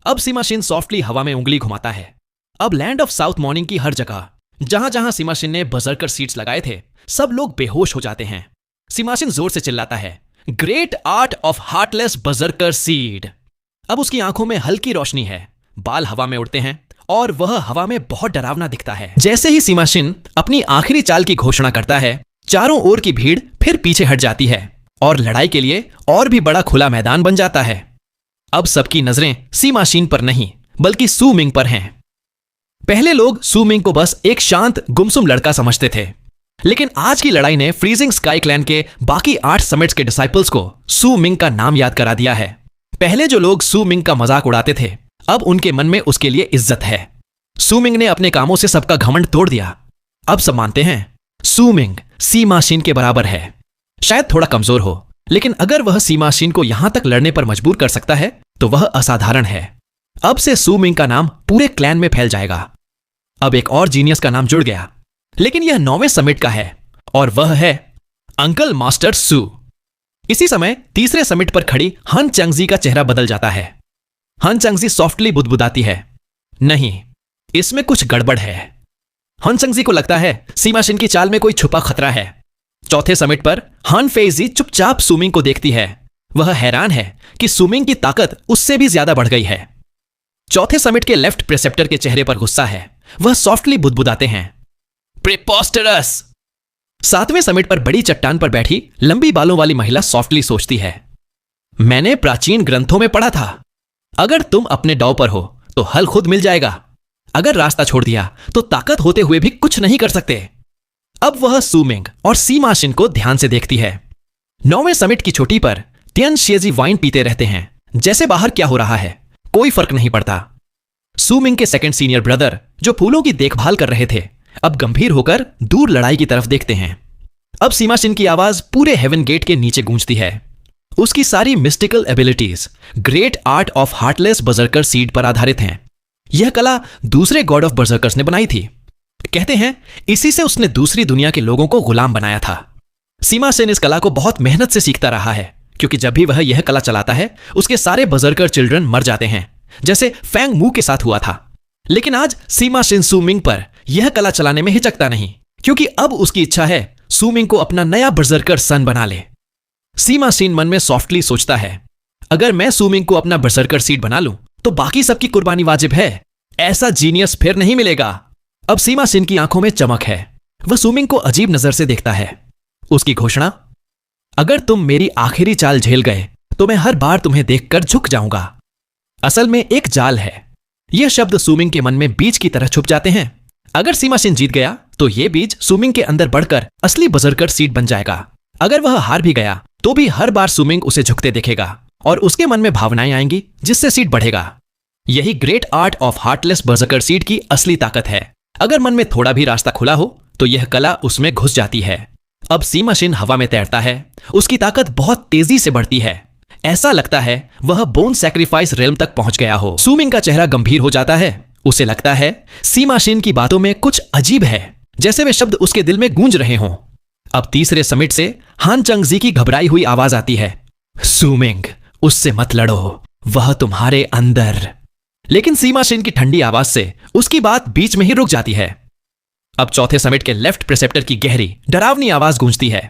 अब सीमा शिन सॉफ्टली हवा में उंगली घुमाता है। अब लैंड ऑफ साउथ मॉर्निंग की हर जगह, जहां जहां सीमा शिन ने बर्जर्कर सीड्स लगाए थे, सब लोग बेहोश हो जाते हैं। सीमा शिन जोर से चिल्लाता है, great art of heartless berserker seed. अब उसकी आंखों में हल्की रोशनी है, बाल हवा में उड़ते हैं और वह हवा में बहुत डरावना दिखता है। जैसे ही सीमा शिन अपनी आखिरी चाल की घोषणा करता है, चारों ओर की भीड़ फिर पीछे हट जाती है और लड़ाई के लिए और भी बड़ा खुला मैदान बन जाता है। अब सबकी नजरें सीमा शिन पर नहीं बल्कि सूमिंग पर हैं। पहले लोग सूमिंग को बस एक शांत गुमसुम लड़का समझते थे, लेकिन आज की लड़ाई ने फ्रीजिंग स्काई क्लैन के बाकी 8 समिट्स के डिसाइपल्स को सूमिंग का नाम याद करा दिया है। पहले जो लोग सूमिंग का मजाक उड़ाते थे, अब उनके मन में उसके लिए इज्जत है। सूमिंग ने अपने कामों से सबका घमंड तोड़ दिया। अब सब मानते हैं सूमिंग सीमा शिन के बराबर है। शायद थोड़ा कमजोर हो, लेकिन अगर वह सीमा शिन को यहां तक लड़ने पर मजबूर कर सकता है तो वह असाधारण है। अब से सूमिंग का नाम पूरे क्लैन में फैल जाएगा। अब एक और जीनियस का नाम जुड़ गया, लेकिन यह 9वें समिट का है और वह है अंकल मास्टर सू। इसी समय तीसरे समिट पर खड़ी हन चंगजी का चेहरा बदल जाता है। हन चंगजी सॉफ्टली बुदबुदाती है, नहीं, इसमें कुछ गड़बड़ है। हन चंगजी को लगता है सीमा शिन की चाल में कोई छुपा खतरा है। चौथे समिट पर हन फेजी चुपचाप सूमिंग को देखती है। वह हैरान है कि सूमिंग की ताकत उससे भी ज्यादा बढ़ गई है। चौथे समिट के लेफ्ट प्रिसेप्टर के चेहरे पर गुस्सा है। वह सॉफ्टली बुदबुदाते हैं, प्रिपोस्टरस। 7वें समिट पर बड़ी चट्टान पर बैठी लंबी बालों वाली महिला सॉफ्टली सोचती है, मैंने प्राचीन ग्रंथों में पढ़ा था, अगर तुम अपने दांव पर हो तो हल खुद मिल जाएगा। अगर रास्ता छोड़ दिया तो ताकत होते हुए भी कुछ नहीं कर सकते। अब वह सूमिंग और सीमा शिन को ध्यान से देखती है। 9वें समिट की चोटी पर तियन शेजी वाइन पीते रहते हैं, जैसे बाहर क्या हो रहा है कोई फर्क नहीं पड़ता। सूमिंग के सेकंड सीनियर ब्रदर, जो फूलों की देखभाल कर रहे थे, अब गंभीर होकर दूर लड़ाई की तरफ देखते हैं। अब सीमा शिन की आवाज पूरे हेवन गेट के नीचे गूंजती है। उसकी सारी mystical abilities great art of heartless berserker seed पर आधारित हैं। यह कला दूसरे गॉड ऑफ बर्जर्कर्स ने बनाई थी। कहते हैं इसी से उसने दूसरी दुनिया के लोगों को गुलाम बनाया था। सीमा शिन इस कला को बहुत मेहनत से सीखता रहा है, क्योंकि जब भी वह यह कला चलाता है उसके सारे बर्जर्कर चिल्ड्रन मर जाते हैं, जैसे फैंग मू के साथ हुआ था। लेकिन आज सीमा शिन सूमिंग पर यह कला चलाने में हिचकता नहीं, क्योंकि अब उसकी इच्छा है सूमिंग को अपना नया बर्जर्कर सन बना ले। सीमा शिन मन में सॉफ्टली सोचता है, अगर मैं सूमिंग को अपना बर्जर्कर सीड बना लूं तो बाकी सबकी कुर्बानी वाजिब है। ऐसा जीनियस फिर नहीं मिलेगा। अब सीमा शिन की आंखों में चमक है। वह सूमिंग को अजीब नजर से देखता है। उसकी घोषणा, अगर तुम मेरी आखिरी चाल झेल गए तो मैं हर बार तुम्हें देखकर झुक जाऊंगा। असल में एक जाल है। यह शब्द सूमिंग के मन में बीज की तरह छुप जाते हैं। अगर सीमा शिन जीत गया तो यह बीज सूमिंग के अंदर बढ़कर असली बर्जर्कर सीड बन जाएगा। अगर वह हार भी गया तो भी हर बार सूमिंग उसे झुकते देखेगा और उसके मन में भावनाएं आएंगी जिससे सीड बढ़ेगा। यही great art of heartless berserker seed की असली ताकत है। अगर मन में थोड़ा भी रास्ता खुला हो तो यह कला उसमें घुस जाती है। अब सीमा शिन हवा में तैरता है। उसकी ताकत बहुत तेजी से बढ़ती है। ऐसा लगता है वह बोन सैक्रिफाइस रेल्म तक पहुंच गया हो। सूमिंग का चेहरा गंभीर हो जाता है। उसे लगता है सीमा शिन की बातों में कुछ अजीब है, जैसे वे शब्द उसके दिल में गूंज रहे हों। अब तीसरे समिट से हान चंगजी की घबराई हुई आवाज आती है, सूमिंग, उससे मत लड़ो, वह तुम्हारे अंदर। लेकिन सीमा शिन की ठंडी आवाज से उसकी बात बीच में ही रुक जाती है। अब चौथे समिट के लेफ्ट प्रिसेप्टर की गहरी डरावनी आवाज गूंजती है,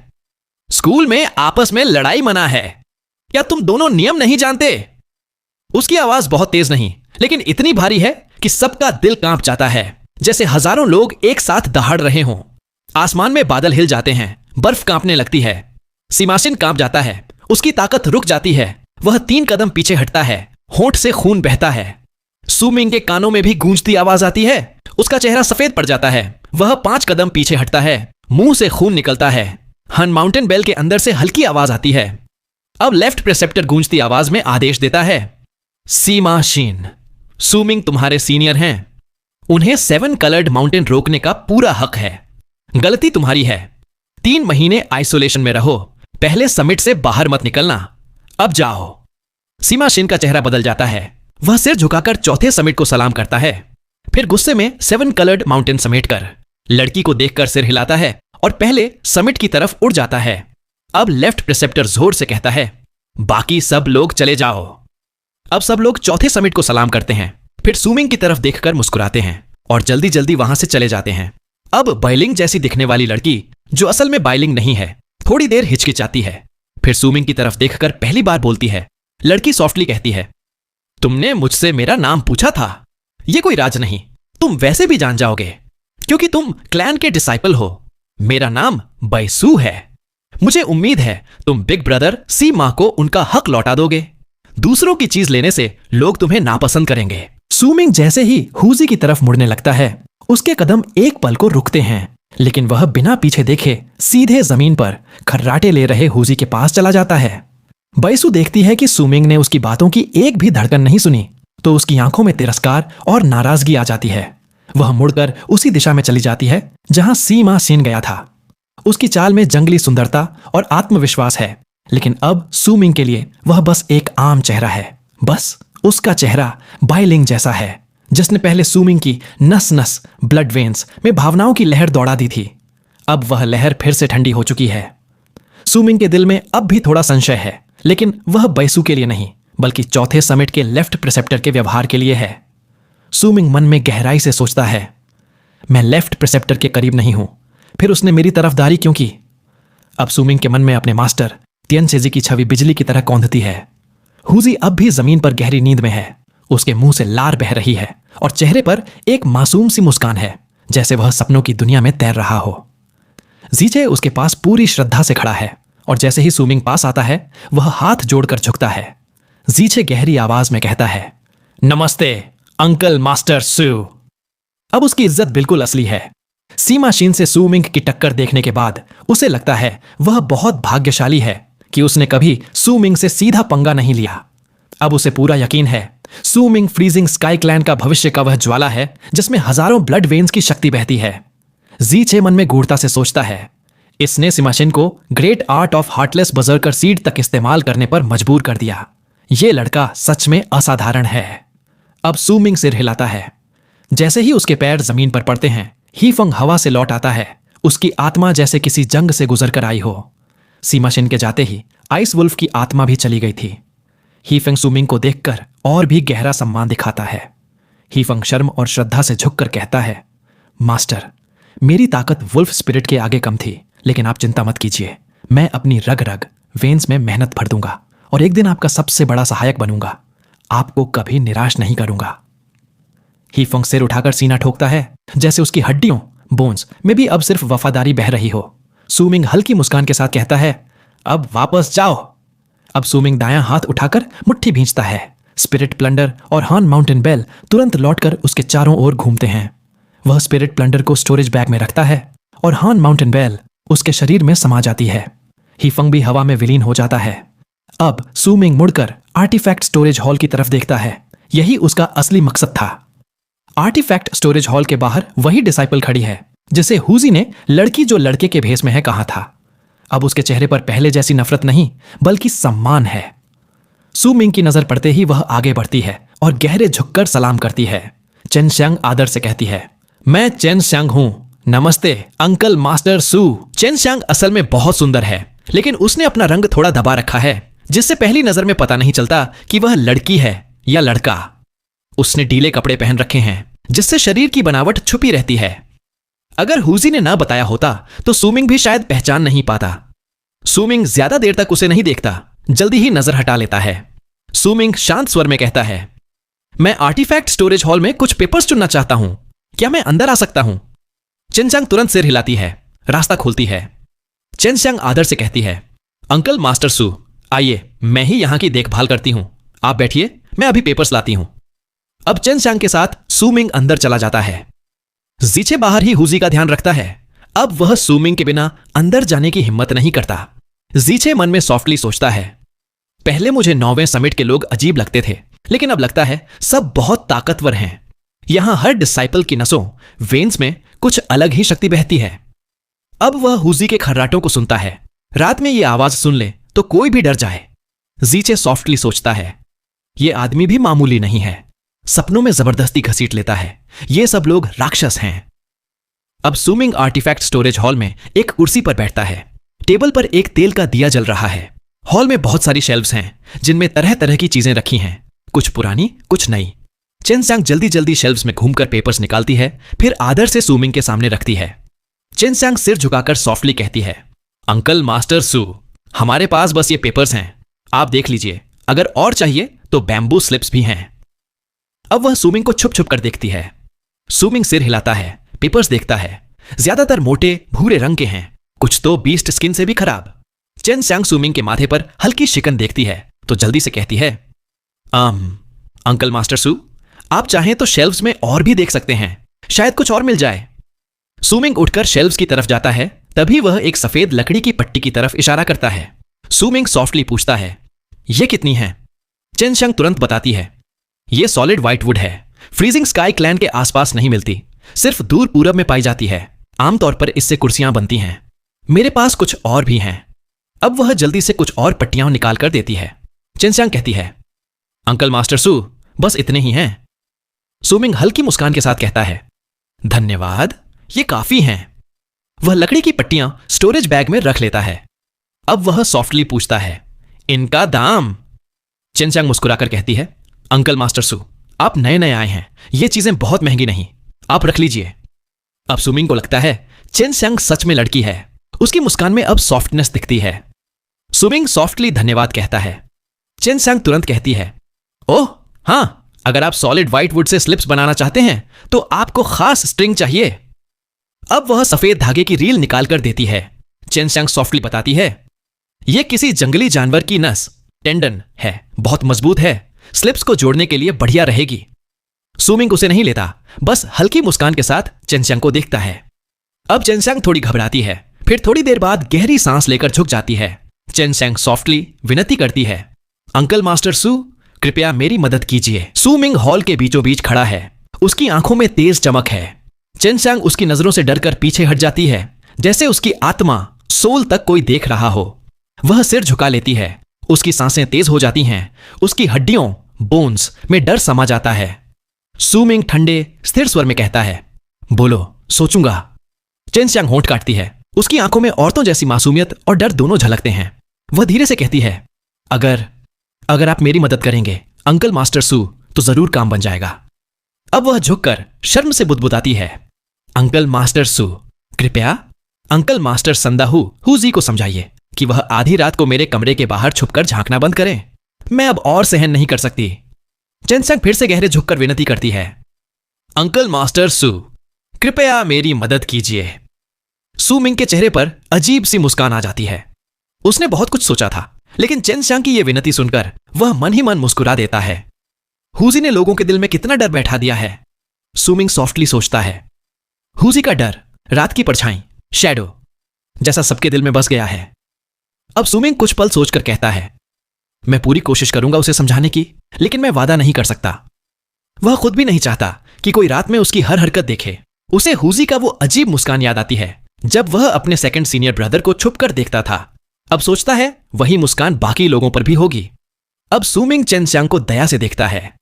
स्कूल में आपस में लड़ाई मना है, क्या तुम दोनों नियम नहीं जानते? उसकी आवाज बहुत तेज नहीं, लेकिन इतनी भारी है कि सबका दिल कांप जाता है, जैसे हजारों लोग एक साथ दहाड़ रहे हों। आसमान में बादल हिल जाते हैं, बर्फ कांपने लगती है। सीमाशिन कांप जाता है, उसकी ताकत रुक जाती है। वह 3 कदम पीछे हटता है, होंठ से खून बहता है। सूमिंग के कानों में भी गूंजती आवाज आती है। उसका चेहरा सफेद पड़ जाता है। वह 5 कदम पीछे हटता है, मुंह से खून निकलता है। हन माउंटेन बेल के अंदर से हल्की आवाज आती है। अब लेफ्ट प्रेसेप्टर गूंजती आवाज में आदेश देता है, सीमा शिन, सूमिंग तुम्हारे सीनियर हैं, उन्हें 7 कलर्ड माउंटेन रोकने का पूरा हक है। गलती तुम्हारी है। 3 महीने आइसोलेशन में रहो, पहले समिट से बाहर मत निकलना, अब जाओ। सीमा शिन का चेहरा बदल जाता है। वह सिर झुकाकर चौथे समिट को सलाम करता है, फिर गुस्से में 7 कलर्ड माउंटेन समेटकर लड़की को देखकर सिर हिलाता है और पहले समिट की तरफ उड़ जाता है। अब लेफ्ट प्रिसेप्टर जोर से कहता है, बाकी सब लोग चले जाओ। अब सब लोग चौथे समिट को सलाम करते हैं, फिर सूमिंग की तरफ देखकर मुस्कुराते हैं और जल्दी जल्दी वहां से चले जाते हैं। अब बाइलिंग जैसी दिखने वाली लड़की, जो असल में बाइलिंग नहीं है, थोड़ी देर हिचकिचाती है, फिर सूमिंग की तरफ देखकर पहली बार बोलती है। लड़की सॉफ्टली कहती है, तुमने मुझसे मेरा नाम पूछा था, यह कोई राज नहीं, तुम वैसे भी जान जाओगे क्योंकि तुम क्लैन के डिसाइपल हो। मेरा नाम बैसू है। मुझे उम्मीद है तुम बिग ब्रदर सी मां को उनका हक लौटा दोगे। दूसरों की चीज लेने से लोग तुम्हें नापसंद करेंगे। सूमिंग जैसे ही हुजी की तरफ मुड़ने लगता है, उसके कदम एक पल को रुकते हैं, लेकिन वह बिना पीछे देखे सीधे जमीन पर खर्राटे ले रहे हुजी के पास चला जाता है। बैसू देखती है कि सूमिंग ने उसकी बातों की एक भी धड़कन नहीं सुनी, तो उसकी आंखों में तिरस्कार और नाराजगी आ जाती है। वह मुड़कर उसी दिशा में चली जाती है जहां सीमा शिन गया था। उसकी चाल में जंगली सुंदरता और आत्मविश्वास है, लेकिन अब सूमिंग के लिए वह बस एक आम चेहरा है। बस उसका चेहरा बाइलिंग जैसा है, जिसने पहले सूमिंग की नस नस ब्लड वेन्स में भावनाओं की लहर दौड़ा दी थी। अब वह लहर फिर से ठंडी हो चुकी है। सूमिंग के दिल में अब भी थोड़ा संशय है, लेकिन वह बैसू के लिए नहीं, बल्कि चौथे समिट के लेफ्ट प्रिसेप्टर के व्यवहार के लिए है। सूमिंग मन में गहराई से सोचता है, मैं लेफ्ट प्रिसेप्टर के करीब नहीं हूं, फिर उसने मेरी तरफदारी क्यों की? अब सूमिंग के मन में अपने मास्टर तियनसेजी की छवि बिजली की तरह कौंधती है। हुजी अब भी जमीन पर गहरी नींद में है। उसके मुंह से लार बह रही है और चेहरे पर एक मासूम सी मुस्कान है, जैसे वह सपनों की दुनिया में तैर रहा हो। जीचे उसके पास पूरी श्रद्धा से खड़ा है और जैसे ही सूमिंग पास आता है, वह हाथ जोड़कर झुकता है। जीचे गहरी आवाज में कहता है, नमस्ते अंकल मास्टर सू। अब उसकी इज्जत बिल्कुल असली है। सीमा शिन से सूमिंग की टक्कर देखने के बाद उसे लगता है वह बहुत भाग्यशाली है कि उसने कभी सूमिंग से सीधा पंगा नहीं लिया। अब उसे पूरा यकीन है सूमिंग फ्रीजिंग स्काई क्लैन का भविष्य का वह ज्वाला है जिसमें हजारों ब्लड वेन्स की शक्ति बहती है। जीचे मन में गूढ़ता से सोचता है, इसने सिमाशिन को great art of heartless berserker seed तक इस्तेमाल करने पर मजबूर कर दिया। यह लड़का सच में असाधारण है। अब सूमिंग सिर हिलाता है। जैसे ही उसके पैर जमीन पर पड़ते हैं, हीफंग हवा से लौट आता है। उसकी आत्मा जैसे किसी जंग से गुजर कर आई हो। सीमाशिन के जाते ही आइस वुल्फ की आत्मा भी चली गई थी। हीफंग सूमिंग को देखकर और भी गहरा सम्मान दिखाता है। हीफंग शर्म और श्रद्धा से झुककर कहता है, मास्टर, मेरी ताकत वुल्फ स्पिरिट के आगे कम थी, लेकिन आप चिंता मत कीजिए। मैं अपनी रग रग वेन्स में मेहनत भर दूंगा और एक दिन आपका सबसे बड़ा सहायक बनूंगा। आपको कभी निराश नहीं करूंगा। हीफंग सिर उठाकर सीना ठोकता है, जैसे उसकी हड्डियों बोन्स में भी अब सिर्फ वफादारी बह रही हो। सूमिंग हल्की मुस्कान के साथ कहता है, अब वापस जाओ। अब सूमिंग दायां हाथ उठाकर मुट्ठी भींचता है। स्पिरिट प्लंडर और हान माउंटेन बेल तुरंत लौटकर उसके चारों ओर घूमते हैं। वह स्पिरिट प्लंडर को स्टोरेज बैग में रखता है और हान माउंटेन बेल उसके शरीर में समा जाती है। हीफंग भी हवा में विलीन हो जाता है। अब सूमिंग मुड़कर आर्टिफैक्ट स्टोरेज हॉल की तरफ देखता है। यही उसका असली मकसद था। आर्टिफैक्ट स्टोरेज हॉल के बाहर वही डिसाइपल खड़ी है जिसे हुजी ने लड़की जो लड़के के भेष में है कहा था। अब उसके चेहरे पर पहले जैसी नफरत नहीं बल्कि सम्मान है। सू मिंग की नजर पड़ते ही वह आगे बढ़ती है और गहरे झुककर सलाम करती है। चेन श्यांग आदर से कहती है, मैं चेन श्यांग हूं, नमस्ते अंकल मास्टर सू। चेन श्यांग असल में बहुत सुंदर है, लेकिन उसने अपना रंग थोड़ा दबा रखा है जिससे पहली नजर में पता नहीं चलता कि वह लड़की है या लड़का। उसने ढीले कपड़े पहन रखे हैं जिससे शरीर की बनावट छुपी रहती है। अगर हुजी ने ना बताया होता तो सूमिंग भी शायद पहचान नहीं पाता। सूमिंग ज्यादा देर तक उसे नहीं देखता, जल्दी ही नजर हटा लेता है। सूमिंग शांत स्वर में कहता है, मैं आर्टिफैक्ट स्टोरेज हॉल में कुछ पेपर्स चुनना चाहता हूं, क्या मैं अंदर आ सकता हूं? चेन श्यांग तुरंत सिर हिलाती है, रास्ता खोलती है। चेन श्यांग आदर से कहती है, अंकल मास्टर सू, आइए, मैं ही यहां की देखभाल करती हूं, आप बैठिए, मैं अभी पेपर्स लाती हूं। अब चेन श्यांग के साथ सूमिंग अंदर चला जाता है। जीचे बाहर ही हुजी का ध्यान रखता है। अब वह सूमिंग के बिना अंदर जाने की हिम्मत नहीं करता। जीचे मन में सॉफ्टली सोचता है, पहले मुझे 9वें समिट के लोग अजीब लगते थे, लेकिन अब लगता है सब बहुत ताकतवर हैं। यहां हर डिसाइपल की नसों वेन्स में कुछ अलग ही शक्ति बहती है। अब वह हुजी के खर्राटों को सुनता है। रात में यह आवाज सुन ले तो कोई भी डर जाए। जीचे सॉफ्टली सोचता है, यह आदमी भी मामूली नहीं है, सपनों में जबरदस्ती घसीट लेता है, ये सब लोग राक्षस हैं। अब सूमिंग आर्टिफैक्ट स्टोरेज हॉल में एक कुर्सी पर बैठता है। टेबल पर एक तेल का दिया जल रहा है। हॉल में बहुत सारी शेल्फ्स हैं जिनमें तरह तरह की चीजें रखी हैं, कुछ पुरानी कुछ नई। चेन श्यांग जल्दी जल्दी शेल्फ्स में घूमकर पेपर्स निकालती है, फिर आदर से सूमिंग के सामने रखती है। चेन श्यांग सिर झुकाकर सॉफ्टली कहती है, अंकल मास्टर सू, हमारे पास बस ये पेपर्स हैं, आप देख लीजिए, अगर और चाहिए तो बैम्बू स्लिप्स भी हैं। अब वह सूमिंग को छुप छुप कर देखती है। सूमिंग सिर हिलाता है, पेपर्स देखता है। ज्यादातर मोटे भूरे रंग के हैं, कुछ तो बीस्ट स्किन से भी खराब। चेन श्यांग सूमिंग के माथे पर हल्की शिकन देखती है तो जल्दी से कहती है, अंकल मास्टर सू, आप चाहें तो शेल्व्स में और भी देख सकते हैं, शायद कुछ और मिल जाए। सूमिंग उठकर शेल्व्स की तरफ जाता है, तभी वह एक सफेद लकड़ी की पट्टी की तरफ इशारा करता है। सूमिंग सॉफ्टली पूछता है, यह कितनी है? चेन श्यांग तुरंत बताती है, यह सॉलिड व्हाइट वुड है, फ्रीजिंग स्काई क्लैन के आसपास नहीं मिलती, सिर्फ दूर पूरब में पाई जाती है। आमतौर पर इससे कुर्सियां बनती हैं। मेरे पास कुछ और भी हैं। अब वह जल्दी से कुछ और पट्टियां निकाल कर देती है। चेन श्यांग कहती है, अंकल मास्टर सू, बस इतने ही हैं। सूमिंग हल्की मुस्कान के साथ कहता है, धन्यवाद, ये काफी हैं। वह लकड़ी की पट्टियां स्टोरेज बैग में रख लेता है। अब वह सॉफ्टली पूछता है, इनका दाम? चेन श्यांग मुस्कुराकर कहती है, अंकल मास्टर सू, आप नए नए आए हैं, ये चीजें बहुत महंगी नहीं, आप रख लीजिए। अब सूमिंग को लगता है चेन श्यांग सच में लड़की है। उसकी मुस्कान में अब सॉफ्टनेस दिखती है। सूमिंग सॉफ्टली धन्यवाद कहता है। चेन श्यांग तुरंत कहती है, ओह हां, अगर आप सॉलिड व्हाइट वुड से स्लिप्स बनाना चाहते हैं तो आपको खास स्ट्रिंग चाहिए। अब वह सफेद धागे की रील निकाल कर देती है। चेन श्यांग सॉफ्टली बताती है, यह किसी जंगली जानवर की नस टेंडन है, बहुत मजबूत है, स्लिप्स को जोड़ने के लिए बढ़िया रहेगी। सूमिंग उसे नहीं लेता, बस हल्की मुस्कान के साथ चेन श्यांग को देखता है। अब चेन श्यांग थोड़ी घबराती है, फिर थोड़ी देर बाद गहरी सांस लेकर झुक जाती है। चेन श्यांग सॉफ्टली विनती करती है, अंकल मास्टर सू, कृपया मेरी मदद कीजिए। सूमिंग हॉल के बीचों बीच खड़ा है। उसकी आंखों में तेज चमक है। चेन श्यांग उसकी नजरों से डरकर पीछे हट जाती है, जैसे उसकी आत्मा सोल तक कोई देख रहा हो। वह सिर झुका लेती है। उसकी सांसें तेज हो जाती हैं। उसकी हड्डियों बोन्स में डर समा जाता है। सूमिंग ठंडे स्थिर स्वर में कहता है, बोलो, सोचूंगा। चेन श्यांग होंठ काटती है। उसकी आंखों में औरतों जैसी मासूमियत और डर दोनों झलकते हैं। वह धीरे से कहती है, अगर आप मेरी मदद करेंगे अंकल मास्टर सू, तो जरूर काम बन जाएगा। अब वह झुककर शर्म से बुदबुदाती है, अंकल मास्टर सू, कृपया अंकल मास्टर संदाहू हुजी को समझाइए कि वह आधी रात को मेरे कमरे के बाहर छुपकर झांकना बंद करें। मैं अब और सहन नहीं कर सकती। चेन श्यांग फिर से गहरे झुककर विनती करती है, अंकल मास्टर सू, कृपया मेरी मदद कीजिए। सूमिंग के चेहरे पर अजीब सी मुस्कान आ जाती है। उसने बहुत कुछ सोचा था, लेकिन चेन श्यांग की यह विनती सुनकर वह मन ही मन मुस्कुरा देता है। हुजी ने लोगों के दिल में कितना डर बैठा दिया है। सूमिंग सॉफ्टली सोचता है, हुजी का डर रात की परछाई, शैडो जैसा सबके दिल में बस गया है। अब सूमिंग कुछ पल सोचकर कहता है, मैं पूरी कोशिश करूंगा उसे समझाने की, लेकिन मैं वादा नहीं कर सकता। वह खुद भी नहीं चाहता कि कोई रात में उसकी हर हरकत देखे। उसे हुजी का वो अजीब मुस्कान याद आती है जब वह अपने सेकंड सीनियर ब्रदर को छुपकर देखता था। अब सोचता है वही मुस्कान बाकी लोगों पर भी होगी। अब सूमिंग चेन स्यांग को दया से देखता है।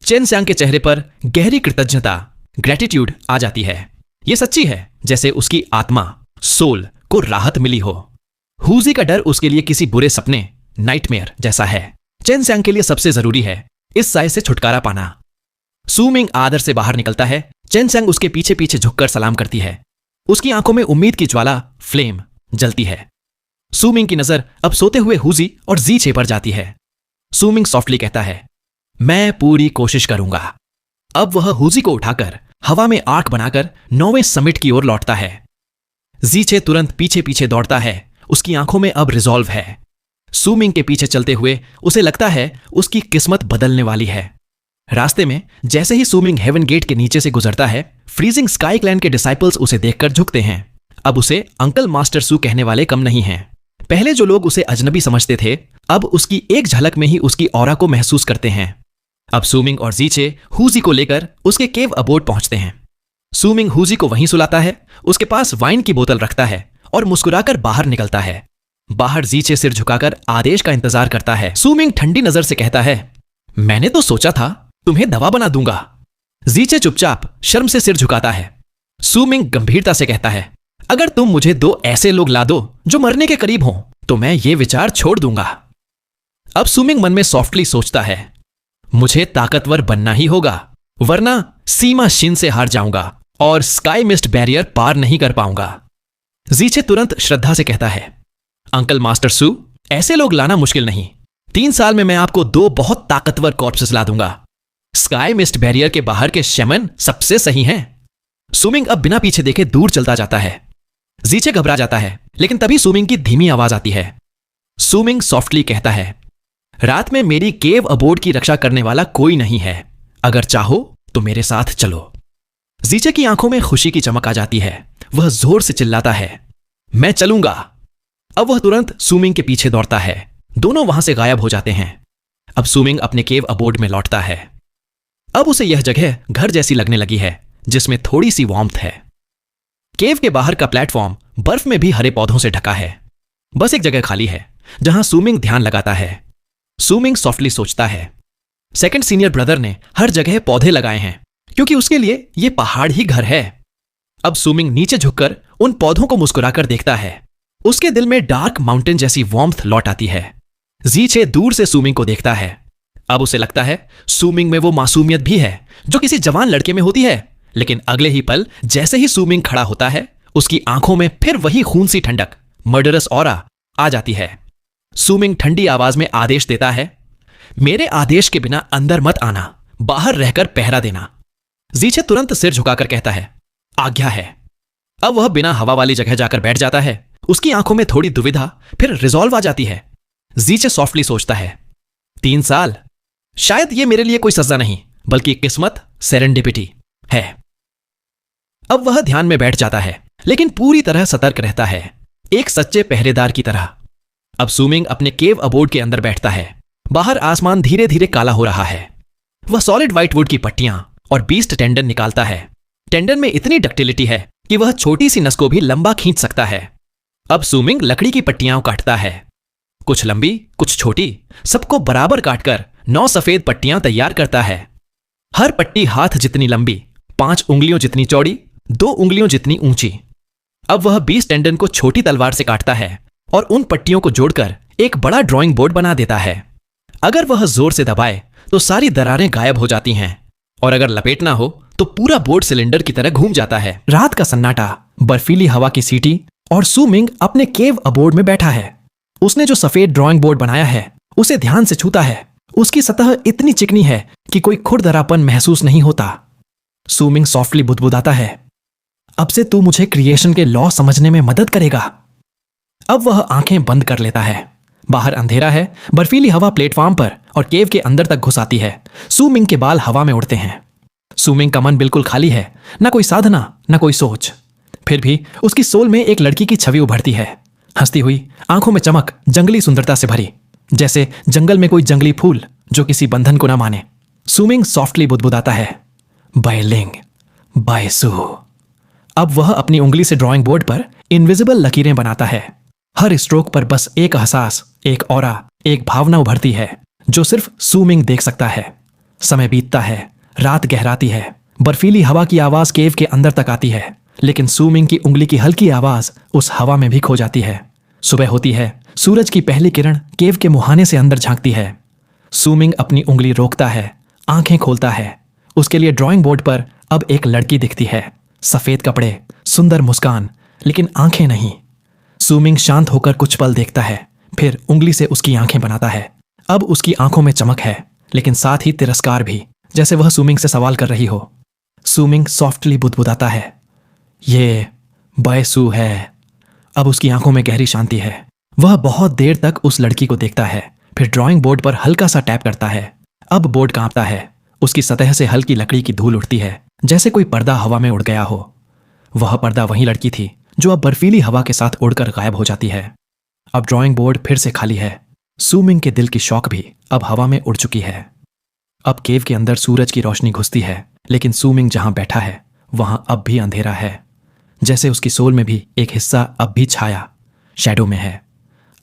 चेन स्यांग के चेहरे पर गहरी कृतज्ञता, ग्रेटिट्यूड आ जाती है। यह सच्ची है जैसे उसकी आत्मा, सोल को राहत मिली हो। हुजी का डर उसके लिए किसी बुरे सपने, नाइटमेयर जैसा है। चेन स्यांग के लिए सबसे जरूरी है इस साय से छुटकारा पाना। सूमिंग आदर से बाहर निकलता है। चेन स्यांग उसके पीछे पीछे झुककर सलाम करती है। उसकी आंखों में उम्मीद की ज्वाला, फ्लेम जलती है। सूमिंग की नजर अब सोते हुए हुजी और जीचे पर जाती है। सूमिंग सॉफ्टली कहता है, मैं पूरी कोशिश करूंगा। अब वह हुजी को उठाकर हवा में आर्क बनाकर 9वें समिट की ओर लौटता है। जीचे तुरंत पीछे पीछे दौड़ता है। उसकी आंखों में अब रिजॉल्व है। सूमिंग के पीछे चलते हुए उसे लगता है उसकी किस्मत बदलने वाली है। रास्ते में जैसे ही सूमिंग हेवन गेट के नीचे से गुजरता है, फ्रीजिंग स्काई क्लैन के डिसाइपल्स उसे देखकर झुकते हैं। अब उसे अंकल मास्टर सू कहने वाले कम नहीं हैं। पहले जो लोग उसे अजनबी समझते थे, अब उसकी एक झलक में ही उसकी ऑरा को महसूस करते हैं। अब सूमिंग और जीचे हुजी को लेकर उसके केव अबोर्ड पहुंचते हैं। सूमिंग हुजी को वहीं सुलाता है, उसके पास वाइन की बोतल रखता है और मुस्कुराकर बाहर निकलता है। बाहर जीचे सिर झुकाकर आदेश का इंतजार करता है। सूमिंग ठंडी नजर से कहता है, मैंने तो सोचा था तुम्हें दवा बना दूंगा। जीचे चुपचाप शर्म से सिर झुकाता है। सूमिंग गंभीरता से कहता है, अगर तुम मुझे 2 ऐसे लोग ला दो जो मरने के करीब हों तो मैं ये विचार छोड़ दूंगा। अब सूमिंग मन में सॉफ्टली सोचता है, मुझे ताकतवर बनना ही होगा, वरना सीमा शिन से हार जाऊंगा और स्काई मिस्ट बैरियर पार नहीं कर पाऊंगा। जीचे तुरंत श्रद्धा से कहता है, अंकल मास्टर सू, ऐसे लोग लाना मुश्किल नहीं। 3 साल में मैं आपको 2 बहुत ताकतवर कॉर्प्सेस ला दूंगा। स्काई मिस्ट बैरियर के बाहर के शमन सबसे सही हैं। सूमिंग अब बिना पीछे देखे दूर चलता जाता है। जीचे घबरा जाता है, लेकिन तभी सूमिंग की धीमी आवाज आती है। सूमिंग सॉफ्टली कहता है, रात में मेरी केव अबोर्ड की रक्षा करने वाला कोई नहीं है, अगर चाहो तो मेरे साथ चलो। जीचे की आंखों में खुशी की चमक आ जाती है। वह जोर से चिल्लाता है, मैं चलूंगा। अब वह तुरंत सूमिंग के पीछे दौड़ता है। दोनों वहां से गायब हो जाते हैं। अब सूमिंग अपने केव अबोर्ड में लौटता है। अब उसे यह जगह घर जैसी लगने लगी है, जिसमें थोड़ी सी वार्मथ है। केव के बाहर का प्लेटफॉर्म बर्फ में भी हरे पौधों से ढका है। बस एक जगह खाली है जहां सूमिंग ध्यान लगाता है। सूमिंग सॉफ्टली सोचता है, सेकंड सीनियर ब्रदर ने हर जगह पौधे लगाए हैं क्योंकि उसके लिए यह पहाड़ ही घर है। अब सूमिंग नीचे झुककर उन पौधों को मुस्कुराकर देखता है। उसके दिल में डार्क माउंटेन जैसी वार्मथ लौट आती है। जीचे दूर से सूमिंग को देखता है। अब उसे लगता है सूमिंग में वो मासूमियत भी है जो किसी जवान लड़के में होती है। लेकिन अगले ही पल जैसे ही सूमिंग खड़ा होता है, उसकी आंखों में फिर वही खून सी ठंडक, मर्डरस ऑरा आ जाती है। सूमिंग ठंडी आवाज में आदेश देता है, मेरे आदेश के बिना अंदर मत आना, बाहर रहकर पहरा देना। जीचे तुरंत सिर झुकाकर कहता है, आज्ञा है। अब वह बिना हवा वाली जगह जाकर बैठ जाता है। उसकी आंखों में थोड़ी दुविधा, फिर रिजॉल्व आ जाती है। जीचे सॉफ्टली सोचता है, 3 साल, शायद ये मेरे लिए कोई सजा नहीं बल्कि किस्मत, सेरेंडिपिटी है। अब वह ध्यान में बैठ जाता है, लेकिन पूरी तरह सतर्क रहता है, एक सच्चे पहरेदार की तरह। अब सूमिंग अपने केव अबोर्ड के अंदर बैठता है। बाहर आसमान धीरे धीरे काला हो रहा है। वह सॉलिड व्हाइट वुड की पट्टियां और बीस्ट टेंडन निकालता है। टेंडन में इतनी डक्टिलिटी है कि वह छोटी सी नस को भी लंबा खींच सकता है। अब सूमिंग लकड़ी की पट्टियां काटता है, कुछ लंबी कुछ छोटी, सबको बराबर काटकर 9 सफेद पट्टियां तैयार करता है। हर पट्टी हाथ जितनी लंबी, 5 उंगलियों जितनी चौड़ी, 2 उंगलियों जितनी ऊंची। अब वह 20 टेंडन को छोटी तलवार से काटता है और उन पट्टियों को जोड़कर एक बड़ा ड्राइंग बोर्ड बना देता है। अगर वह जोर से दबाए तो सारी दरारें गायब हो जाती हैं, और अगर लपेटना हो तो पूरा बोर्ड सिलेंडर की तरह घूम जाता है। रात का सन्नाटा, बर्फीली हवा की सीटी, और सूमिंग अपने केव अबोर्ड में बैठा है। उसने जो सफेद ड्राइंग बोर्ड बनाया है उसे ध्यान से छूता है। उसकी सतह इतनी चिकनी है कि कोई खुरदरापन महसूस नहीं होता। सूमिंग सॉफ्टली बुदबुदाता है, अब से तू मुझे क्रिएशन के लॉ समझने में मदद करेगा। अब वह आंखें बंद कर लेता है। बाहर अंधेरा है, बर्फीली हवा प्लेटफॉर्म पर और केव के अंदर तक घुस आती है। सूमिंग के बाल हवा में उड़ते हैं। सूमिंग का मन बिल्कुल खाली है, ना कोई साधना, ना कोई सोच। फिर भी उसकी सोल में एक लड़की की छवि उभरती है, हंसती हुई, आंखों में चमक, जंगली सुंदरता से भरी, जैसे जंगल में कोई जंगली फूल जो किसी बंधन को न माने। सुमिंग सॉफ्टली बुदबुदाता है, बायलिंग बायसू। अब वह अपनी उंगली से ड्राइंग बोर्ड पर इनविजिबल लकीरें बनाता है। हर स्ट्रोक पर बस एक एहसास, एक ऑरा, एक भावना उभरती है जो सिर्फ सुमिंग देख सकता है। समय बीतता है, रात गहराती है, बर्फीली हवा की आवाज केव के अंदर तक आती है, लेकिन सुमिंग की उंगली की हल्की आवाज उस हवा में भी खो जाती है। सुबह होती है, सूरज की पहली किरण केव के मुहाने से अंदर झांकती है। सुमिंग अपनी उंगली रोकता है, आंखें खोलता है। उसके लिए ड्राइंग बोर्ड पर अब एक लड़की दिखती है, सफेद कपड़े, सुंदर मुस्कान, लेकिन आंखें नहीं। सुमिंग शांत होकर कुछ पल देखता है, फिर उंगली से उसकी आंखें बनाता है। अब उसकी आंखों में चमक है, लेकिन साथ ही तिरस्कार भी, जैसे वह सुमिंग से सवाल कर रही हो। सुमिंग सॉफ्टली बुदबुदाता है, ये बायसू है। अब उसकी आंखों में गहरी शांति है। वह बहुत देर तक उस लड़की को देखता है, फिर ड्राइंग बोर्ड पर हल्का सा टैप करता है। अब बोर्ड कांपता है, उसकी सतह से हल्की लकड़ी की धूल उठती है, जैसे कोई पर्दा हवा में उड़ गया हो। वह पर्दा वही लड़की थी जो अब बर्फीली हवा के साथ उड़कर गायब हो जाती है। अब ड्राइंग बोर्ड फिर से खाली है। सुमिंग के दिल की शौक भी अब हवा में उड़ चुकी है। अब केव के अंदर सूरज की रोशनी घुसती है, लेकिन सुमिंग जहां बैठा है वहां अब भी अंधेरा है, जैसे उसकी सोल में भी एक हिस्सा अब भी छाया, शैडो में है।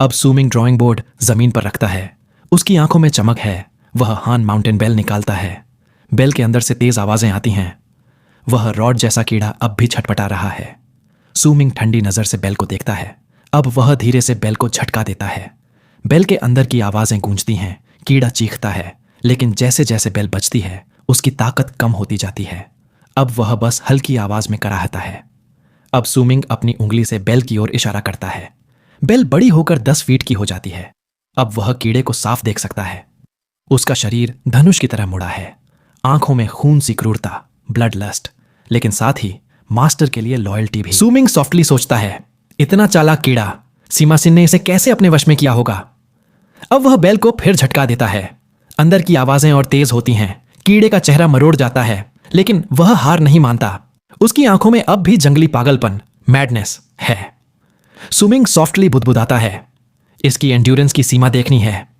अब सुमिंग ड्राइंग बोर्ड जमीन पर रखता है। उसकी आंखों में चमक है। वह हान माउंटेन बेल निकालता है। बेल के अंदर से तेज आवाजें आती हैं। वह रॉड जैसा कीड़ा अब भी छटपटा रहा है। सुमिंग ठंडी नजर से बेल को देखता है। अब वह धीरे से बेल को झटका देता है। बेल के अंदर की आवाजें गूंजती हैं। कीड़ा चीखता है, लेकिन जैसे जैसे बेल बजती है उसकी ताकत कम होती जाती है। अब वह बस हल्की आवाज में कराहता है। अब सुमिंग अपनी उंगली से बेल की ओर इशारा करता है। बेल बड़ी होकर 10 फीट की हो जाती है। अब वह कीड़े को साफ देख सकता है। उसका शरीर धनुष की तरह मुड़ा है, आंखों में खून सी क्रूरता, ब्लड लस्ट, लेकिन साथ ही मास्टर के लिए लॉयल्टी भी। सुमिंग सॉफ्टली सोचता है, इतना चालाक कीड़ा, सीमा सिंह ने इसे कैसे अपने वश में किया होगा। अब वह बेल को फिर झटका देता है। अंदर की आवाजें और तेज होती हैं। कीड़े का चेहरा मरोड़ जाता है, लेकिन वह हार नहीं मानता। उसकी आंखों में अब भी जंगली पागलपन, मैडनेस है। सुमिंग सॉफ्टली बुदबुदाता है, इसकी एंड्योरेंस की सीमा देखनी है।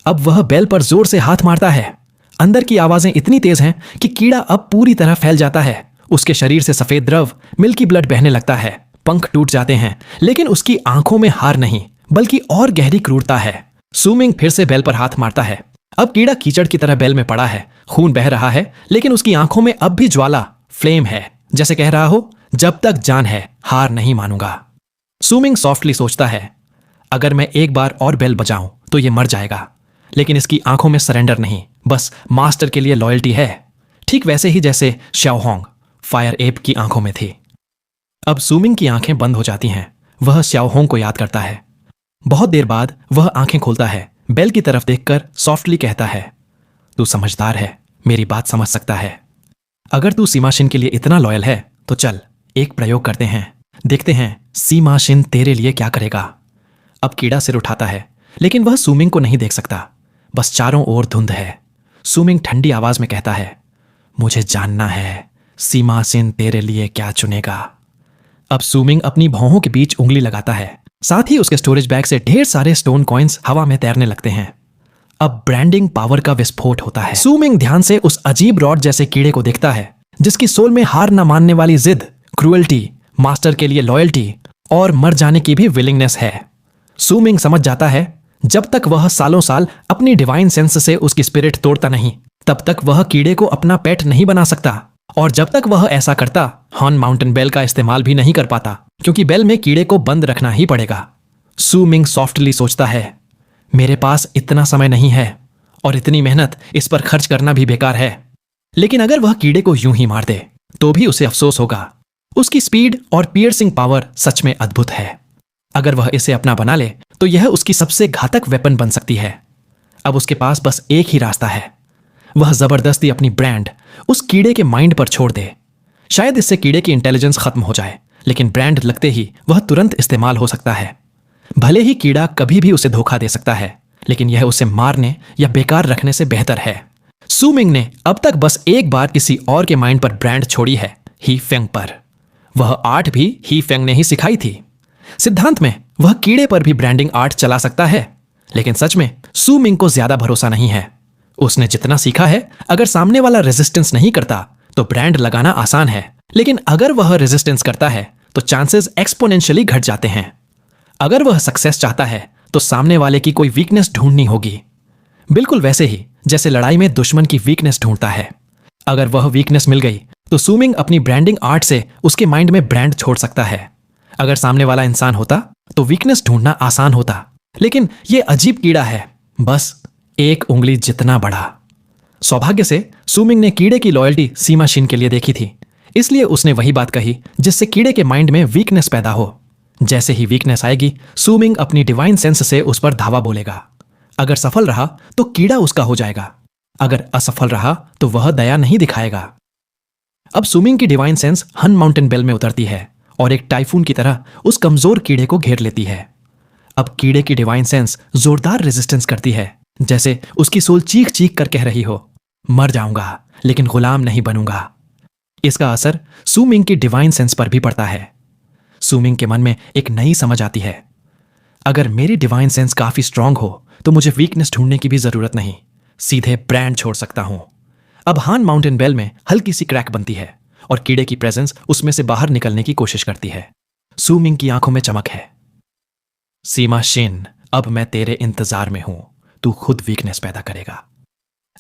अब वह बेल पर जोर से हाथ मारता है। अंदर की आवाजें इतनी तेज हैं कि कीड़ा अब पूरी तरह फैल जाता है। उसके शरीर से सफेद द्रव, मिल्की ब्लड बहने लगता है। पंख टूट जाते हैं, लेकिन उसकी आंखों में हार नहीं, बल्कि और गहरी क्रूरता है। सुमिंग फिर से बेल पर हाथ मारता है। अब कीड़ा कीचड़ की तरह बेल में पड़ा है। खून बह रहा है, लेकिन उसकी आंखों में अब भी ज्वाला, फ्लेम है, जैसे कह रहा हो, जब तक जान है हार नहीं मानूंगा। सुमिंग सॉफ्टली सोचता है, अगर मैं एक बार और बेल बजाऊं तो ये मर जाएगा, लेकिन इसकी आंखों में सरेंडर नहीं, बस मास्टर के लिए लॉयल्टी है। ठीक वैसे ही जैसे श्याओहोंग फायर एप की आंखों में थी। अब सुमिंग की आंखें बंद हो जाती हैं। वह श्याओहोंग को याद करता है। बहुत देर बाद वह आंखें खोलता है। बेल की तरफ देखकर सॉफ्टली कहता है, तू समझदार है, मेरी बात समझ सकता है। अगर तू सीमा शिन के लिए इतना लॉयल है तो चल एक प्रयोग करते हैं, देखते हैं सीमा शिन तेरे लिए क्या करेगा। अब कीड़ा सिर उठाता है, लेकिन वह सुमिंग को नहीं देख सकता। बस चारों ओर धुंध है। सुमिंग ठंडी आवाज में कहता है, मुझे जानना है सीमा सिन तेरे लिए क्या चुनेगा। अब सुमिंग अपनी भौहों के बीच उंगली लगाता है। साथ ही उसके स्टोरेज बैग से ढेर सारे स्टोन कॉइन्स हवा में तैरने लगते हैं। अब ब्रांडिंग पावर का विस्फोट होता है। सुमिंग ध्यान से उस अजीब रॉड जैसे कीड़े को देखता है, जिसकी सोल में हार न मानने वाली जिद, क्रूएल्टी, मास्टर के लिए लॉयल्टी और मर जाने की भी विलिंगनेस है। सुमिंग समझ जाता है, जब तक वह सालों साल अपनी डिवाइन सेंस से उसकी स्पिरिट तोड़ता नहीं, तब तक वह कीड़े को अपना पेट नहीं बना सकता। और जब तक वह ऐसा करता, हॉर्न माउंटेन बेल का इस्तेमाल भी नहीं कर पाता, क्योंकि बेल में कीड़े को बंद रखना ही पड़ेगा। सुमिंग सॉफ्टली सोचता है, मेरे पास इतना समय नहीं है और इतनी मेहनत इस पर खर्च करना भी बेकार है। लेकिन अगर वह कीड़े को यूं ही मार दे तो भी उसे अफसोस होगा। उसकी स्पीड और पियर्सिंग पावर सच में अद्भुत है। अगर वह इसे अपना बना ले तो यह उसकी सबसे घातक वेपन बन सकती है। अब उसके पास बस एक ही रास्ता है। वह जबरदस्ती अपनी ब्रांड उस कीड़े के माइंड पर छोड़ दे। शायद इससे कीड़े की इंटेलिजेंस खत्म हो जाए, लेकिन ब्रांड लगते ही वह तुरंत इस्तेमाल हो सकता है। भले ही कीड़ा कभी भी उसे धोखा दे सकता है, लेकिन यह उसे मारने या बेकार रखने से बेहतर है। सुमिंग ने अब तक बस एक बार किसी और के माइंड पर ब्रांड छोड़ी है, ही फेंग पर। वह आर्ट भी ही फेंग ने ही सिखाई थी। सिद्धांत में वह कीड़े पर भी ब्रांडिंग आर्ट चला सकता है, लेकिन सच में सुमिंग को ज्यादा भरोसा नहीं है। उसने जितना सीखा है, अगर सामने वाला रेजिस्टेंस नहीं करता तो ब्रांड लगाना आसान है, लेकिन अगर वह रेजिस्टेंस करता है तो चांसेस एक्सपोनेंशियली घट जाते हैं। अगर वह सक्सेस चाहता है तो सामने वाले की कोई वीकनेस ढूंढनी होगी, बिल्कुल वैसे ही जैसे लड़ाई में दुश्मन की वीकनेस ढूंढता है। अगर वह वीकनेस मिल गई तो सू मिंग अपनी ब्रांडिंग आर्ट से उसके माइंड में ब्रांड छोड़ सकता है। अगर सामने वाला इंसान होता तो वीकनेस ढूंढना आसान होता, लेकिन यह अजीब कीड़ा है, बस एक उंगली जितना बड़ा। सौभाग्य से सू मिंग ने कीड़े की लॉयल्टी सीमा शिन के लिए देखी थी, इसलिए उसने वही बात कही जिससे कीड़े के माइंड में वीकनेस पैदा हो। जैसे ही वीकनेस आएगी, सू मिंग अपनी डिवाइन सेंस से उस पर धावा बोलेगा। अगर सफल रहा तो कीड़ा उसका हो जाएगा, अगर असफल रहा तो वह दया नहीं दिखाएगा। अब सू मिंग की डिवाइन सेंस हन माउंटेन बेल में उतरती है और एक टाइफून की तरह उस कमजोर कीड़े को घेर लेती है। अब कीड़े की डिवाइन सेंस जोरदार रेजिस्टेंस करती है, जैसे उसकी सोल चीख चीख कर कह रही हो, मर जाऊंगा लेकिन गुलाम नहीं बनूंगा। इसका असर सू मिंग की डिवाइन सेंस पर भी पड़ता है। सू मिंग के मन में एक नई समझ आती है, अगर मेरी डिवाइन सेंस काफी स्ट्रांग हो तो मुझे वीकनेस ढूंढने की भी जरूरत नहीं, सीधे ब्रांड छोड़ सकता हूं। अब हान माउंटेन बेल में हल्की सी क्रैक बनती है और कीड़े की प्रेजेंस उसमें से बाहर निकलने की कोशिश करती है। सू मिंग की आंखों में चमक है। सीमा शिन, अब मैं तेरे इंतजार में हूं, तू खुद वीकनेस पैदा करेगा।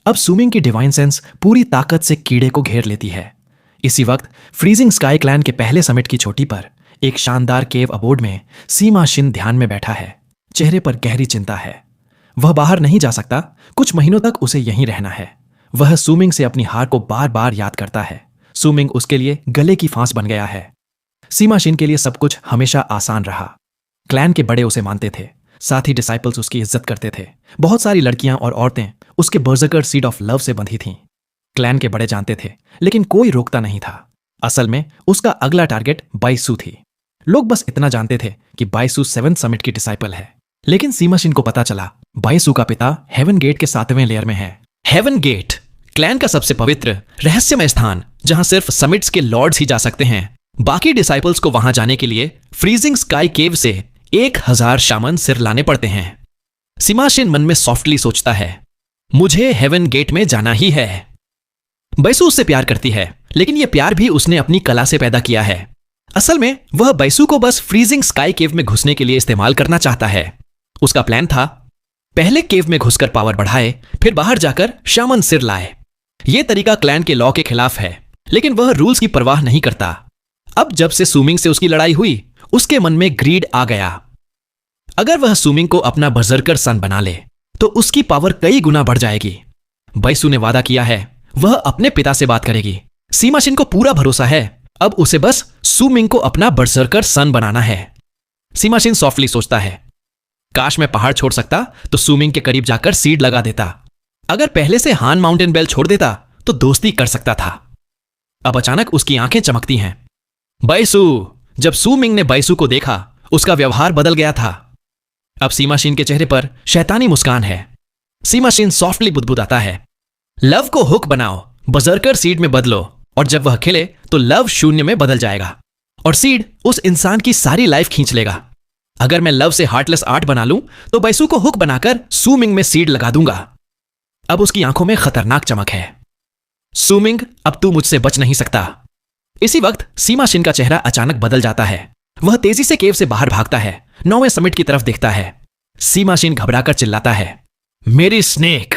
अब सू मिंग की डिवाइन सेंस पूरी ताकत से कीड़े को घेर लेती है। इसी वक्त फ्रीजिंग स्काई क्लैन के पहले समिट की चोटी पर एक शानदार केव अबोर्ड में सीमा शिन ध्यान में बैठा है। चेहरे पर गहरी चिंता है। वह बाहर नहीं जा सकता, कुछ महीनों तक उसे यहीं रहना है। वह सू मिंग से अपनी हार को बार बार याद करता है। सू मिंग उसके लिए गले की फांस बन गया है। सीमा शिन के लिए सब कुछ हमेशा आसान रहा। क्लैन के बड़े उसे मानते थे, साथ ही डिसाइपल्स उसकी इज्जत करते थे। बहुत सारी लड़कियां और औरतें उसके बर्जरकर सीड ऑफ लव से बंधी थीं। क्लैन के बड़े जानते थे, लेकिन कोई रोकता नहीं था। असल में उसका अगला टारगेट बाइसू थी। लोग बस इतना जानते थे कि बाइसू 7th समिट की डिसाइपल है, लेकिन सीमा शिन को पता चला बाइसू का पिता हेवन गेट के 7वें लेयर में है। हेवन गेट क्लैन का सबसे पवित्र रहस्यमय स्थान, जहां सिर्फ समिट्स के लॉर्ड्स ही जा सकते हैं। बाकी डिसाइपल्स को वहां जाने के लिए फ्रीजिंग स्काई केव से 1000 शामन सिर लाने पड़ते हैं। सीमा शिन मन में सॉफ्टली सोचता है, मुझे हेवन गेट में जाना ही है। बाइसू उससे प्यार करती है, लेकिन यह प्यार भी उसने अपनी कला से पैदा किया है। असल में वह बाइसू को बस फ्रीजिंग स्काई केव में घुसने के लिए इस्तेमाल करना चाहता है। उसका प्लान था, पहले केव में घुसकर पावर बढ़ाए, फिर बाहर जाकर शामन सिर लाए। यह तरीका क्लैन के लॉ के खिलाफ है, लेकिन वह रूल्स की परवाह नहीं करता। अब जब से सू मिंग से उसकी लड़ाई हुई, उसके मन में ग्रीड आ गया। अगर वह सू मिंग को अपना बर्जरकर सन बना ले तो उसकी पावर कई गुना बढ़ जाएगी। बाइसू ने वादा किया है, वह अपने पिता से बात करेगी। सीमा शिन को पूरा भरोसा है, अब उसे बस सू मिंग को अपना बर्जरकर सन बनाना है। सीमा शिन सॉफ्टली सोचता है, काश मैं पहाड़ छोड़ सकता तो सू मिंग के करीब जाकर सीड लगा देता। अगर पहले से हान माउंटेन बेल छोड़ देता तो दोस्ती कर सकता था। अब अचानक उसकी आंखें चमकती हैं। बाइसू! जब सू मिंग ने बाइसू को देखा, उसका व्यवहार बदल गया था। अब सीमा शिन के चेहरे पर शैतानी मुस्कान है। सीमा शिन सॉफ्टली बुदबुदाता है, लव को हुक बनाओ, बजरकर सीड में बदलो, और जब वह खिले तो लव शून्य में बदल जाएगा और सीड उस इंसान की सारी लाइफ खींच लेगा। अगर मैं लव से हार्टलेस आर्ट बना लूं तो बाइसू को हुक बनाकर सू मिंग में सीड लगा दूंगा। अब उसकी आंखों में खतरनाक चमक है। सू मिंग, अब तू मुझसे बच नहीं सकता। इसी वक्त सीमा शिन का चेहरा अचानक बदल जाता है। वह तेजी से केव से बाहर भागता है, 9वें समिट की तरफ देखता है। सीमा शिन घबराकर चिल्लाता है, मेरी स्नेक!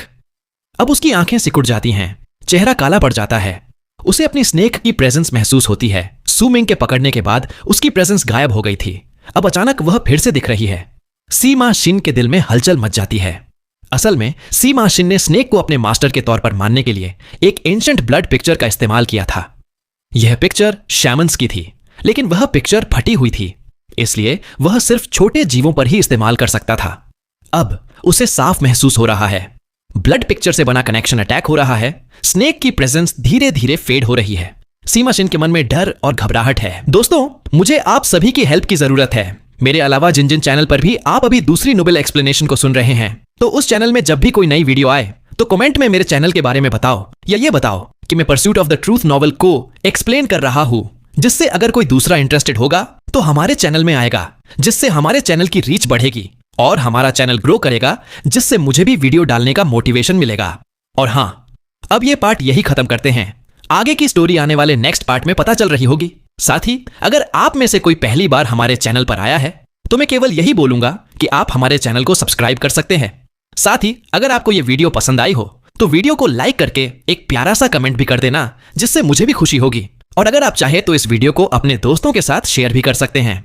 अब उसकी आंखें सिकुड़ जाती हैं, चेहरा काला पड़ जाता है। उसे अपनी स्नेक की प्रेजेंस महसूस होती है। सू मिंग के पकड़ने के बाद उसकी प्रेजेंस गायब हो गई थी। अब अचानक वह फिर से दिख रही है। सीमा शिन के दिल में हलचल मच जाती है। असल में सीमा शिन ने स्नेक को अपने मास्टर के तौर पर मानने के लिए एक एंशंट ब्लड पिक्चर का इस्तेमाल किया था। यह पिक्चर शैमन्स की थी, लेकिन वह पिक्चर फटी हुई थी, इसलिए वह सिर्फ छोटे जीवों पर ही इस्तेमाल कर सकता था। अब उसे साफ महसूस हो रहा है, ब्लड पिक्चर से बना कनेक्शन अटैक हो रहा है। स्नेक की प्रेजेंस धीरे धीरे फेड हो रही है। सीमा शिन के मन में डर और घबराहट है। दोस्तों, मुझे आप सभी की हेल्प की जरूरत है। मेरे अलावा जिन जिन चैनल पर भी आप अभी दूसरी नोबेल एक्सप्लेनेशन को सुन रहे हैं, तो उस चैनल में जब भी कोई नई वीडियो आए तो कमेंट में मेरे चैनल के बारे में बताओ, या ये बताओ कि मैं pursuit of the truth novel को एक्सप्लेन कर रहा हूं, जिससे अगर कोई दूसरा इंटरेस्टेड होगा तो हमारे चैनल में आएगा, जिससे हमारे चैनल की रीच बढ़ेगी और हमारा चैनल ग्रो करेगा, जिससे मुझे भी वीडियो डालने का मोटिवेशन मिलेगा। और हाँ, अब ये पार्ट यही खत्म करते हैं। आगे की स्टोरी आने वाले नेक्स्ट पार्ट में पता चल रही होगी। साथ ही अगर आप में से कोई पहली बार हमारे चैनल पर आया है तो मैं केवल यही बोलूंगा कि आप हमारे चैनल को सब्सक्राइब कर सकते हैं। साथ ही अगर आपको ये वीडियो पसंद आई हो तो वीडियो को लाइक करके एक प्यारा सा कमेंट भी कर देना, जिससे मुझे भी खुशी होगी। और अगर आप चाहे तो इस वीडियो को अपने दोस्तों के साथ शेयर भी कर सकते हैं।